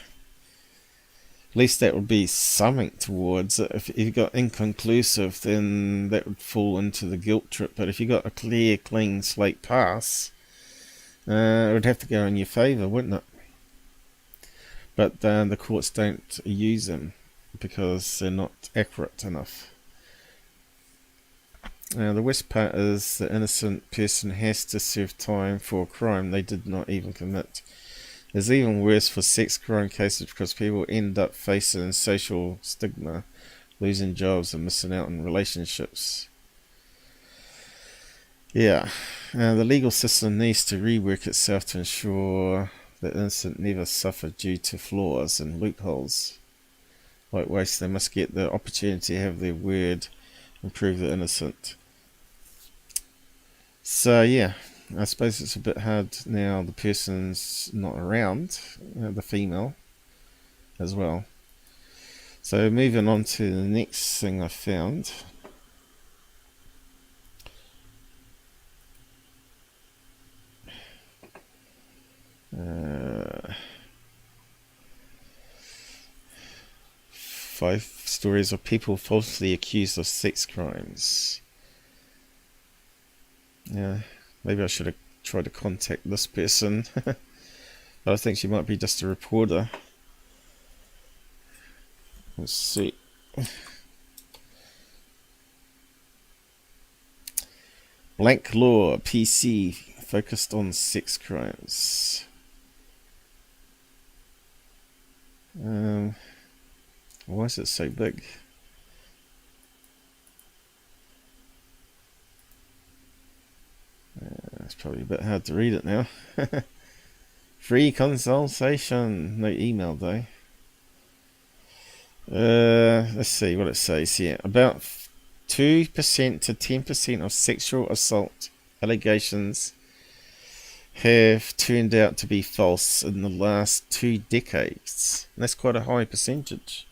At least that would be something towards it. If you got inconclusive, then that would fall into the guilt trip. But if you got a clear, clean slate pass, it would have to go in your favour, wouldn't it? But the courts don't use them because they're not accurate enough. The worst part is the innocent person has to serve time for a crime they did not even commit. It's even worse for sex crime cases because people end up facing social stigma, losing jobs and missing out on relationships. Yeah, the legal system needs to rework itself to ensure that innocent never suffer due to flaws and loopholes. Likewise, they must get the opportunity to have their word and prove they're innocent. So yeah, I suppose it's a bit hard now the person's not around, the female as well. So moving on to the next thing I found. Five stories of people falsely accused of sex crimes. Yeah, maybe I should have tried to contact this person. But I think she might be just a reporter. Let's see. Blank Law PC focused on sex crimes. Why is it so big? It's probably a bit hard to read it now. Free consultation. No email though. Let's see what it says here. About 2% to 10% of sexual assault allegations have turned out to be false in the last 2 decades. And that's quite a high percentage.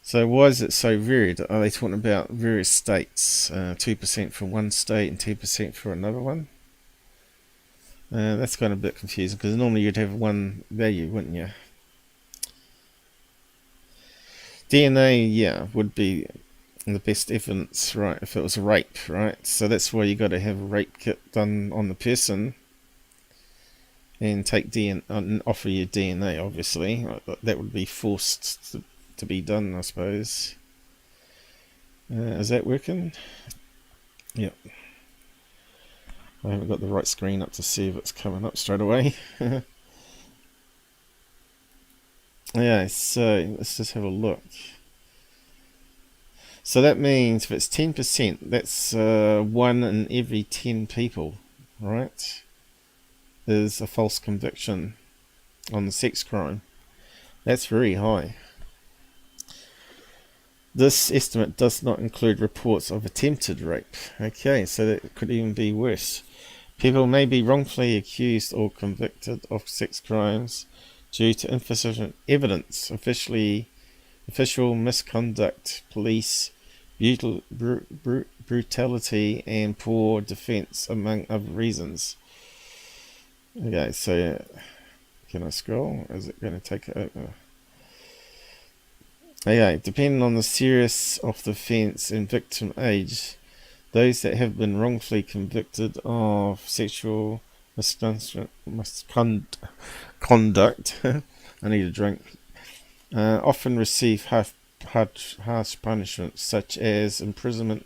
So why is it so varied? Are they talking about various states? 2% for one state and 2% for another one? That's kind of a bit confusing because normally you'd have one value, wouldn't you? DNA, yeah, would be the best evidence, right, if it was a rape, right? So that's why you got to have a rape kit done on the person and take DNA and offer your DNA, obviously. That would be forced to be done, I suppose. Is that working? Yep. I haven't got the right screen up to see if it's coming up straight away. Yeah, so let's just have a look. So that means if it's 10%, that's 1 in every 10 people, right? Is a false conviction on the sex crime. That's very high. This estimate does not include reports of attempted rape. Okay, so that could even be worse. People may be wrongfully accused or convicted of sex crimes due to insufficient evidence, official misconduct, police brutality, and poor defense, among other reasons. Okay, so can I scroll? Is it going to take it over? Okay, depending on the seriousness of the offence and victim age, those that have been wrongfully convicted of sexual misconduct I need a drink, often receive harsh punishments such as imprisonment,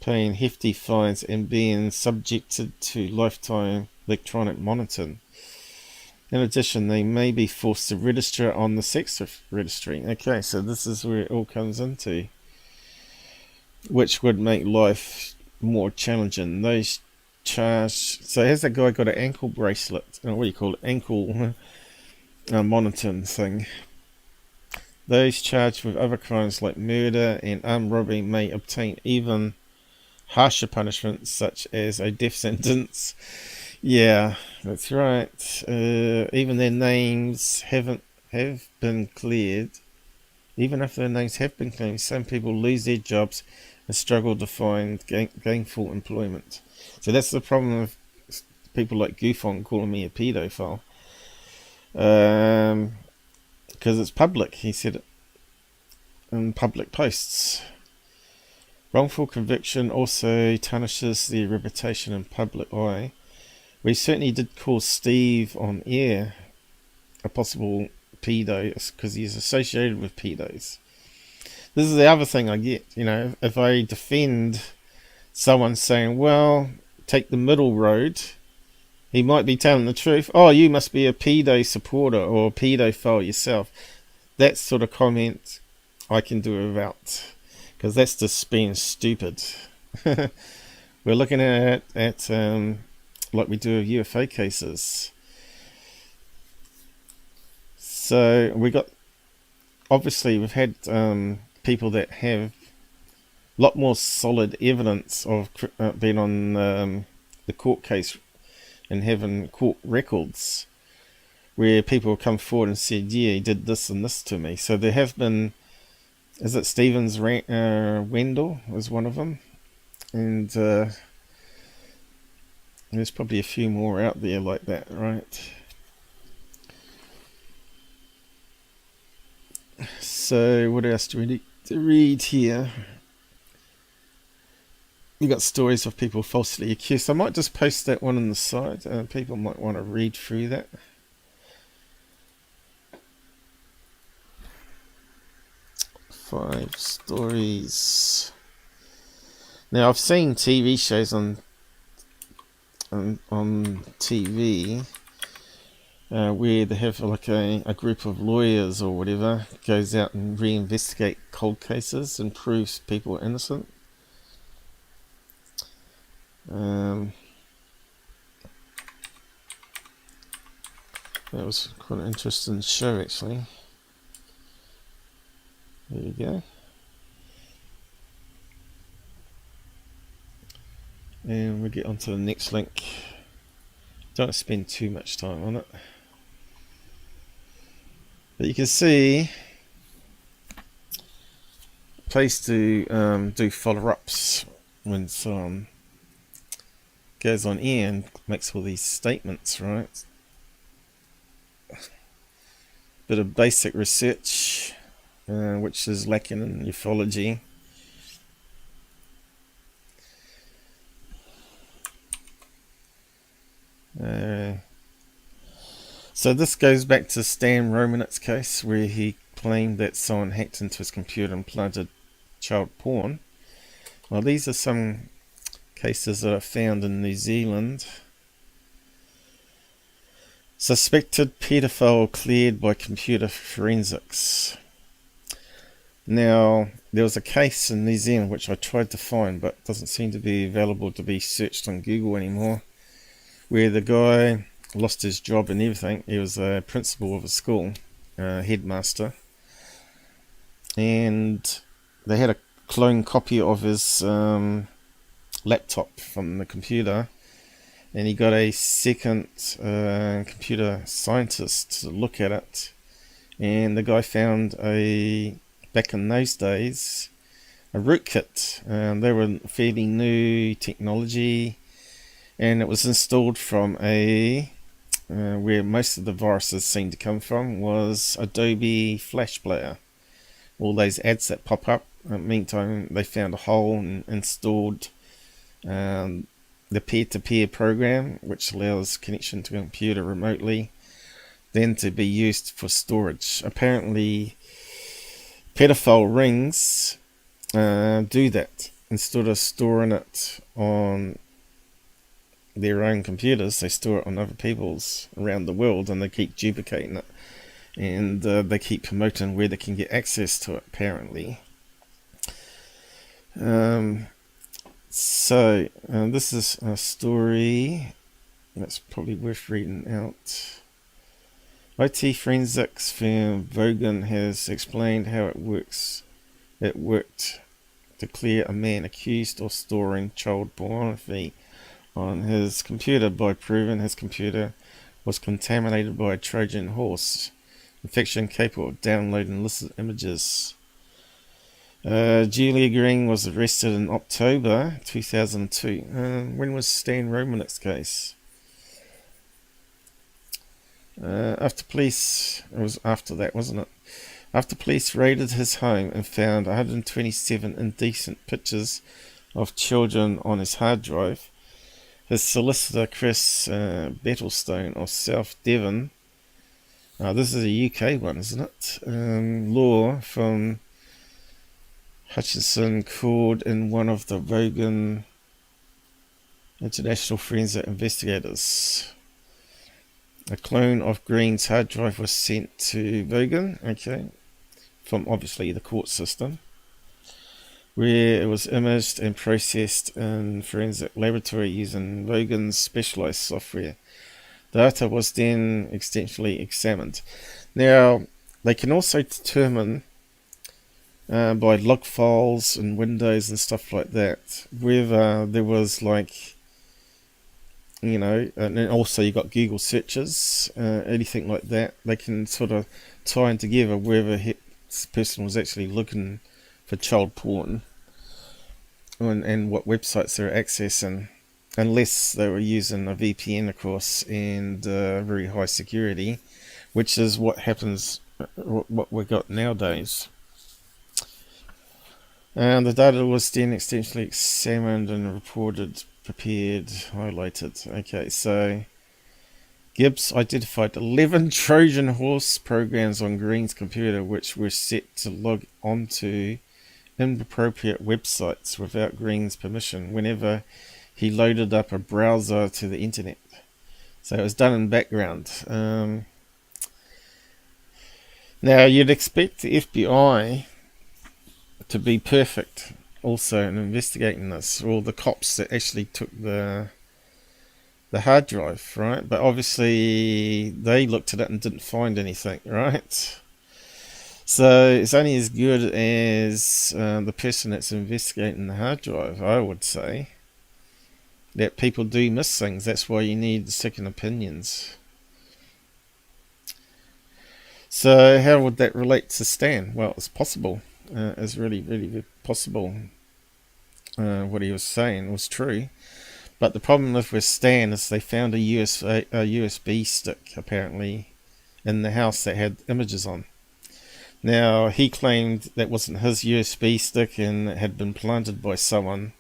paying hefty fines and being subjected to lifetime electronic monitoring. In addition, they may be forced to register on the sex registry. Okay, so this is where it all comes into, which would make life more challenging. Those charged, so has that guy got an ankle bracelet? What do you call it? Ankle monitoring thing. Those charged with other crimes like murder and armed robbery may obtain even harsher punishments, such as a death sentence. Yeah, that's right. Even their names have been cleared. Even if their names have been cleared, some people lose their jobs and struggle to find gainful employment. So that's the problem with people like Goofon calling me a pedophile. Because it's public, he said it in public posts. Wrongful conviction also tarnishes their reputation in public eye. We certainly did call Steve on air a possible pedo because he's associated with pedos. This is the other thing I get, you know, if I defend someone saying, well, take the middle road, he might be telling the truth. Oh, you must be a pedo supporter or a pedophile yourself. That sort of comment I can do without, because that's just being stupid. We're looking at like we do with UFO cases. So we've had people that have a lot more solid evidence of being on the court case and having court records where people come forward and said, yeah, he did this and this to me. So there have been, is it Stevens Wendell was one of them, and there's probably a few more out there like that, right? So what else do we need to read here? We got stories of people falsely accused. I might just post that one on the side. People might want to read through that. Five stories. Now I've seen TV shows on TV where they have like a group of lawyers or whatever goes out and reinvestigate cold cases and proves people are innocent. That was quite an interesting show actually. There you go. And we'll get on to the next link. Don't spend too much time on it. But you can see a place to do follow-ups when someone goes on air and makes all these statements, right? Bit of basic research, which is lacking in ufology. So this goes back to Stan Romanit's case where he claimed that someone hacked into his computer and planted child porn. Well, these are some cases that are found in New Zealand. Suspected pedophile cleared by computer forensics. Now, there was a case in New Zealand which I tried to find but doesn't seem to be available to be searched on Google anymore, where the guy lost his job and everything. He was a principal of a school, headmaster, and they had a clone copy of his laptop from the computer, and he got a second computer scientist to look at it, and the guy found back in those days, a rootkit. They were fairly new technology, and it was installed from where most of the viruses seem to come from was Adobe Flash Player. All those ads that pop up. In the meantime, they found a hole and installed the peer-to-peer program, which allows connection to a computer remotely, then to be used for storage. Apparently, pedophile rings do that. instead of storing it on their own computers, they store it on other people's around the world, and they keep duplicating it, and they keep promoting where they can get access to it, apparently. So this is a story that's probably worth reading out. IT forensics firm Vogan has explained how it works. It worked to clear a man accused of storing child pornography on his computer by proving his computer was contaminated by a Trojan horse infection capable of downloading illicit images. Julia Green was arrested in October 2002. When was Stan Romanek's case? After police, it was after that, wasn't it? After police raided his home and found 127 indecent pictures of children on his hard drive, his solicitor Chris Battlestone of South Devon, this is a UK one, isn't it? Law from Hutchinson called in one of the Vogan International Forensic Investigators. A clone of Green's hard drive was sent to Vogan, okay, from obviously the court system, where it was imaged and processed in forensic laboratory using Vogan's specialized software. Data was then extensively examined. Now, they can also determine by log files and windows and stuff like that whether there was, like, you know, and then also you got Google searches, anything like that. They can sort of tie in together whether this person was actually looking for child porn and what websites they're accessing, unless they were using a VPN, of course, and very high security, which is what happens, what we got nowadays. And the data was then extensively examined and reported, prepared, highlighted. Okay, so Gibbs identified 11 Trojan horse programs on Green's computer which were set to log onto inappropriate websites without Green's permission whenever he loaded up a browser to the internet. So it was done in background. Now you'd expect the FBI to be perfect also in investigating this, or the cops that actually took the hard drive, right? But obviously they looked at it and didn't find anything, right? So it's only as good as the person that's investigating the hard drive, I would say. That people do miss things. That's why you need second opinions. So how would that relate to Stan? Well, it's possible. It's really, really possible. What he was saying was true. But the problem with Stan is they found a USB stick, apparently, in the house that had images on. Now, he claimed that wasn't his USB stick and it had been planted by someone.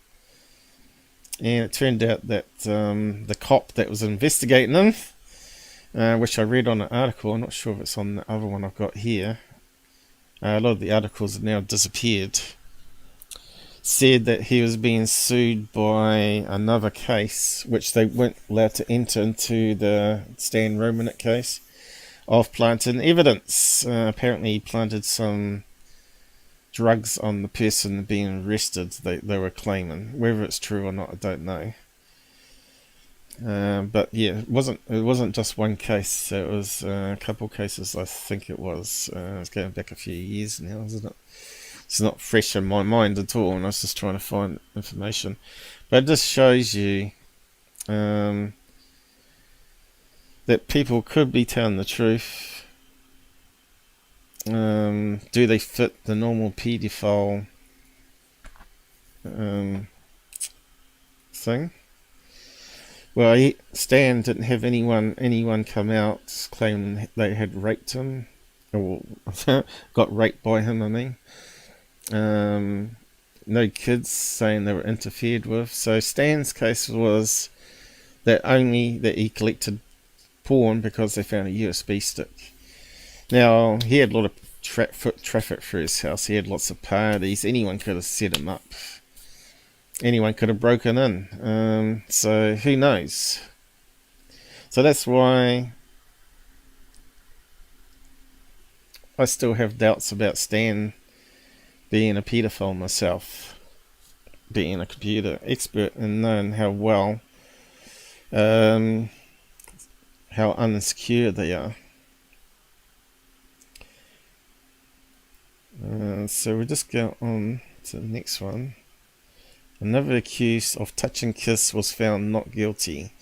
And it turned out that the cop that was investigating him, which I read on an article, I'm not sure if it's on the other one I've got here, a lot of the articles have now disappeared, said that he was being sued by another case, which they weren't allowed to enter into the Stan Romanek case, of planting evidence. Apparently he planted some drugs on the person being arrested, they were claiming. Whether it's true or not, I don't know. But yeah, it wasn't just one case. It was a couple cases, I think it was. It's going back a few years now, isn't it? It's not fresh in my mind at all, and I was just trying to find information. But it just shows you that people could be telling the truth. Do they fit the normal paedophile thing? Well, Stan didn't have anyone come out claiming they had raped him, or got raped by him, I mean. No kids saying they were interfered with. So Stan's case was that he collected porn because they found a USB stick. Now, he had a lot of foot traffic through his house. He had lots of parties. Anyone could have set him up. anyone could have broken in. So who knows? So that's why I still have doubts about Stan being a paedophile myself, being a computer expert and knowing how well, how unsecure they are. So we'll just go on to the next one. Another accused of touch and kiss was found not guilty.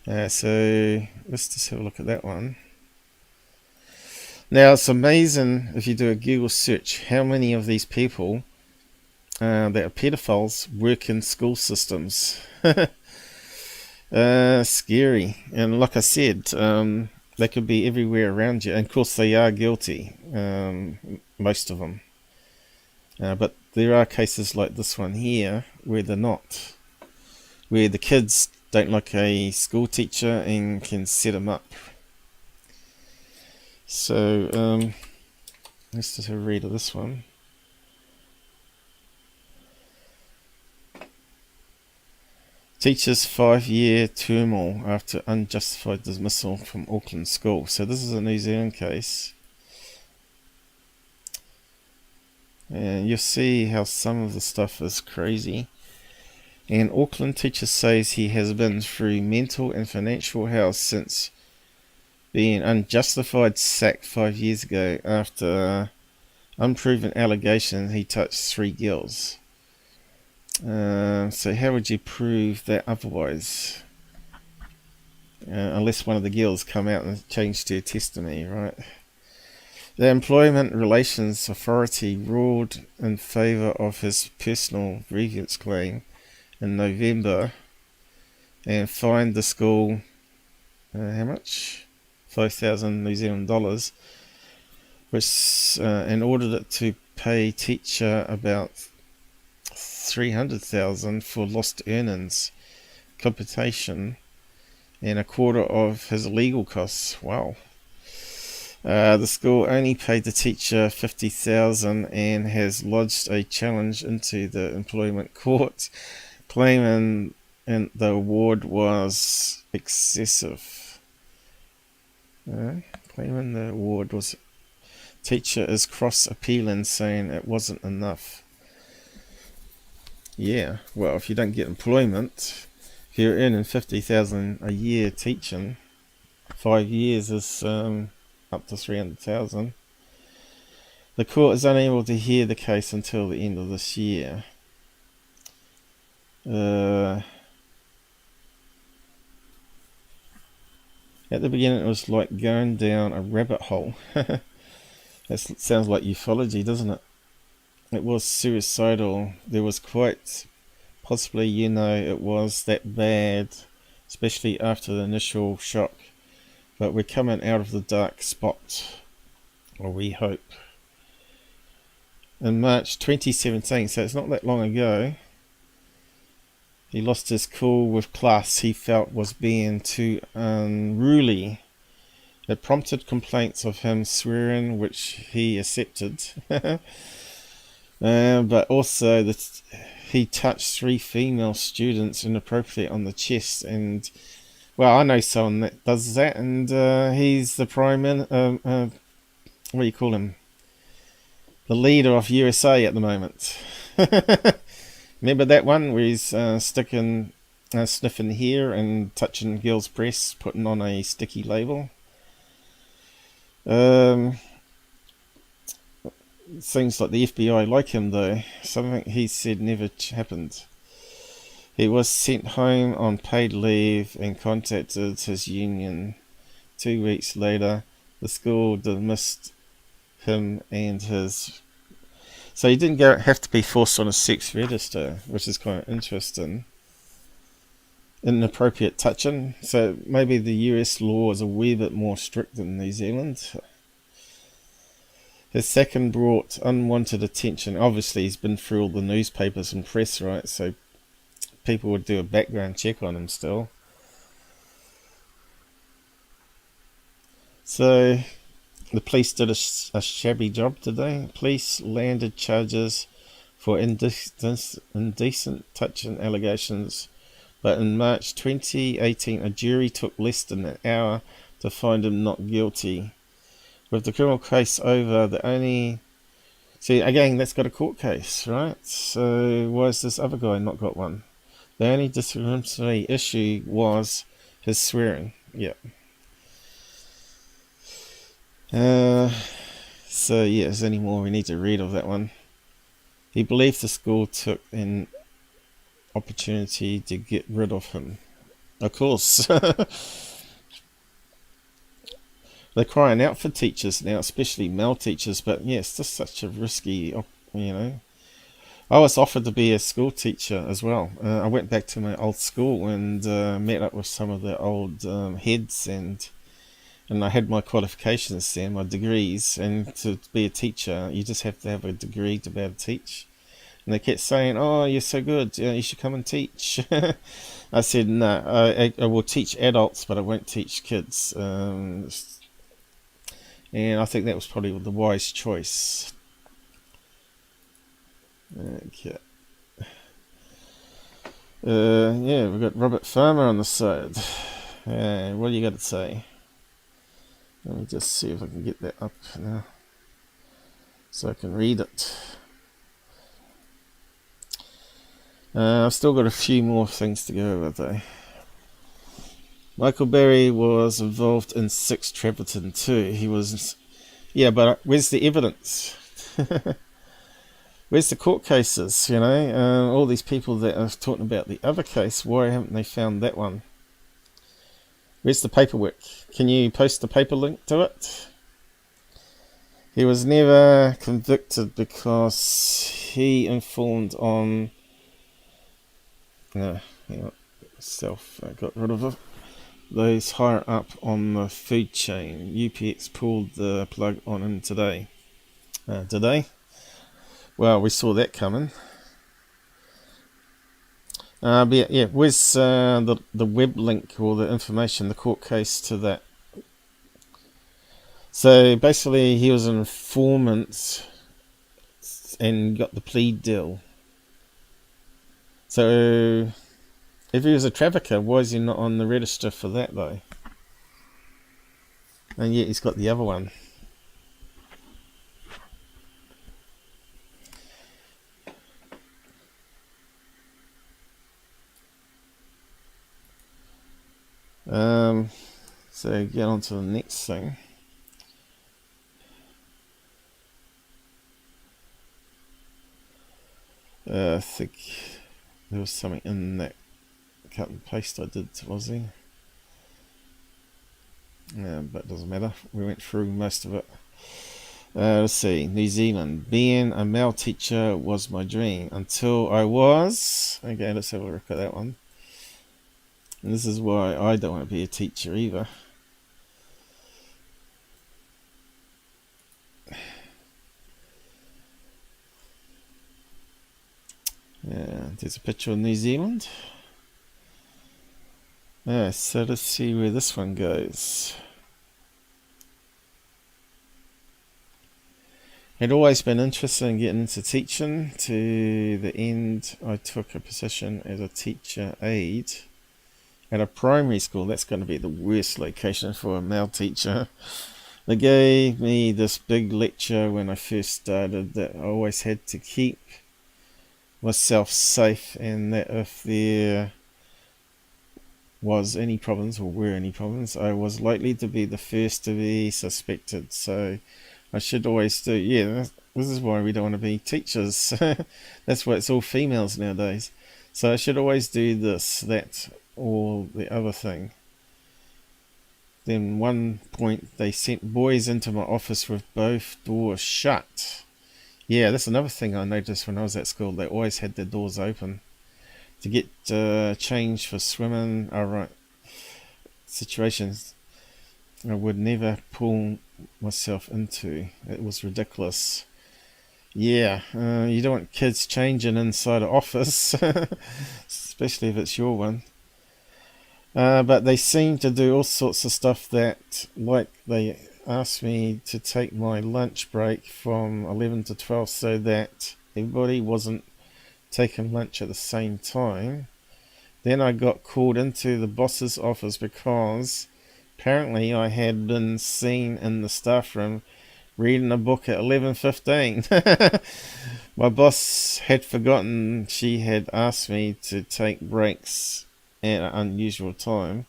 So let's just have a look at that one. Now it's amazing if you do a Google search how many of these people that are pedophiles work in school systems. Scary. And like I said, they could be everywhere around you, and of course they are guilty, most of them. But there are cases like this one here where they're not, where the kids don't like a school teacher and can set them up. So let's just have a read of this one. Teacher's 5-year turmoil after unjustified dismissal from Auckland school. So this is a New Zealand case. And you'll see how some of the stuff is crazy. An Auckland teacher says he has been through mental and financial hell since being unjustified sacked 5 years ago after unproven allegation he touched 3 girls. So how would you prove that otherwise? Unless one of the girls come out and change their testimony, right? The Employment Relations Authority ruled in favour of his personal grievance claim in November and fined the school, how much? 5,000 New Zealand dollars, which and ordered it to pay teacher about 300,000 for lost earnings, computation, and a quarter of his legal costs. Wow. The school only paid the teacher 50,000 and has lodged a challenge into the employment court, claiming the award was excessive. Claiming the award was. Teacher is cross-appealing, saying it wasn't enough. Yeah, well, if you don't get employment, if you're earning 50,000 a year teaching, 5 years is up to 300,000. The court is unable to hear the case until the end of this year. At the beginning, it was like going down a rabbit hole. That sounds like ufology, doesn't it? It was suicidal. There was quite possibly, it was that bad, especially after the initial shock. But we're coming out of the dark spot, or we hope. In March 2017, so it's not that long ago, he lost his cool with class he felt was being too unruly. It prompted complaints of him swearing, which he accepted. But also that he touched 3 female students inappropriately on the chest, and well, I know someone that does that, and he's the what do you call him? The leader of USA at the moment. Remember that one where he's sniffing hair and touching girls' breasts, putting on a sticky label? Seems like the FBI like him though. Something he said never happened. He was sent home on paid leave and contacted his union. 2 weeks later, the school dismissed him and his... So he didn't have to be forced on a sex register, which is kind of interesting. Inappropriate touching. So maybe the US law is a wee bit more strict than New Zealand. His second brought unwanted attention. Obviously, he's been through all the newspapers and press, right? So people would do a background check on him still. So the police did a shabby job today. Police landed charges for indecent touching allegations, but in March 2018 a jury took less than an hour to find him not guilty. With the criminal case over, the only... See, again, that's got a court case, right? So why has this other guy not got one? The only discriminatory issue was his swearing. Yeah. So yeah, is there any more we need to read of that one? He believed the school took an opportunity to get rid of him. Of course. They're crying out for teachers now, especially male teachers, but yeah, it's just such a risky, you know. I was offered to be a school teacher as well. I went back to my old school and met up with some of the old heads, and I had my qualifications there, my degrees, and to be a teacher, you just have to have a degree to be able to teach. And they kept saying, "Oh, you're so good, you should come and teach." I said, "No, I will teach adults, but I won't teach kids." And I think that was probably the wise choice. Okay. Yeah, we've got Robert Farmer on the side. What do you got to say? Let me just see if I can get that up now, so I can read it. I've still got a few more things to go over though. Michael Beary was involved in 6 Treverton too. He was... Yeah, but where's the evidence? Where's the court cases, you know? All these people that are talking about the other case, why haven't they found that one? Where's the paperwork? Can you post the paper link to it? He was never convicted because he informed on... No, got rid of it. Those higher up on the food chain. UPX pulled the plug on him today. Did they? Well, we saw that coming. But yeah, where's the web link or the information, the court case to that? So basically, he was an informant and got the plea deal. So if he was a trafficker, why is he not on the register for that though? And yet he's got the other one. So get on to the next thing. I think there was something in that cut and paste I did, was there? Yeah, but it doesn't matter. We went through most of it. Let's see. New Zealand. Being a male teacher was my dream until I was... Okay, let's have a look at that one. And this is why I don't want to be a teacher either. Yeah, there's a picture of New Zealand. Yeah, so let's see where this one goes. I'd always been interested in getting into teaching. To the end, I took a position as a teacher aide at a primary school. That's going to be the worst location for a male teacher. They gave me this big lecture when I first started that I always had to keep myself safe, and that if there was any problems or were any problems, I was likely to be the first to be suspected. So I should always do... Yeah, this is why we don't want to be teachers. That's why it's all females nowadays. So I should always do this, that, or the other thing. Then one point they sent boys into my office with both doors shut. Yeah, that's another thing I noticed when I was at school. They always had their doors open to get changed for swimming. Alright, situations I would never pull myself into. It was ridiculous. Yeah, you don't want kids changing inside an office, especially if it's your one. But they seem to do all sorts of stuff that, like, they asked me to take my lunch break from 11 to 12 so that everybody wasn't taking lunch at the same time. Then I got called into the boss's office because apparently I had been seen in the staff room reading a book at 11:15. My boss had forgotten she had asked me to take breaks at an unusual time,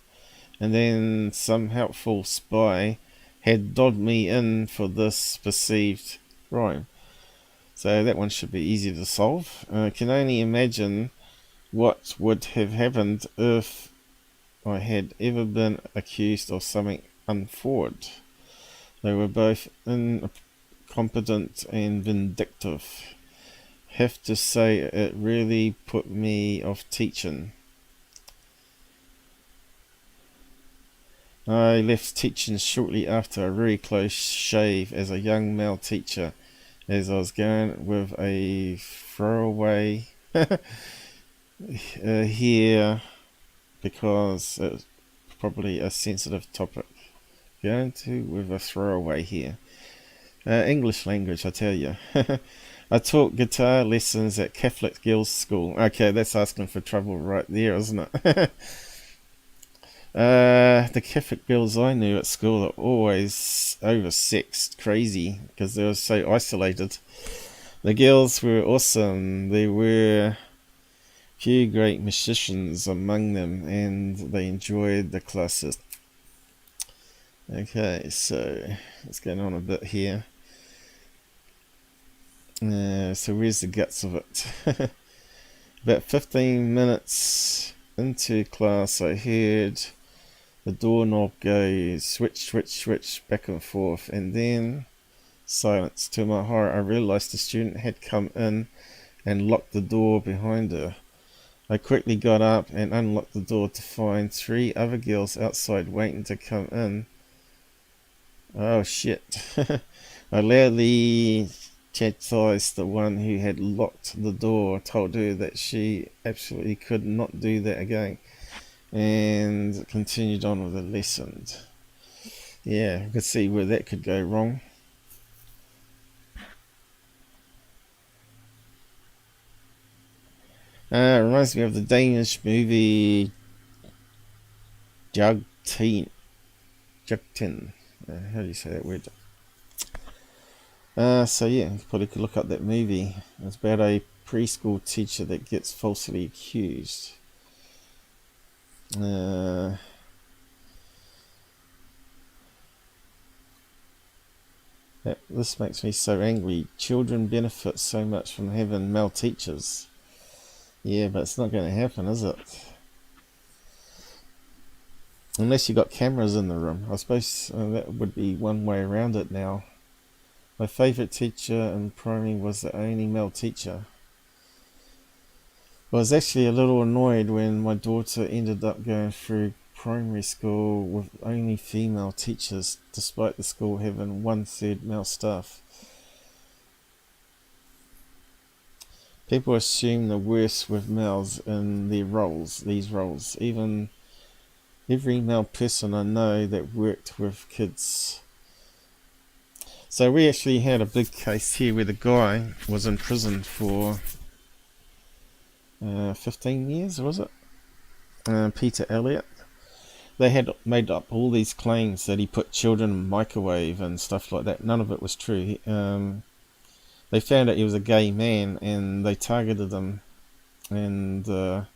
and then some helpful spy had dogged me in for this perceived crime. So that one should be easy to solve. I can only imagine what would have happened if I had ever been accused of something untoward. They were both incompetent and vindictive. Have to say it really put me off teaching. I left teaching shortly after a very close shave as a young male teacher, as I was going with a throwaway here because it's probably a sensitive topic. Going to with a throwaway here. English language, I tell you. I taught guitar lessons at Catholic girls' school. Okay, that's asking for trouble right there, isn't it? The Catholic girls I knew at school are always oversexed, crazy, because they were so isolated. The girls were awesome. There were few great musicians among them, and they enjoyed the classes. Okay, so let's get on a bit here. So where's the guts of it? About 15 minutes into class, I heard the doorknob go switch, switch, switch, back and forth, and then silence. To my horror, I realized the student had come in and locked the door behind her. I quickly got up and unlocked the door to find 3 other girls outside waiting to come in. Oh shit. I loudly chastised the one who had locked the door, told her that she absolutely could not do that again, and continued on with the lesson. Yeah, you could see where that could go wrong. It reminds me of the Danish movie Jugtin. How do you say that word? So yeah, you probably could look up that movie. It's about a preschool teacher that gets falsely accused. This makes me so angry. Children benefit so much from having male teachers. Yeah, but it's not going to happen, is it? Unless you got cameras in the room. I suppose that would be one way around it now. My favourite teacher in primary was the only male teacher. I was actually a little annoyed when my daughter ended up going through primary school with only female teachers, despite the school having 1/3 male staff. People assume the worst with males in their these roles. Even every male person I know that worked with kids. So we actually had a big case here where the guy was in prison for 15 years, was it? Peter Elliott. They had made up all these claims that he put children in a microwave and stuff like that. None of it was true. They found out he was a gay man, and they targeted him, and the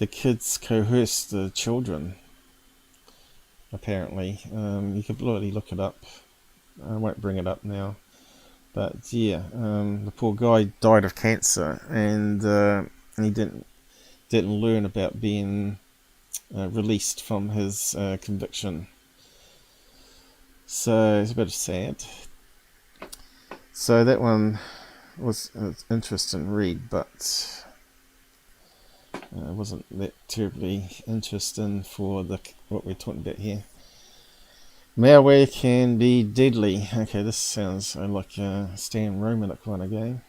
kids coerced the children. Apparently, you could bloody look it up. I won't bring it up now, but yeah, the poor guy died of cancer, and he didn't learn about being released from his conviction. So it's a bit sad. So that one was an interesting read, but it wasn't that terribly interesting for what we're talking about here. Malware can be deadly. Okay, this sounds like a Stan Romanek kind of game.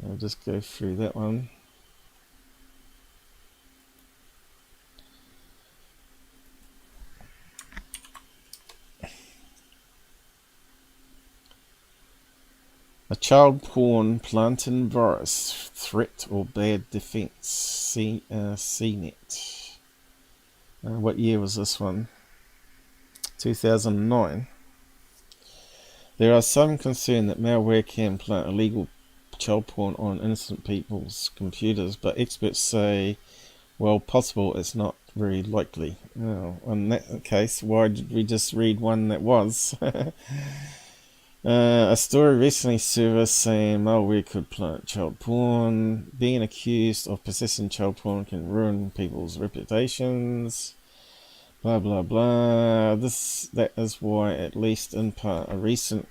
I'll just go through that one. A child porn planting virus, threat or bad defense. CNET. What year was this one? 2009. There are some concern that malware can plant illegal child porn on innocent people's computers, but experts say, well, possible, it's not very likely. Oh, in that case, why did we just read one that was? A story recently surfaced saying malware could plant child porn. Being accused of possessing child porn can ruin people's reputations. Blah blah blah. That is why, at least in part, a recent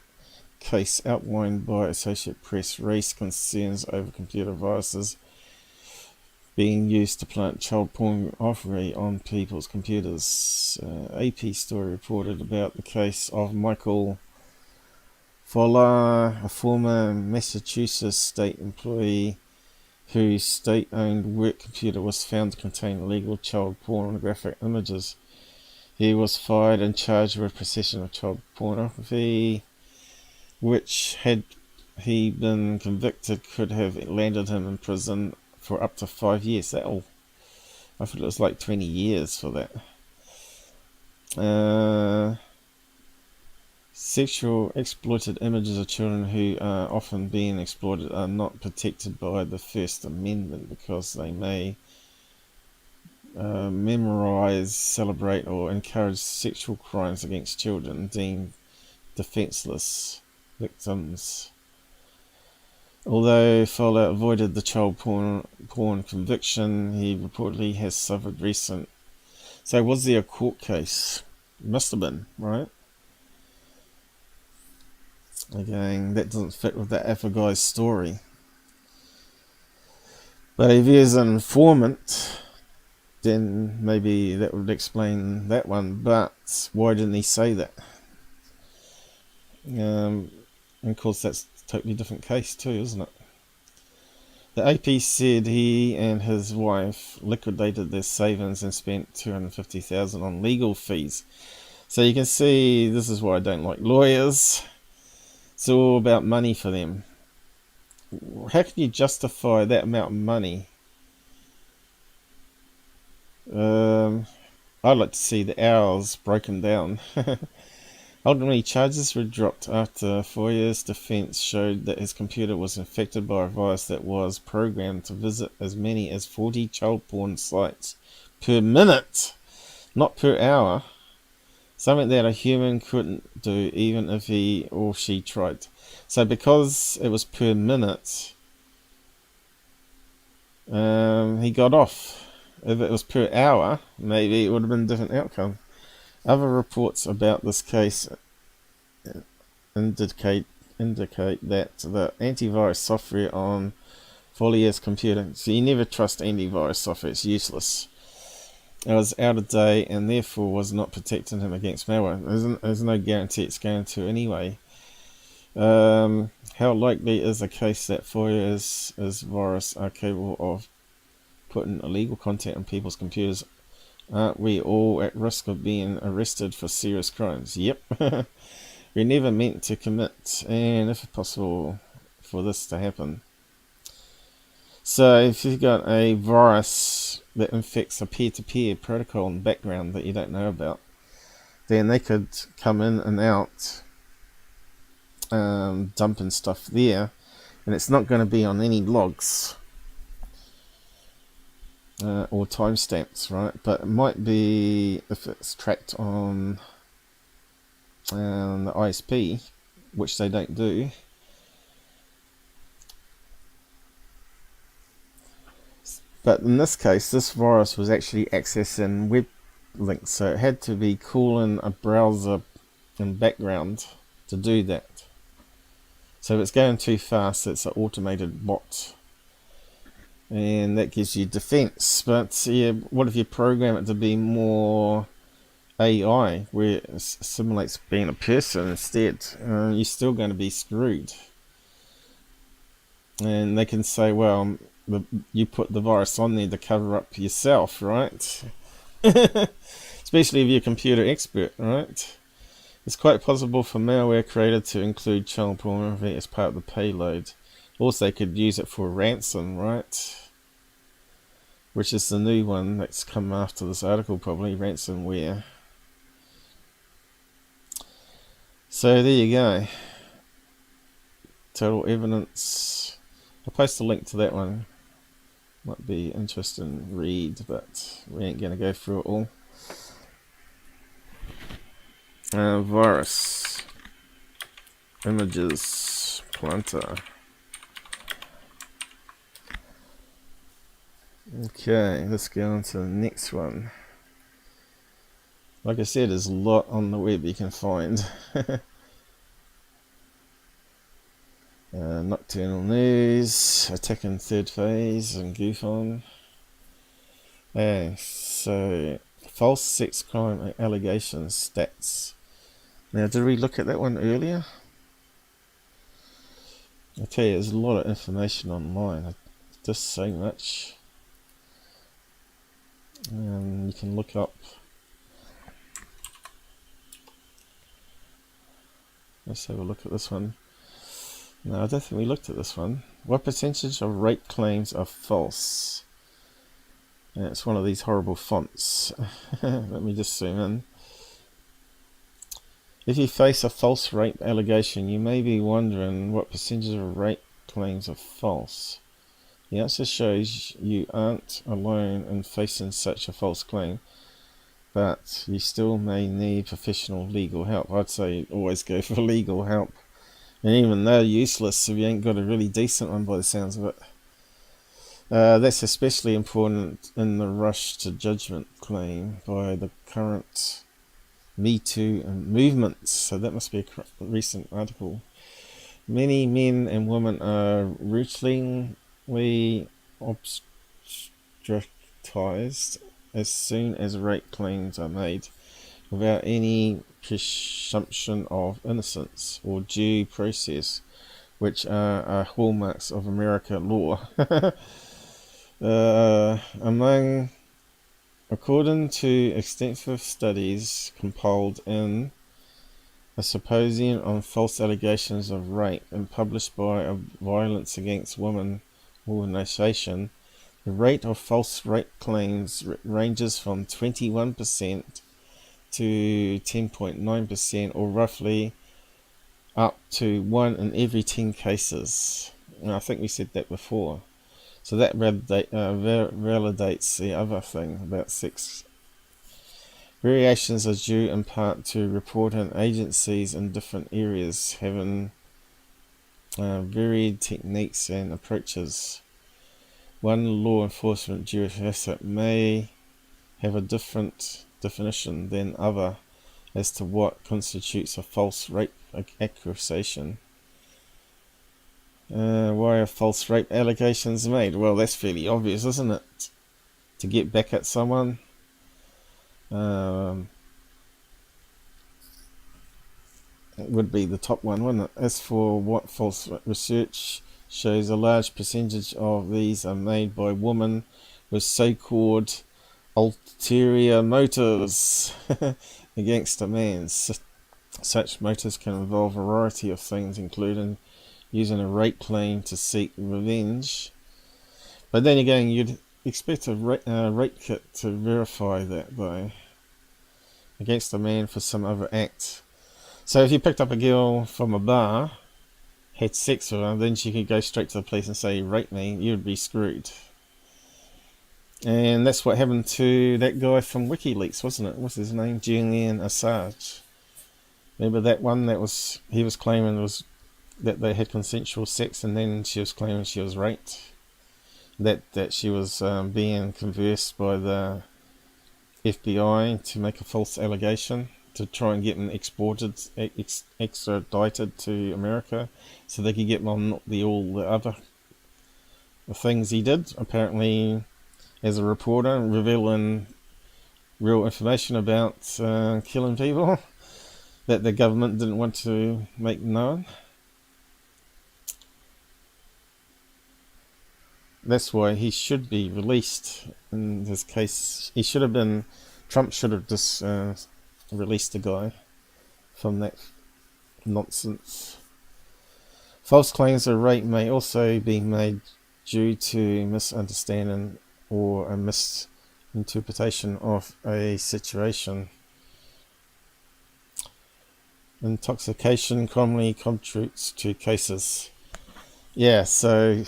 case outlined by Associated Press raised concerns over computer viruses being used to plant child pornography on people's computers. AP story reported about the case of Michael Fowler, a former Massachusetts state employee whose state-owned work computer was found to contain illegal child pornographic images. He was fired and charged with possession of child pornography, which, had he been convicted, could have landed him in prison for up to 5 years. I thought it was like 20 years for that. Sexual exploited images of children who are often being exploited are not protected by the First Amendment because they may memorize, celebrate, or encourage sexual crimes against children deemed defenseless victims. Although Fowler avoided the child porn conviction, he reportedly has suffered recent. So was there a court case? Must have been, right? Again, that doesn't fit with that Alpha guy's story. But if he is an informant, then maybe that would explain that one. But why didn't he say that? And of course, that's a totally different case too, isn't it? The AP said he and his wife liquidated their savings and spent $250,000 on legal fees. So you can see, this is why I don't like lawyers. It's all about money for them. How can you justify that amount of money? I'd like to see the hours broken down. Ultimately, charges were dropped after Foyer's defense showed that his computer was infected by a virus that was programmed to visit as many as 40 child porn sites per minute, not per hour. Something that a human couldn't do even if he or she tried. So because it was per minute, he got off. If it was per hour, maybe it would have been a different outcome. Other reports about this case indicate that the antivirus software on Follier's computer, so you never trust antivirus software, it's useless. It was out of date and therefore was not protecting him against malware. There's no guarantee it's going to anyway. How likely is the case that Foyer's virus are capable of putting illegal content on people's computers? Aren't we all at risk of being arrested for serious crimes? Yep. We're never meant to commit, and if possible, for this to happen. So if you've got a virus that infects a peer-to-peer protocol in the background that you don't know about, then they could come in and out, dumping stuff there, and it's not going to be on any logs or timestamps, right? But it might be if it's tracked on the ISP, which they don't do. But in this case, this virus was actually accessing web links, so it had to be calling a browser in background to do that. So if it's going too fast, it's an automated bot, and that gives you defense. But yeah, what if you program it to be more AI, where it simulates being a person instead? You're still going to be screwed. And they can say, well, you put the virus on there to cover up yourself, right? Especially if you're a computer expert, right? It's quite possible for malware created to include child pornography as part of the payload. Also, they could use it for ransom, right? Which is the new one that's come after this article, probably, ransomware. So there you go. Total evidence. I'll post a link to that one. Might be interesting read, but we ain't going to go through it all. Virus. Images. Planter. Okay, let's go on to the next one. Like I said, there's a lot on the web you can find. Nocturnal news, attacking third phase, and MUFON. So, false sex crime allegations stats. Now, did we look at that one earlier? I tell you, there's a lot of information online. Just so much. You can look up. Let's have a look at this one. No, I don't think we looked at this one. What percentage of rape claims are false? And it's one of these horrible fonts. Let me just zoom in. If you face a false rape allegation, you may be wondering what percentage of rape claims are false. The answer shows you aren't alone in facing such a false claim, but you still may need professional legal help. I'd say always go for legal help. And even they're useless if you ain't got a really decent one by the sounds of it. That's especially important in the rush to judgment claim by the current Me Too movement. So that must be a recent article. Many men and women are routinely ostracized as soon as rape claims are made, without any presumption of innocence or due process, which are hallmarks of American law. According to extensive studies compiled in a symposium on false allegations of rape and published by a Violence Against Women organization, the rate of false rape claims ranges from 21% to 10.9%, or roughly up to 1 in every 10 cases. And I think we said that before. So that validates the other thing about sex. Variations are due in part to reporting agencies in different areas having varied techniques and approaches. One law enforcement jurisdiction may have a different definition than other as to what constitutes a false rape accusation. Why are false rape allegations made? Well, that's fairly obvious, isn't it? To get back at someone. It would be the top one, wouldn't it? As for what false research shows, a large percentage of these are made by women with so-called ulterior motives against a man. Such motives can involve a variety of things, including using a rape claim to seek revenge. But then again, you'd expect a rape kit to verify that, though, against a man for some other act. So if you picked up a girl from a bar, had sex with her, then she could go straight to the police and say, rape me, you'd be screwed. And that's what happened to that guy from WikiLeaks, wasn't it? What's his name? Julian Assange. Remember that one that was, he was claiming was that they had consensual sex, and then she was claiming she was raped. That she was being conversed by the FBI to make a false allegation to try and get him extradited to America so they could get him on all the other things he did. Apparently, as a reporter, revealing real information about killing people that the government didn't want to make known. That's why he should be released in this case. He should have been, Trump should have just released the guy from that nonsense. False claims of rape may also be made due to misunderstanding or a misinterpretation of a situation. Intoxication commonly contributes to cases. Yeah, so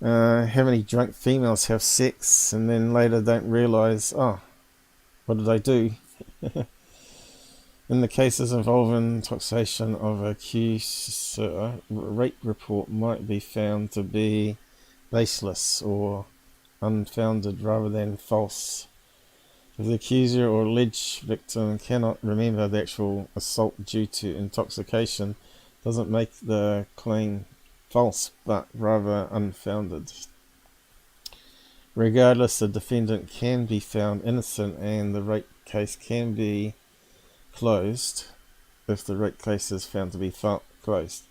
how many drunk females have sex and then later don't realise, oh, what did I do? In the cases involving intoxication of a accuser, rape report might be found to be baseless or unfounded rather than false. If the accuser or alleged victim cannot remember the actual assault due to intoxication, doesn't make the claim false, but rather unfounded. Regardless, the defendant can be found innocent and the rape case can be closed if the rape case is found to be closed.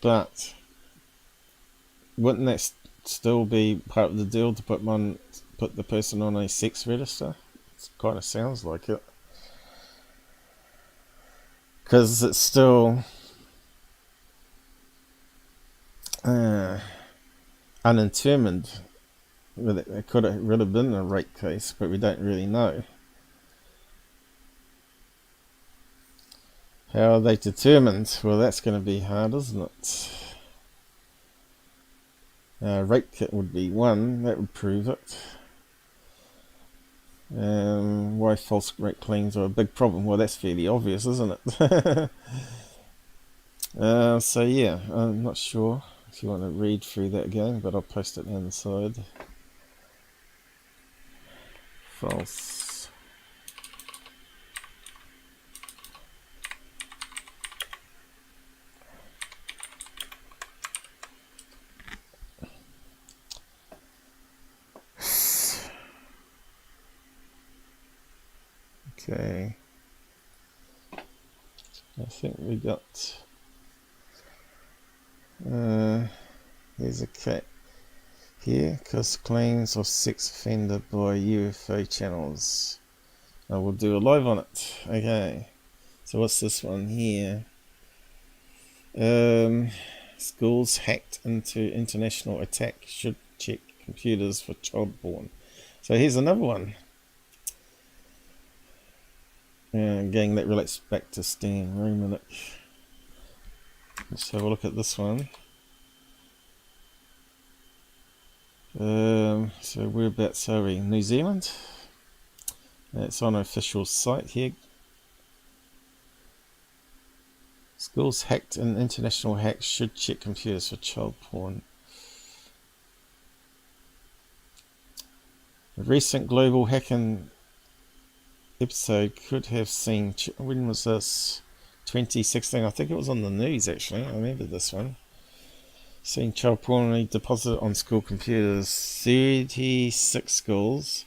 But wouldn't that still be part of the deal to put the person on a sex register? It kind of sounds like it, because it's still undetermined. It could have really been a rape case, but we don't really know. How are they determined? Well, that's going to be hard, isn't it? Rape kit would be one, that would prove it. Why false rape claims are a big problem? Well, that's fairly obvious, isn't it? So yeah, I'm not sure if you want to read through that again, but I'll post it down the side. False. Okay. I think we got here's a cat here, because claims of sex offender by UFO channels. I will do a live on it. Okay, so what's this one here? Schools hacked into international attack, should check computers for child porn. So here's another one. Again, that relates back to Stan Romanek. Let's have a look at this one. So whereabouts are we? New Zealand. It's on an official site here. Schools hacked and international hacks should check computers for child porn. A recent global hacking episode could have seen, when was this? 2016, I think it was on the news actually, I remember this one. Seen child porn deposited on school computers. 36 schools,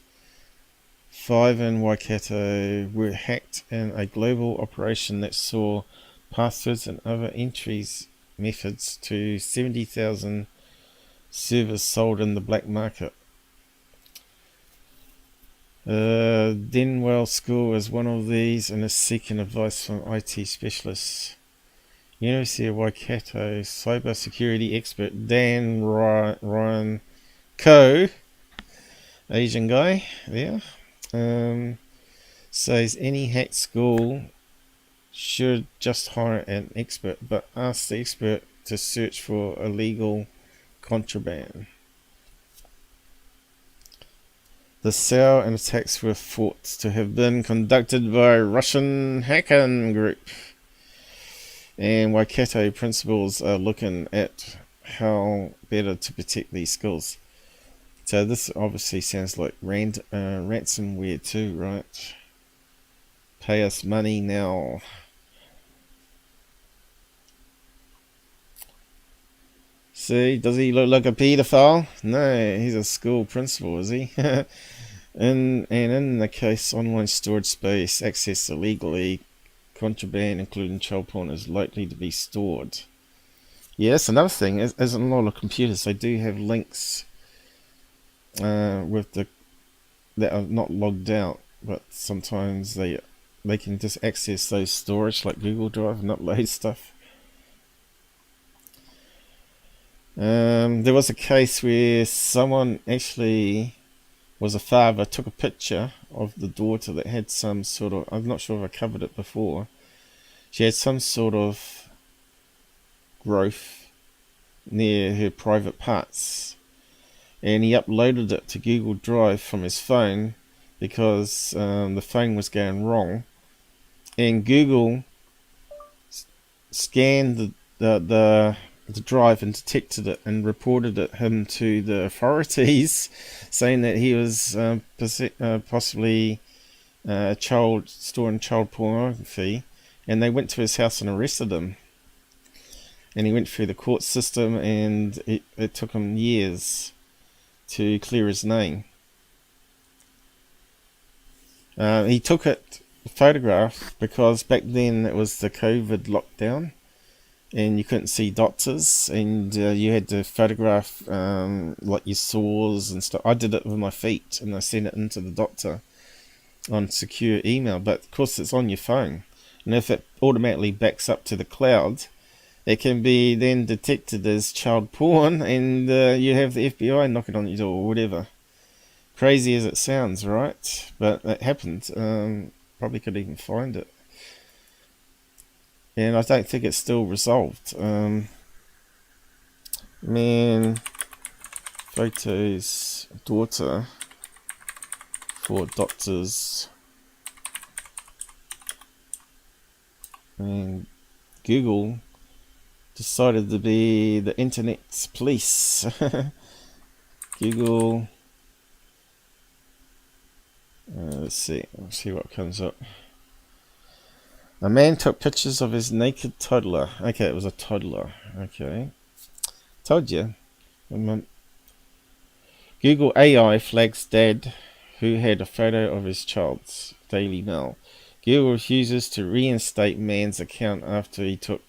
5 in Waikato, were hacked in a global operation that saw passwords and other entries methods to 70,000 servers sold in the black market. Denwell School is one of these and is seeking advice from IT specialists. University of Waikato cybersecurity expert Dan Ryan Coe, Asian guy there, says any hacked school should just hire an expert, but ask the expert to search for illegal contraband. The sale and attacks were thought to have been conducted by a Russian hacking group, and Waikato principals are looking at how better to protect these schools. So this obviously sounds like ransomware too, right? Pay us money now. See, does he look like a paedophile? No, he's a school principal, is he? In the case, online storage space accessed illegally, contraband, including child porn, is likely to be stored. Yeah, that's another thing. As in a lot of computers, they do have links that are not logged out, but sometimes they they can just access those storage like Google Drive and upload stuff. There was a case where someone actually was a father, took a picture of the daughter that had some sort of, I'm not sure if I covered it before, she had some sort of growth near her private parts, and he uploaded it to Google Drive from his phone because the phone was going wrong, and Google scanned the drive and detected it and reported him to the authorities, saying that he was possibly storing child pornography, and they went to his house and arrested him. And he went through the court system, and it took him years to clear his name. He took a photograph because back then it was the COVID lockdown, and you couldn't see doctors, and you had to photograph like your sores and stuff. I did it with my feet, and I sent it into the doctor on secure email, but of course it's on your phone, and if it automatically backs up to the cloud, it can be then detected as child porn, and you have the FBI knocking on your door or whatever. Crazy as it sounds, right? But it happened. Probably could even find it. And I don't think it's still resolved. Man, photos, daughter for doctors. And Google decided to be the internet's police. Google. Let's see what comes up. A man took pictures of his naked toddler. Okay, it was a toddler. Okay. Told you. Google AI flags dad who had a photo of his child's. Daily Mail. Google refuses to reinstate man's account after he took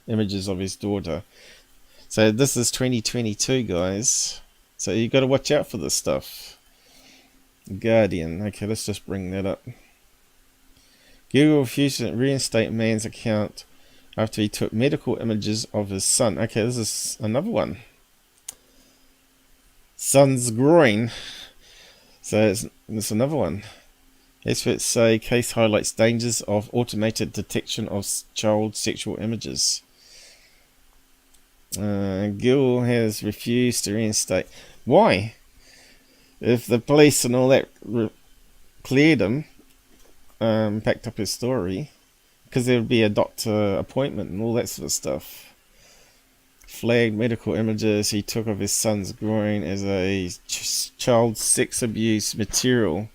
images of his daughter. So this is 2022, guys. So you got to watch out for this stuff. Guardian. Okay, let's just bring that up. Google refused to reinstate man's account after he took medical images of his son. Okay, this is another one. Son's groin. So it's another one. Experts say case highlights dangers of automated detection of child sexual images. Google has refused to reinstate. Why? If the police and all that cleared him, packed up his story, because there would be a doctor appointment and all that sort of stuff. Flagged medical images he took of his son's groin as a child sex abuse material.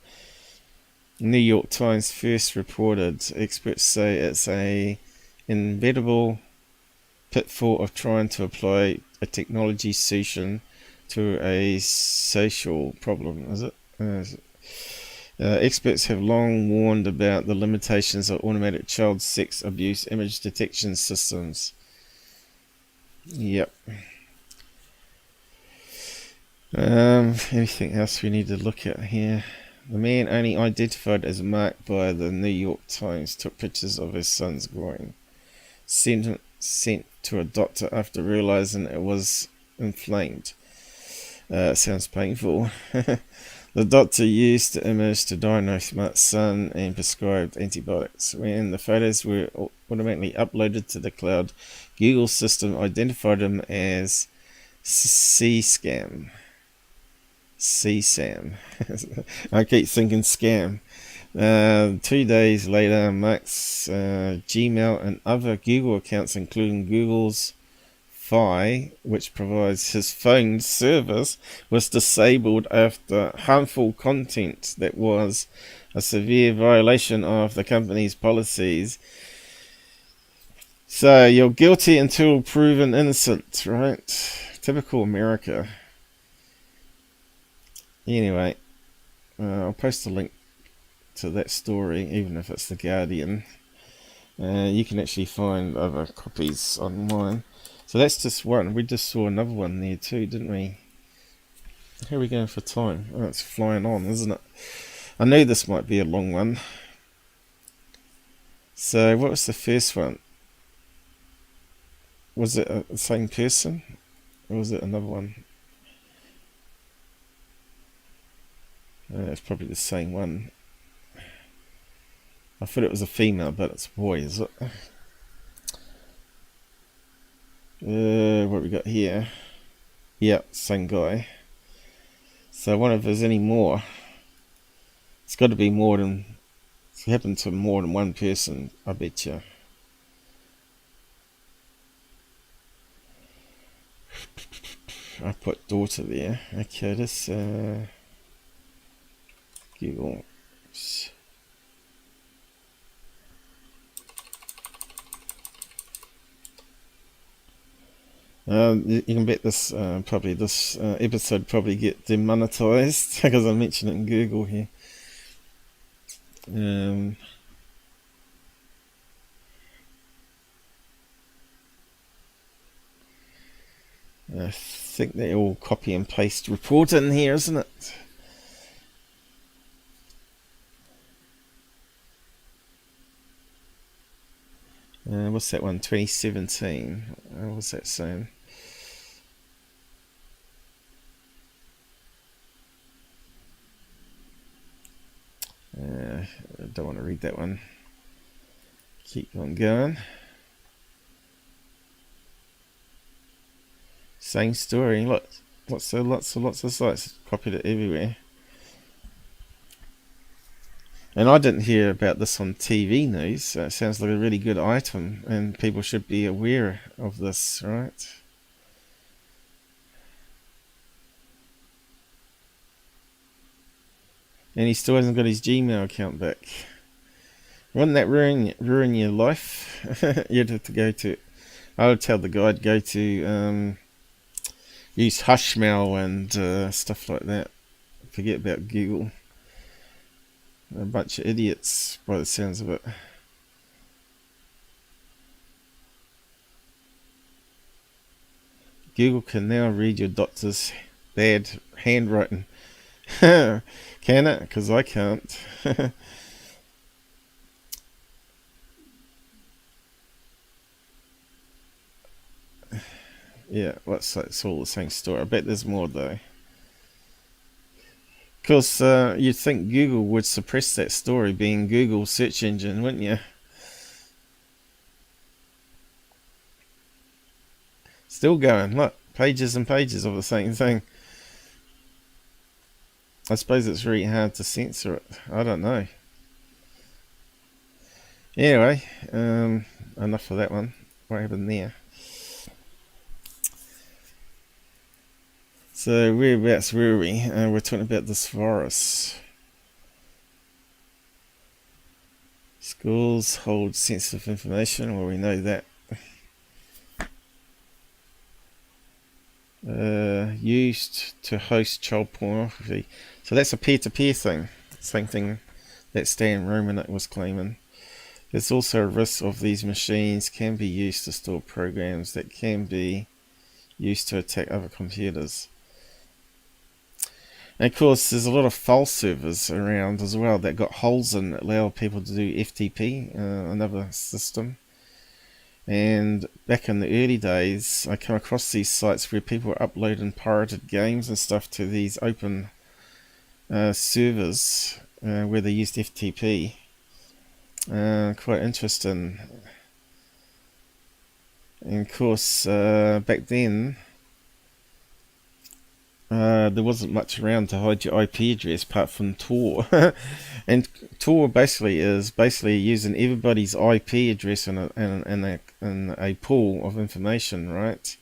New York Times first reported. Experts say it's a inevitable pitfall of trying to apply a technology solution to a social problem. Is it? Experts have long warned about the limitations of automated child sex abuse image detection systems. Yep. Anything else we need to look at here? The man, only identified as Mark by the New York Times, took pictures of his son's groin. Sent to a doctor after realizing it was inflamed. Sounds painful. The doctor used the image to diagnose Mark's son and prescribed antibiotics. When the photos were automatically uploaded to the cloud, Google's system identified him as CSAM. I keep thinking scam. 2 days later, Mark's Gmail and other Google accounts, including Google's Fi, which provides his phone service, was disabled after harmful content that was a severe violation of the company's policies. So you're guilty until proven innocent, right? Typical America. Anyway, I'll post a link to that story, even if it's the Guardian. You can actually find other copies online. So that's just one. We just saw another one there too, didn't we? How are we going for time? Oh, it's flying on, isn't it? I knew this might be a long one. So what was the first one? Was it the same person? Or was it another one? It's probably the same one. I thought it was a female, but it's a boy, is it? What we got here? Yeah, same guy. So I wonder if there's any more. It's got to be more than... It's happened to more than one person, I bet you. I put daughter there. Okay, this Google. You can bet this probably this episode probably get demonetized because I mentioned it in Google here. I think they all copy and paste report in here, isn't it? What's that one? 2017. What's that saying? I don't want to read that one. Keep on going. Same story. Look, lots of sites copied it everywhere. And I didn't hear about this on TV news. It sounds like a really good item, and people should be aware of this, right? And he still hasn't got his Gmail account back. Wouldn't that ruin your life? You'd have to go to... I would tell the guy to go to... use Hushmail and stuff like that. Forget about Google. A bunch of idiots by the sounds of it. Google can now read your doctor's bad handwriting. Can it? Because I can't. Yeah, it's all the same story. I bet there's more though. Of course, you'd think Google would suppress that story, being Google's search engine, wouldn't you? Still going. Look, pages and pages of the same thing. I suppose it's really hard to censor it. I don't know. Anyway, enough of that one. What happened there? So whereabouts were we? We're talking about this virus. Schools hold sensitive information. Well, we know that. Used to host child pornography. So that's a peer-to-peer thing. Same thing that Stan Romanek was claiming. There's also a risk of these machines can be used to store programs that can be used to attack other computers. And of course, there's a lot of file servers around as well that got holes in that allow people to do FTP, another system. And back in the early days, I come across these sites where people were uploading pirated games and stuff to these open servers where they used FTP. Quite interesting. And of course, back then, there wasn't much around to hide your IP address apart from Tor. And Tor basically is using everybody's IP address in a pool of information, right?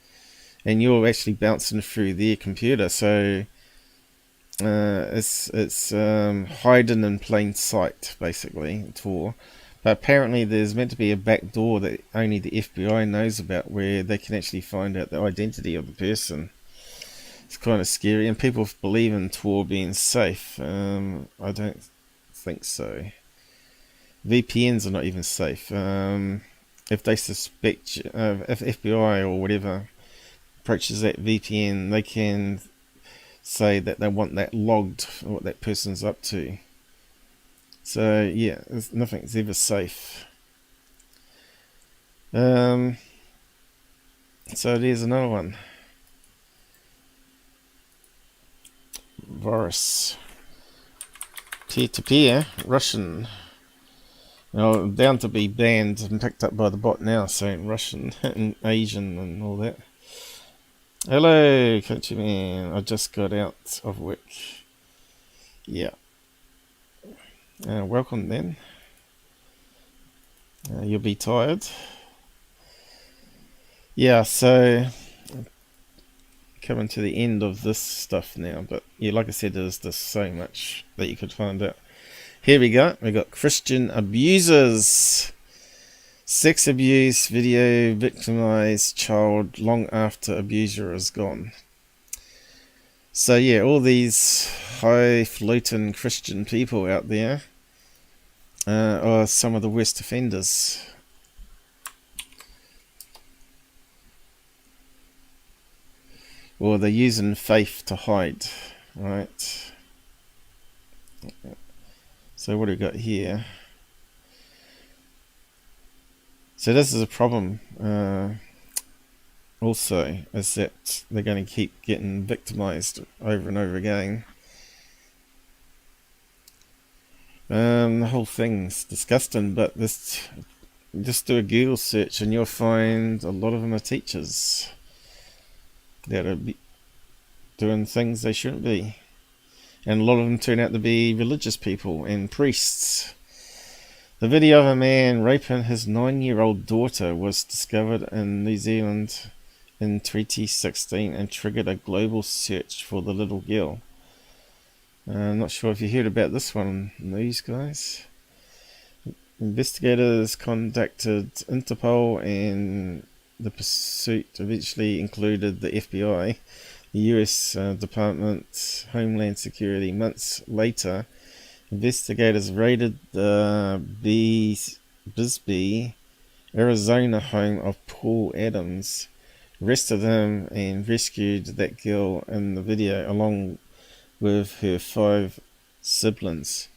And you're actually bouncing through their computer, so it's hiding in plain sight, basically, Tor. But apparently there's meant to be a back door that only the FBI knows about, where they can actually find out the identity of the person. It's kind of scary, and people believe in Tor being safe. I don't think so. VPNs are not even safe. If they suspect, if FBI or whatever approaches that VPN, they can say that they want that logged, what that person's up to. So yeah, nothing's ever safe. So there's another one. Virus. Peer-to-peer, Russian. Well, down to be banned and picked up by the bot now, saying Russian and Asian and all that. Hello, countryman. I just got out of work. Yeah. Welcome then. You'll be tired. Yeah, so coming to the end of this stuff now, but yeah, like I said, there's just so much that you could find out. Here we go. We got Christian abusers. Sex abuse video victimized child long after abuser is gone. So yeah, all these highfalutin Christian people out there are some of the worst offenders. Well, they're using faith to hide, right? So what do we got here? So this is a problem also, is that they're going to keep getting victimized over and over again. The whole thing's disgusting, but this, just do a Google search and you'll find a lot of them are teachers that are doing things they shouldn't be. And a lot of them turn out to be religious people and priests. The video of a man raping his 9-year-old daughter was discovered in New Zealand in 2016 and triggered a global search for the little girl. I'm not sure if you heard about this one, these guys. Investigators contacted Interpol and the pursuit eventually included the FBI, the US Department Homeland Security. Months later, investigators raided the Bisbee, Arizona home of Paul Adams, arrested him and rescued that girl in the video along with her 5 siblings.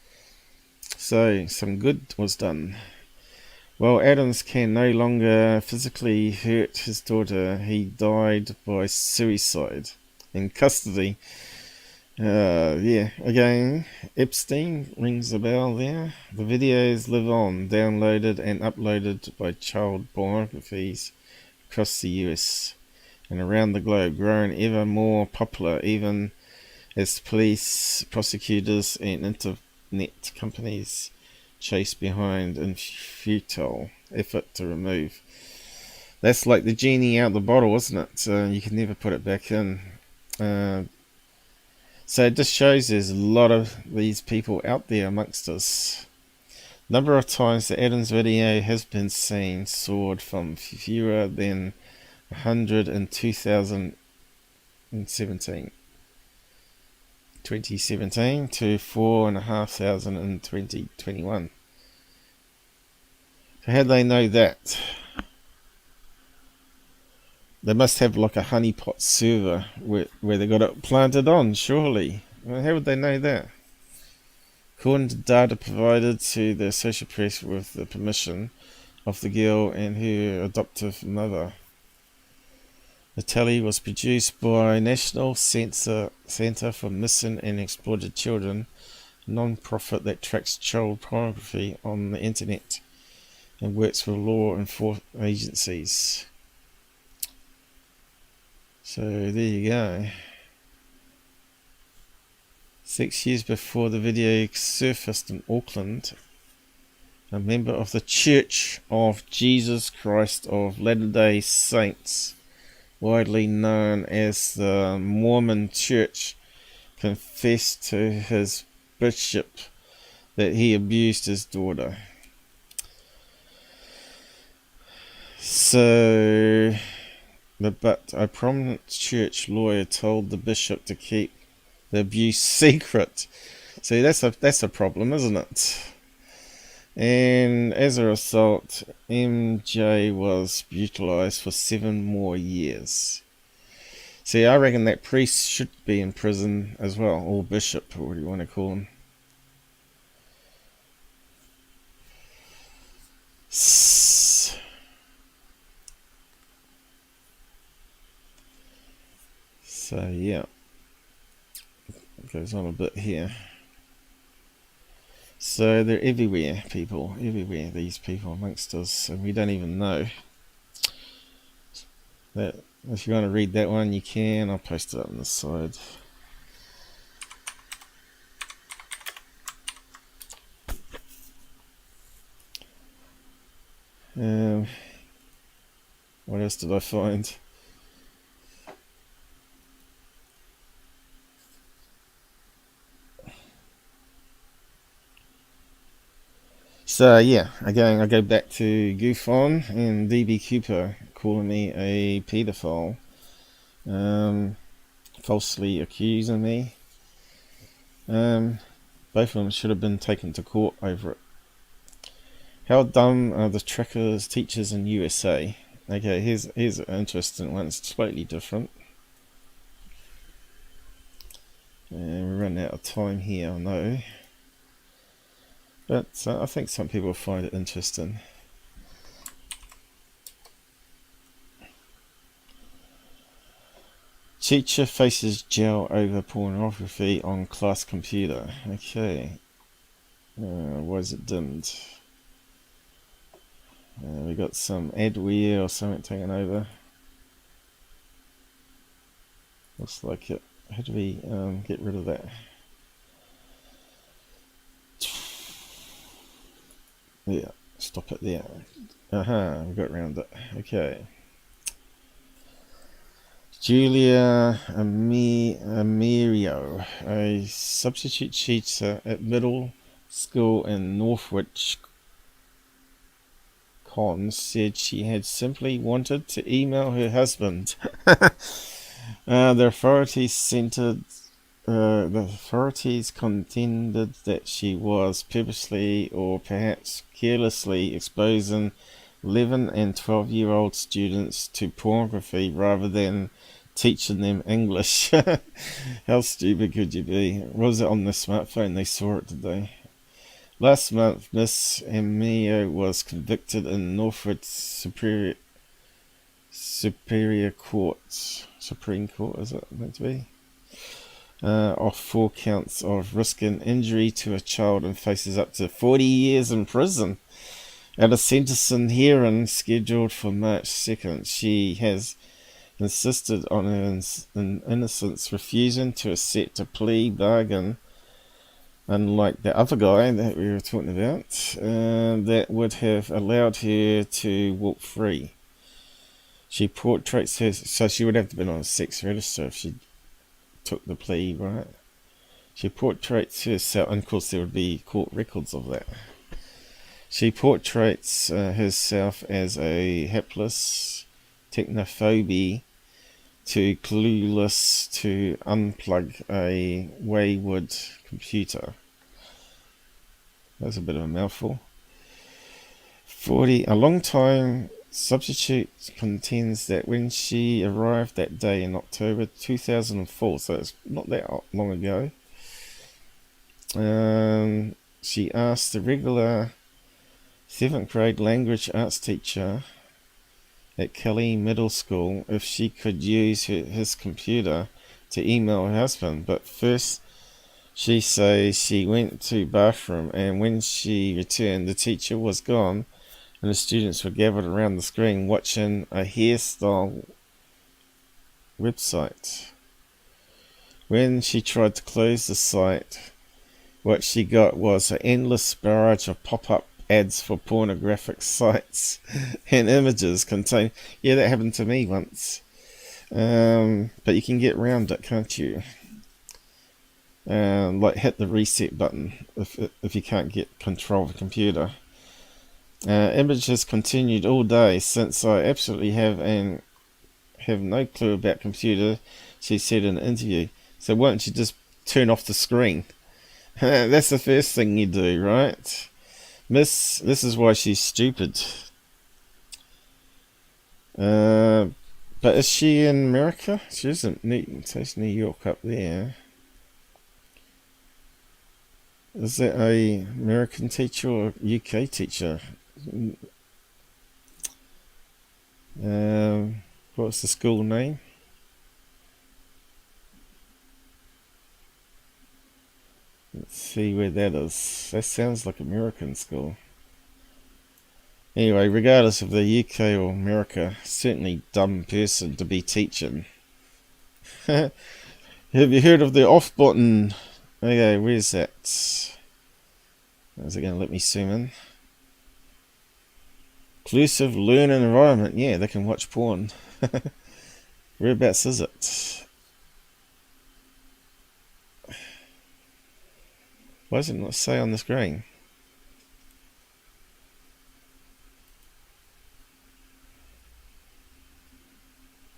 So some good was done. While Adams can no longer physically hurt his daughter, he died by suicide in custody. Yeah, again, Epstein rings a bell there. The videos live on, downloaded and uploaded by child biographies across the US and around the globe, growing ever more popular even as police, prosecutors and internet companies chase behind in futile effort to remove. That's like the genie out of the bottle, isn't it? You can never put it back in. So it just shows there's a lot of these people out there amongst us. Number of times the Adams video has been seen soared from fewer than 100 in 2017 to 4,500 in 2021. So how do they know that? They must have like a honeypot server where they got it planted on, surely. Well, how would they know that? According to data provided to the Associated Press with the permission of the girl and her adoptive mother. The tally was produced by National Center for Missing and Exploited Children, a non-profit that tracks child pornography on the internet and works with law enforcement agencies. So there you go. 6 years before the video surfaced in Auckland, a member of the Church of Jesus Christ of Latter-day Saints, widely known as the Mormon Church, confessed to his bishop that he abused his daughter. But a prominent church lawyer told the bishop to keep the abuse secret. See, that's a problem, isn't it? And as a result, MJ was brutalized for 7 more years. See, I reckon that priest should be in prison as well, or bishop, or what do you want to call him. So yeah, it goes on a bit here. So they're everywhere, people, everywhere, these people amongst us, and we don't even know. That, if you want to read that one, you can. I'll post it up on the side. What else did I find? So yeah, again I go back to MUFON and DB Cooper calling me a paedophile, falsely accusing me. Both of them should have been taken to court over it. How dumb are the trackers teachers in USA? Okay, here's an interesting one. It's slightly different. And we're running out of time here, I know. But I think some people find it interesting. Teacher faces jail over pornography on class computer. Okay. Why is it dimmed? We got some adware or something taken over. Looks like it. How do we get rid of that? Yeah, stop it there. We got around it. Okay. Julia Amirio, a substitute teacher at middle school in Northwich, said she had simply wanted to email her husband. The authorities contended that she was purposely or perhaps carelessly exposing 11 and 12-year-old students to pornography rather than teaching them English. How stupid could you be? Was it on the smartphone they saw it today? Last month, Miss Emilio was convicted in Norfolk Superior Court. Supreme Court, is it meant to be? Of 4 counts of risking injury to a child and faces up to 40 years in prison. At a sentencing hearing scheduled for March 2nd, she has insisted on her innocence, refusing to accept a plea bargain, unlike the other guy that we were talking about, that would have allowed her to walk free. She portrays her, so she would have to be on a sex register if she took the plea, right? She portrays herself, and of course there would be court records of that. She portrays herself as a helpless technophobie, too clueless to unplug a wayward computer. That's a bit of a mouthful. A long-time substitute contends that when she arrived that day in October 2004, so it's not that long ago, she asked the regular 7th grade language arts teacher at Kelly Middle School if she could use his computer to email her husband, but first she says she went to bathroom, and when she returned the teacher was gone and the students were gathered around the screen watching a hairstyle website. When she tried to close the site, what she got was an endless barrage of pop-up ads for pornographic sites and images contain. Yeah, that happened to me once. But you can get around it, can't you? Like hit the reset button if you can't get control of the computer. Images continued all day since I absolutely have no clue about computer, she said in an interview. So why don't you just turn off the screen? That's the first thing you do, right? Miss, this is why she's stupid. But is she in America? She isn't. It's New York up there. Is that a American teacher or UK teacher? What's the school name? exactly where that is. That sounds like American school. Anyway, regardless of the UK or America, certainly dumb person to be teaching. Have you heard of the off button? Okay, where's that? Is it going to let me zoom in? Inclusive learning environment. Yeah, they can watch porn. Whereabouts is it? Why does it not say on the screen?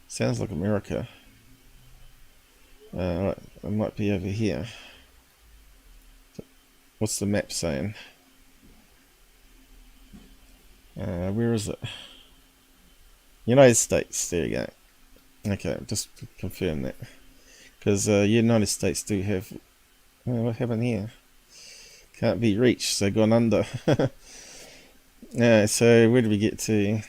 Sounds like America. Right, it might be over here. What's the map saying? Where is it? United States. There you go. Okay, just to confirm that. Because United States do have... what happened here? Can't be reached, so gone under. So where did we get to?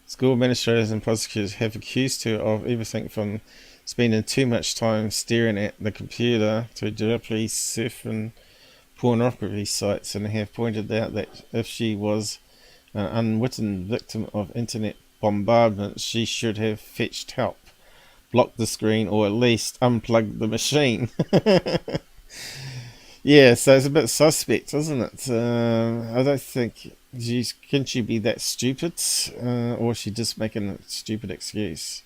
School administrators and prosecutors have accused her of everything from spending too much time staring at the computer to deliberately surfing pornography sites, and have pointed out that if she was an unwitting victim of internet bombardment, she should have fetched help, blocked the screen, or at least unplugged the machine. Yeah, so it's a bit suspect, isn't it? I don't think can she be that stupid, or is she just making a stupid excuse?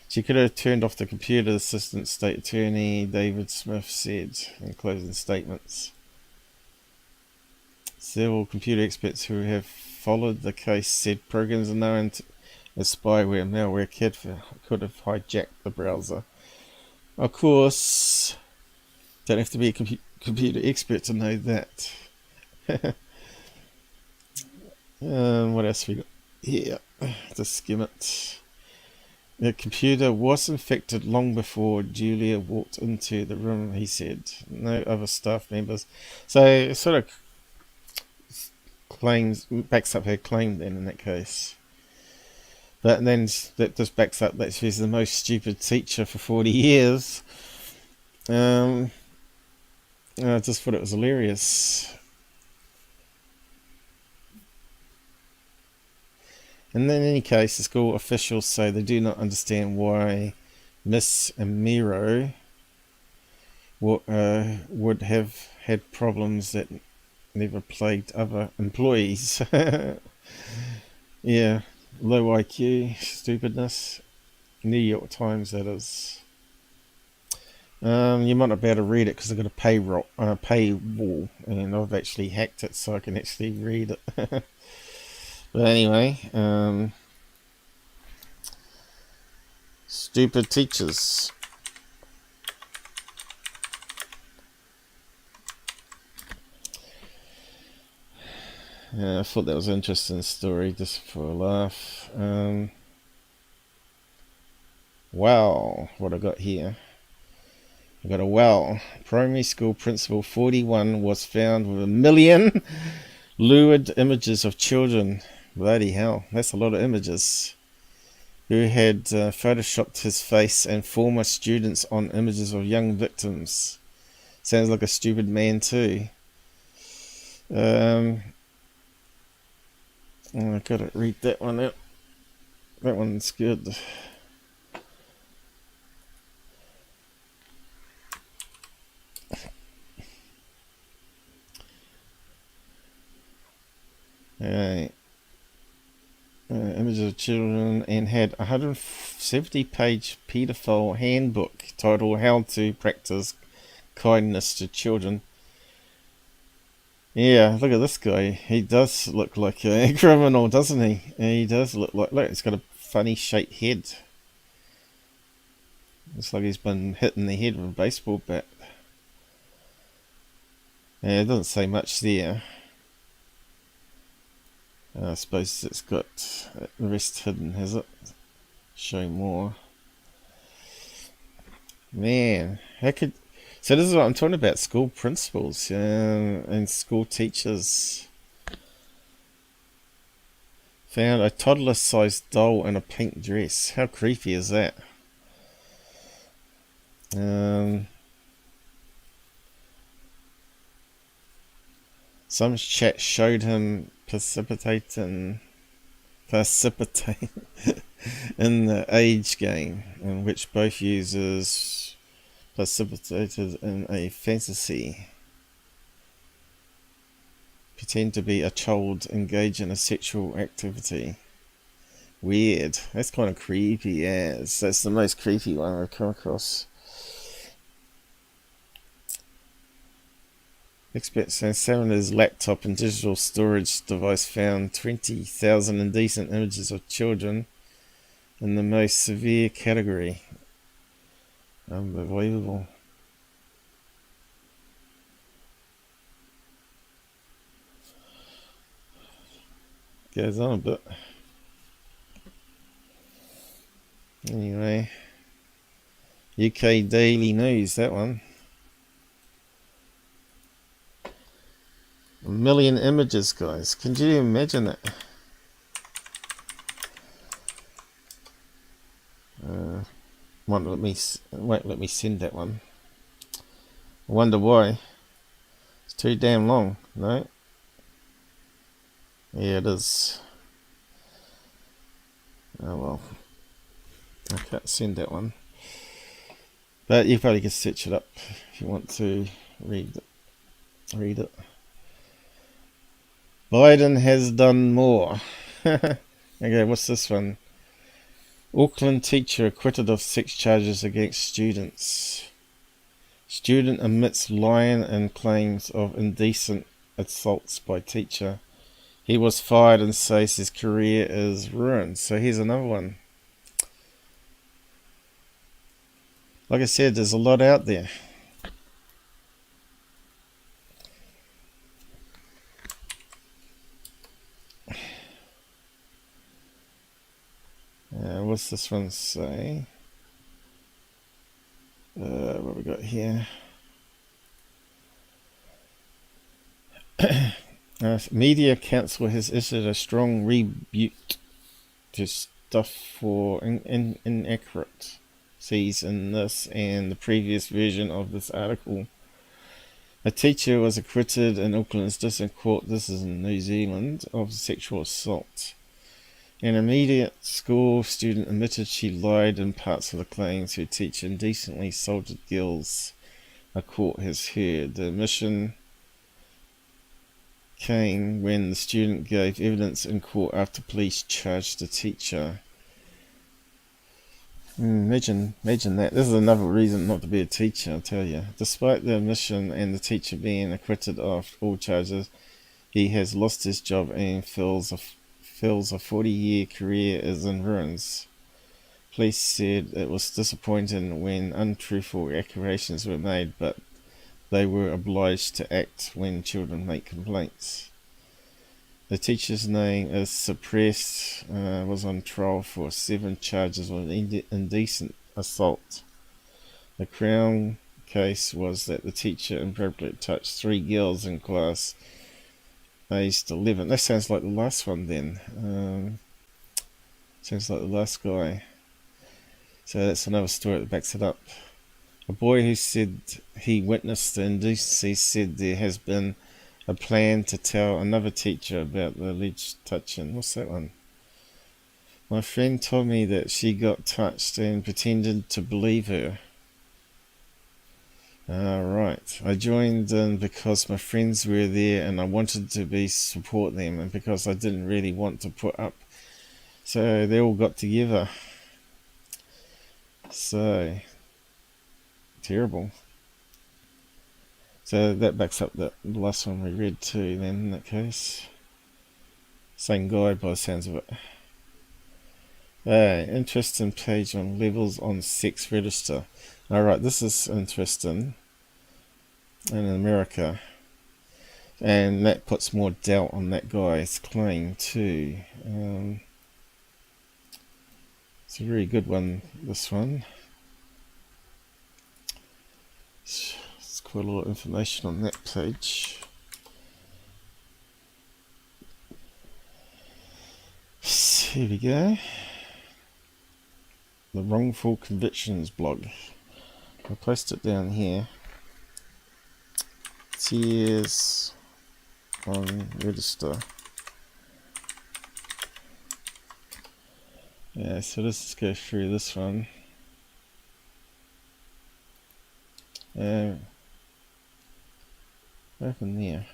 She could have turned off the computer, Assistant State Attorney David Smith said in closing statements. Several computer experts who have followed the case said programs are known as spyware, malware, could have hijacked the browser. Of course, don't have to be a computer expert to know that. What else we got here? To skim it. The computer was infected long before Julia walked into the room, he said. No other staff members. So it sort of backs up her claim then in that case. But then that just backs up that she's the most stupid teacher for 40 years. I just thought it was hilarious. And in any case, the school officials say they do not understand why Miss Amiro would have had problems that never plagued other employees. Yeah, low IQ, stupidness. New York Times, that is. You might not be able to read it because I've got a paywall, and I've actually hacked it so I can actually read it. But anyway, stupid teachers. Yeah, I thought that was an interesting story, just for a laugh. Wow, what I got here. I got a wow. Primary school principal 41 was found with 1 million lurid images of children. Bloody hell, that's a lot of images. Who had photoshopped his face and former students on images of young victims. Sounds like a stupid man too. I gotta read that one out. That one's good. Alright. Images of children, and had 170-page pedophile handbook titled How to Practice Kindness to Children. Yeah, look at this guy. He does look like a criminal, doesn't he? He does look, he's got a funny shaped head. Looks like he's been hit in the head with a baseball bat. Yeah, it doesn't say much there. I suppose it's got the rest hidden, has it? Show more. Man, how could... So this is what I'm talking about, school principals and school teachers. Found a toddler-sized doll in a pink dress. How creepy is that? Some chat showed him precipitating in the age game, in which both users precipitated in a fantasy, pretend to be a child engaged in a sexual activity. Weird. That's kind of creepy as. That's the most creepy one I've come across. Experts say Samaner's laptop and digital storage device found 20,000 indecent images of children in the most severe category. Unbelievable. Goes on a bit. Anyway, UK Daily News, that one. 1 million images, guys. Can you imagine it? Won't let me send that one. I wonder why. It's too damn long, no? Yeah, it is. Oh well. I can't send that one. But you probably can search it up if you want to read it. Biden has done more. Okay, what's this one? Auckland teacher acquitted of sex charges against students. Student admits lying and claims of indecent assaults by teacher. He was fired and says his career is ruined. So here's another one. Like I said, there's a lot out there. What's this one say? What we got here? Media Council has issued a strong rebuke to stuff for inaccuracies in this and the previous version of this article. A teacher was acquitted in Auckland's District Court, this is in New Zealand, of sexual assault. An immediate school student admitted she lied in parts of the claims her teacher indecently assaulted girls, a court has heard. The admission came when the student gave evidence in court after police charged the teacher. Imagine that. This is another reason not to be a teacher, I tell you. Despite the admission and the teacher being acquitted of all charges, he has lost his job and feels a 40-year career is in ruins. Police said it was disappointing when untruthful accusations were made, but they were obliged to act when children make complaints. The teacher's name is suppressed, was on trial for 7 charges of indecent assault. The Crown case was that the teacher inappropriately touched 3 girls in class aged 11. That sounds like the last one then. Sounds like the last guy. So that's another story that backs it up. A boy who said he witnessed the indecency said there has been a plan to tell another teacher about the alleged touching. What's that one? My friend told me that she got touched and pretended to believe her. Right. I joined in because my friends were there and I wanted to support them, and because I didn't really want to put up. So they all got together. So terrible. So that backs up the last one we read too then in that case. Same guy by the sounds of it. Interesting page on levels on sex register. Alright, this is interesting in America, and that puts more doubt on that guy's claim too. It's a very good one, this one. It's quite a lot of information on that page. So here we go. The Wrongful Convictions blog. I'll post it down here. Tears on register. Yeah, so let's just go through this one. What happened there?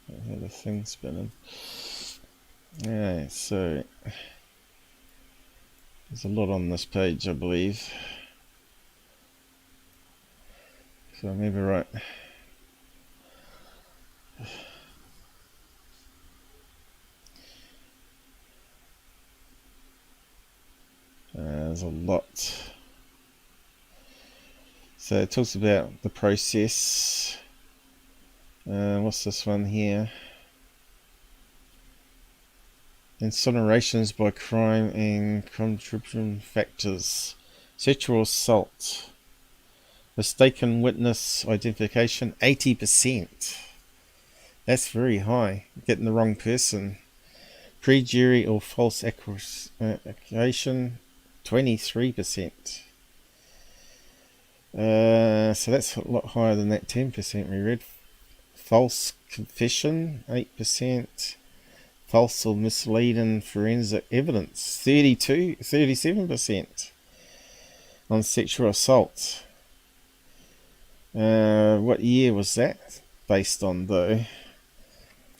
I had a thing spinning. Yeah, so there's a lot on this page, I believe. So I may be right. There's a lot. So it talks about the process. What's this one here? Incinerations by crime and contributing factors. Sexual assault. Mistaken witness identification, 80%. That's very high. Getting the wrong person. Pre-jury or false accusation, 23%. So that's a lot higher than that 10% we read. False confession, 8%. False or misleading forensic evidence, 37% on sexual assault. What year was that based on though?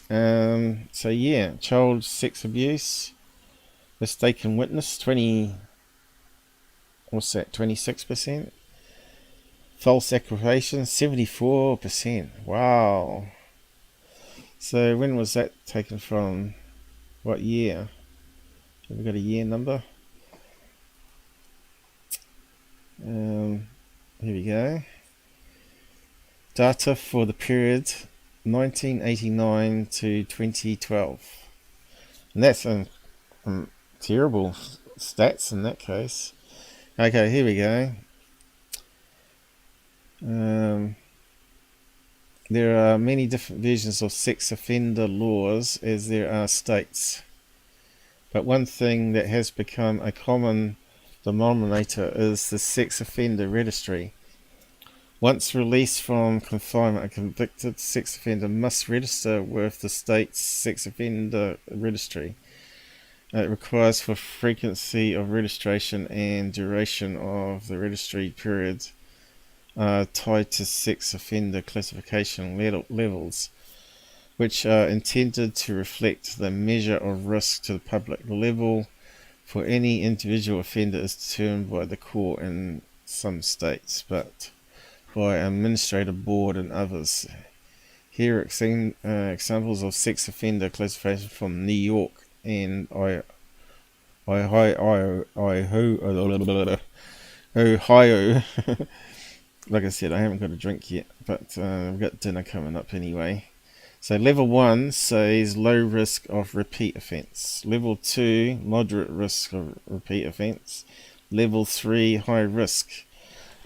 So yeah, child sex abuse, mistaken witness, 26%. False accusation, 74%. Wow. So when was that taken from? What year? Have we got a year number? Here we go. Data for the period 1989 to 2012. And that's terrible stats in that case. Okay, here we go. There are many different versions of sex offender laws as there are states. But one thing that has become a common denominator is the sex offender registry. Once released from confinement, a convicted sex offender must register with the state's sex offender registry. It requires for frequency of registration and duration of the registry period tied to sex offender classification levels, which are intended to reflect the measure of risk to the public. The level for any individual offender is determined by the court in some states, but by an administrative board in others. Here are examples of sex offender classification from New York and Ohio. Like I said, I haven't got a drink yet, but I've got dinner coming up anyway. So level 1 says low risk of repeat offence. Level 2, moderate risk of repeat offence. Level 3, high risk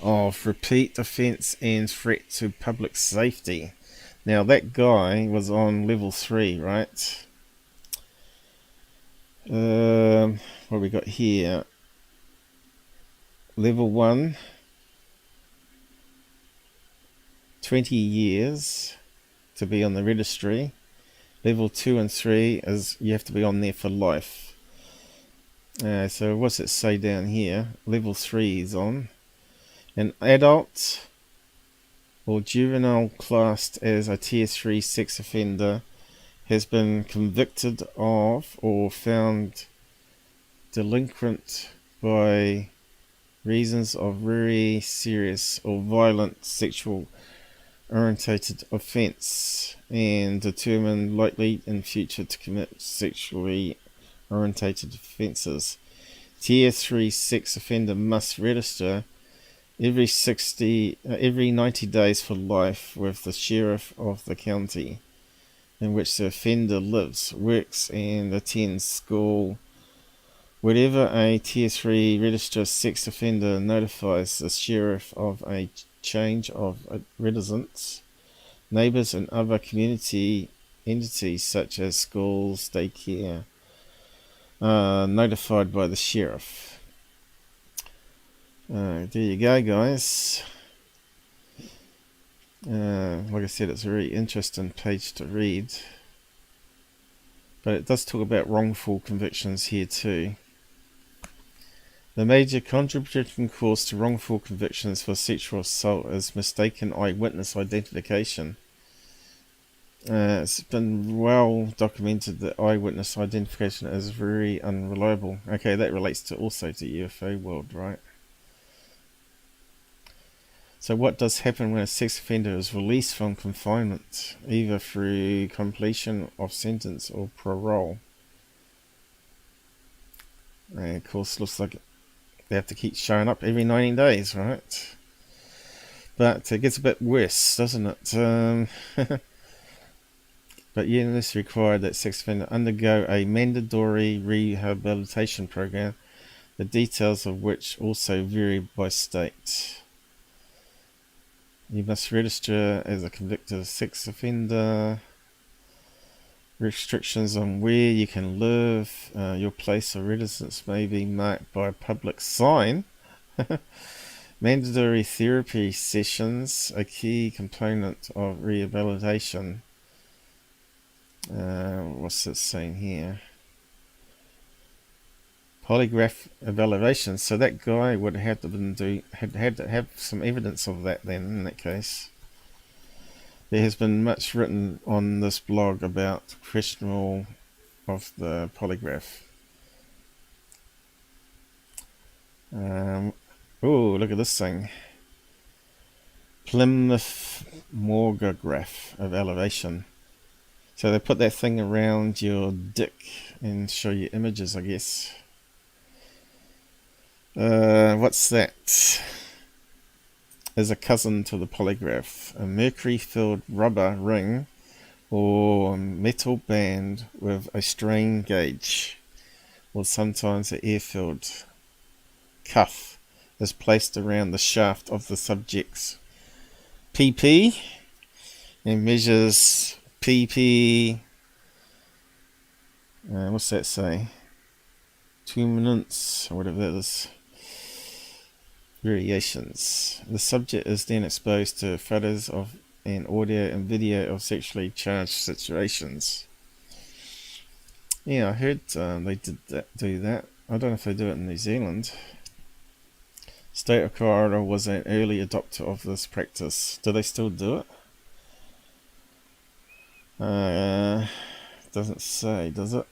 of repeat offence and threat to public safety. Now that guy was on level 3, right? What we got here? Level 1, 20 years to be on the registry. Level 2 and 3 is you have to be on there for life. So what's it say down here? Level 3 is on. An adult or juvenile classed as a tier 3 sex offender has been convicted of or found delinquent by reasons of very serious or violent sexual orientated offence and determined likely in future to commit sexually orientated offences. Tier 3 sex offender must register every 90 days for life with the sheriff of the county in which the offender lives, works and attends school. Whenever a tier 3 registered sex offender notifies the sheriff of a change of residence, neighbours and other community entities such as schools, daycare, are notified by the sheriff. There you go, guys. Like I said, it's a very interesting page to read. But it does talk about wrongful convictions here too. The major contributing cause to wrongful convictions for sexual assault is mistaken eyewitness identification. It's been well documented that eyewitness identification is very unreliable. Okay, that relates to also to UFO world, right? So what does happen when a sex offender is released from confinement, either through completion of sentence or parole? And of course, looks like they have to keep showing up every 90 days, right? But it gets a bit worse, doesn't it? But yeah, this required that sex offender undergo a mandatory rehabilitation program, the details of which also vary by state. You must register as a convicted sex offender. Restrictions on where you can live. Your place of residence may be marked by a public sign. Mandatory therapy sessions, a key component of rehabilitation. What's it saying here? Polygraph evaluation. So that guy would have to had to have some evidence of that then, in that case. There has been much written on this blog about questionable of the polygraph. Oh, look at this thing. Plymouth Morgograph evaluation. So they put that thing around your dick and show you images, I guess. What's that? Is a cousin to the polygraph. A mercury-filled rubber ring or metal band with a strain gauge, or sometimes an air-filled cuff, is placed around the shaft of the subject's PP and measures PP. What's that say? 2 minutes, or whatever that is. Variations. The subject is then exposed to photos of and audio and video of sexually charged situations. Yeah, I heard they did do that. I don't know if they do it in New Zealand. State of Colorado was an early adopter of this practice. Do they still do it? Doesn't say, does it?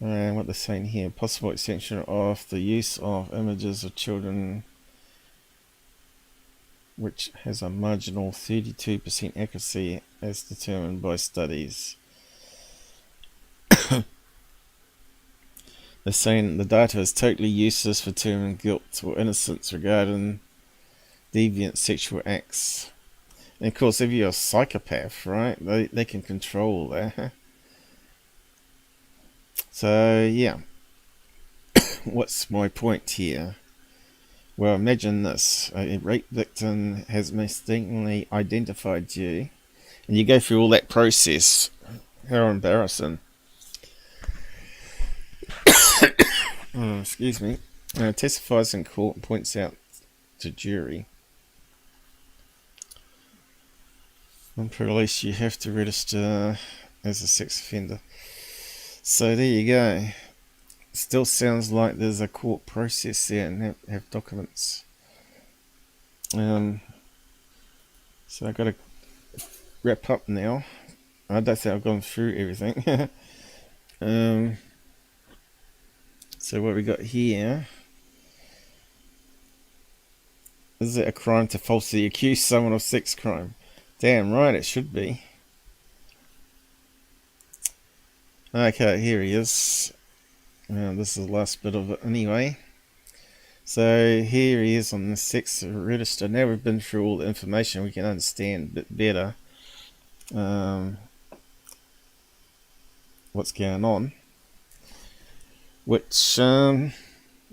And what they're saying here, possible extension of the use of images of children, which has a marginal 32% accuracy as determined by studies. They're saying the data is totally useless for determining guilt or innocence regarding deviant sexual acts. And of course, if you're a psychopath, right, they can control that. So, yeah. What's my point here? Well, imagine this. A rape victim has mistakenly identified you, and you go through all that process. How embarrassing. Oh, excuse me. Testifies in court and points out to jury. On release, you have to register as a sex offender. So there you go. Still sounds like there's a court process there and have documents. So I've got to wrap up now. I don't think I've gone through everything. So what we got here. Is it a crime to falsely accuse someone of sex crime? Damn right it should be. Okay, here he is. This is the last bit of it anyway. So here he is on the sex register. Now we've been through all the information, we can understand a bit better what's going on. Which, at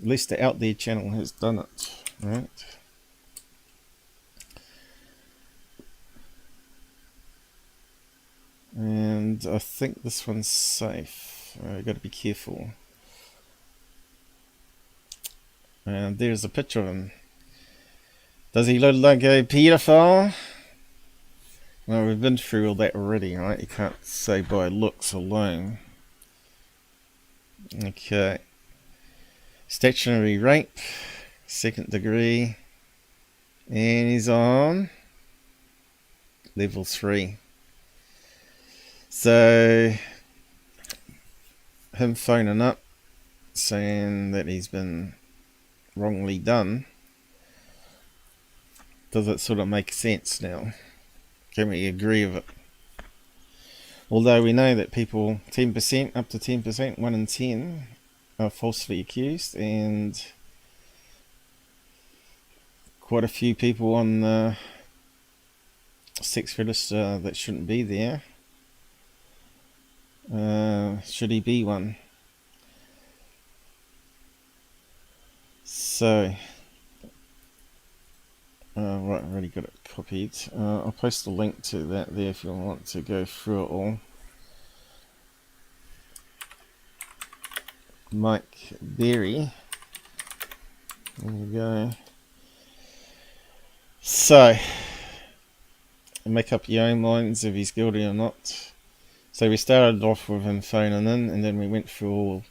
least the Out There channel has done it, right? And I think this one's safe. Got to be careful. And there's a picture of him. Does he look like a pedophile? Well, we've been through all that already, right? You can't say by looks alone. Okay. Stationary rape, 2nd degree, and he's on level 3. So, him phoning up, saying that he's been wrongly done, does it sort of make sense now? Can we agree with it? Although we know that people, 10%, up to 10%, 1 in 10, are falsely accused, and quite a few people on the sex register that shouldn't be there. Should he be one? So, right, I've already got it copied. I'll post a link to that there if you want to go through it all. Mike Beary. There you go. So, make up your own minds if he's guilty or not. So we started off with him phoning in, and then we went through all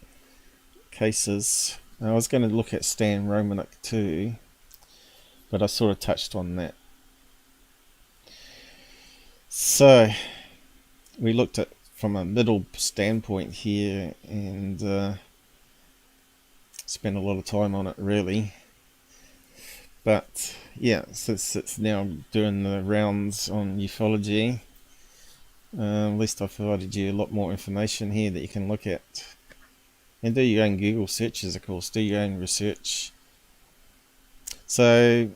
cases. I was going to look at Stan Romanek too, but I sort of touched on that. So, we looked at from a middle standpoint here, and spent a lot of time on it really. But yeah, since it's now doing the rounds on ufology, at least I've provided you a lot more information here that you can look at. And do your own Google searches, of course, do your own research. So,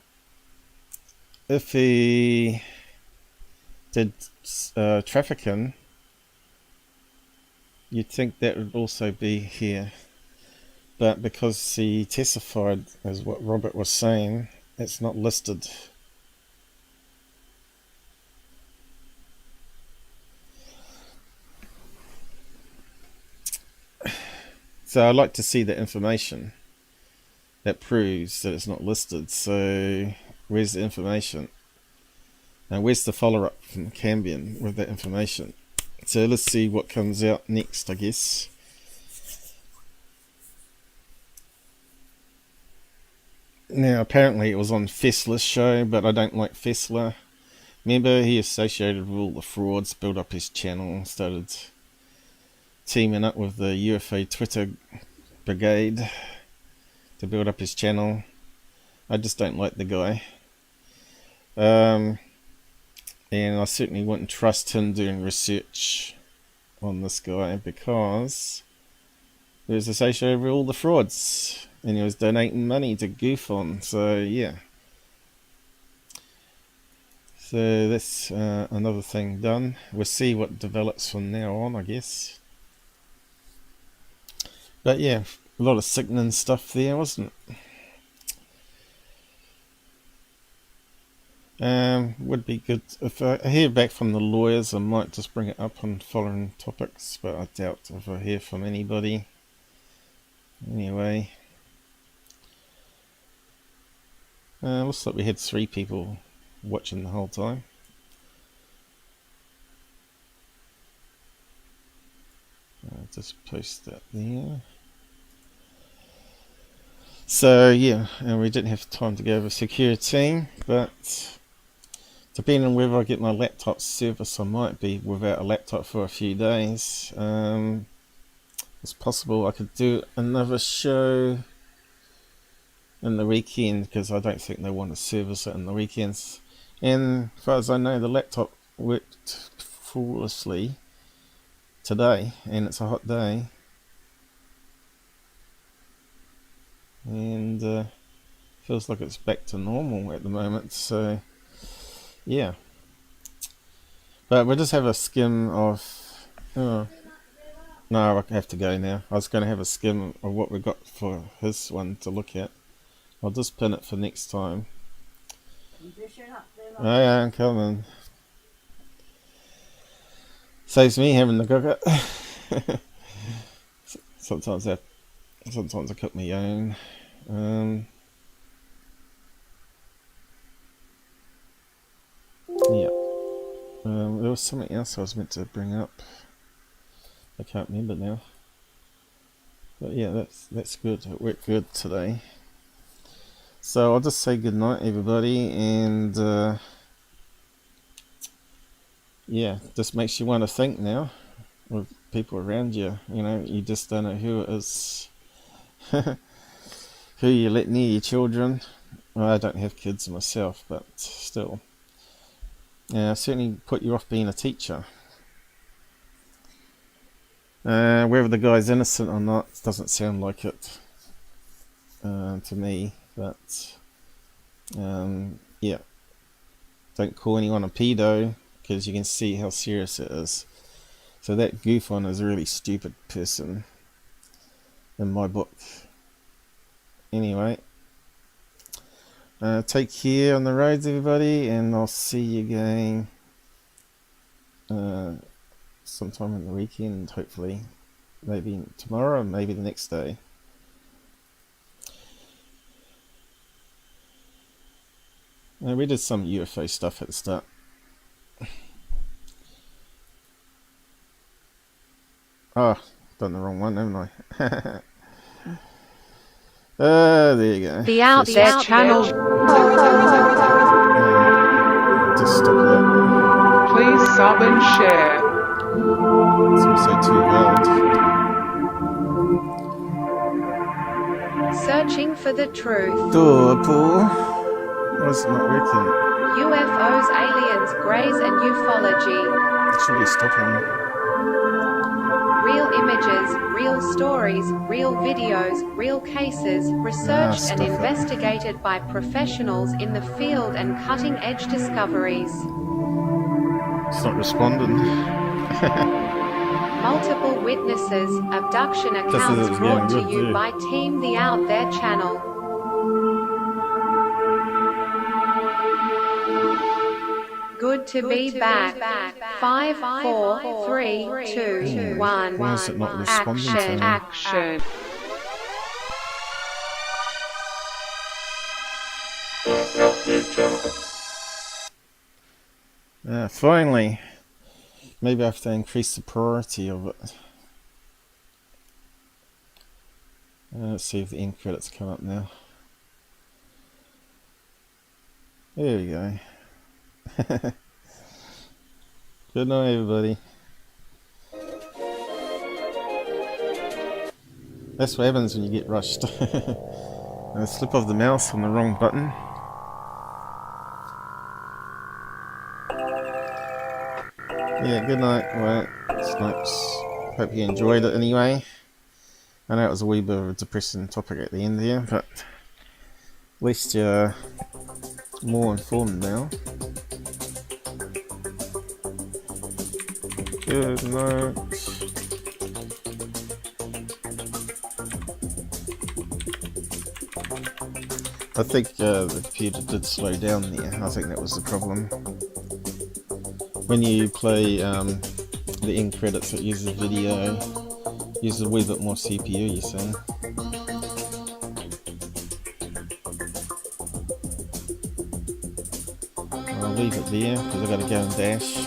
if he did trafficking, you'd think that would also be here. But because he testified, as what Robert was saying, it's not listed. So I'd like to see the information that proves that it's not listed. So where's the information? And where's the follow-up from Cambion with that information? So let's see what comes out next, I guess. Now apparently it was on Fessler's show, but I don't like Fessler. Remember, he associated with all the frauds, built up his channel, started teaming up with the UFO Twitter brigade to build up his channel. I just don't like the guy. And I certainly wouldn't trust him doing research on this guy, because he was associated with all the frauds, and he was donating money to goof on. So yeah. So that's another thing done. We'll see what develops from now on, I guess. But yeah, a lot of sickening stuff there, wasn't it? Would be good if I hear back from the lawyers. I might just bring it up on following topics, but I doubt if I hear from anybody. Anyway, looks like we had 3 people watching the whole time. I'll just post that there. So yeah, and we didn't have time to go over security, but depending on whether I get my laptop service, I might be without a laptop for a few days. It's possible I could do another show in the weekend, because I don't think they want to service it in the weekends. And as far as I know, the laptop worked flawlessly today, and it's a hot day. And feels like it's back to normal at the moment, so yeah. But we'll just have a skim of... Oh, no, I have to go now. I was going to have a skim of what we got for his one to look at. I'll just pin it for next time. Oh yeah, I'm coming. Saves me having to cook it. Sometimes I cook my own. Yeah. There was something else I was meant to bring up. I can't remember now. But yeah, that's good. It worked good today. So I'll just say good night, everybody, and yeah, just makes you want to think now with people around you. You know, you just don't know who it is, who you let near your children. Well, I don't have kids myself, but still, certainly put you off being a teacher. Whether the guy's innocent or not doesn't sound like it to me, but yeah, don't call anyone a pedo because you can see how serious it is. So that goof-on is a really stupid person in my book. Anyway, take care on the roads, everybody, and I'll see you again sometime in the weekend, hopefully. Maybe tomorrow or maybe the next day. We did some UFO stuff at the start. Oh, done the wrong one, haven't I? There you go. The Out There channel. Just stop that. Please sub and share. It's also too loud. Searching for the truth. Door pull. Why is it not working? UFOs, aliens, greys, and ufology. It should be stopping. Real images, real stories, real videos, real cases, researched and investigated by professionals in the field and cutting-edge discoveries. It's not responding. Multiple witnesses, abduction accounts brought to you by Team The Out There channel. Good to be back. 5, 4, 3, 2, 1. Why is it not responding to me? Action. Finally. Maybe I have to increase the priority of it. Let's see if the end credits come up now. There we go. Good night, everybody. That's what happens when you get rushed. I slip of the mouse on the wrong button. Yeah, good night. Well, Snipes. Hope you enjoyed it anyway. I know it was a wee bit of a depressing topic at the end there, but at least you're more informed now. Good night. I think the computer did slow down there. I think that was the problem. When you play the end credits, it uses video, uses a wee bit more CPU, you see. I'll leave it there because I've got to go and dash.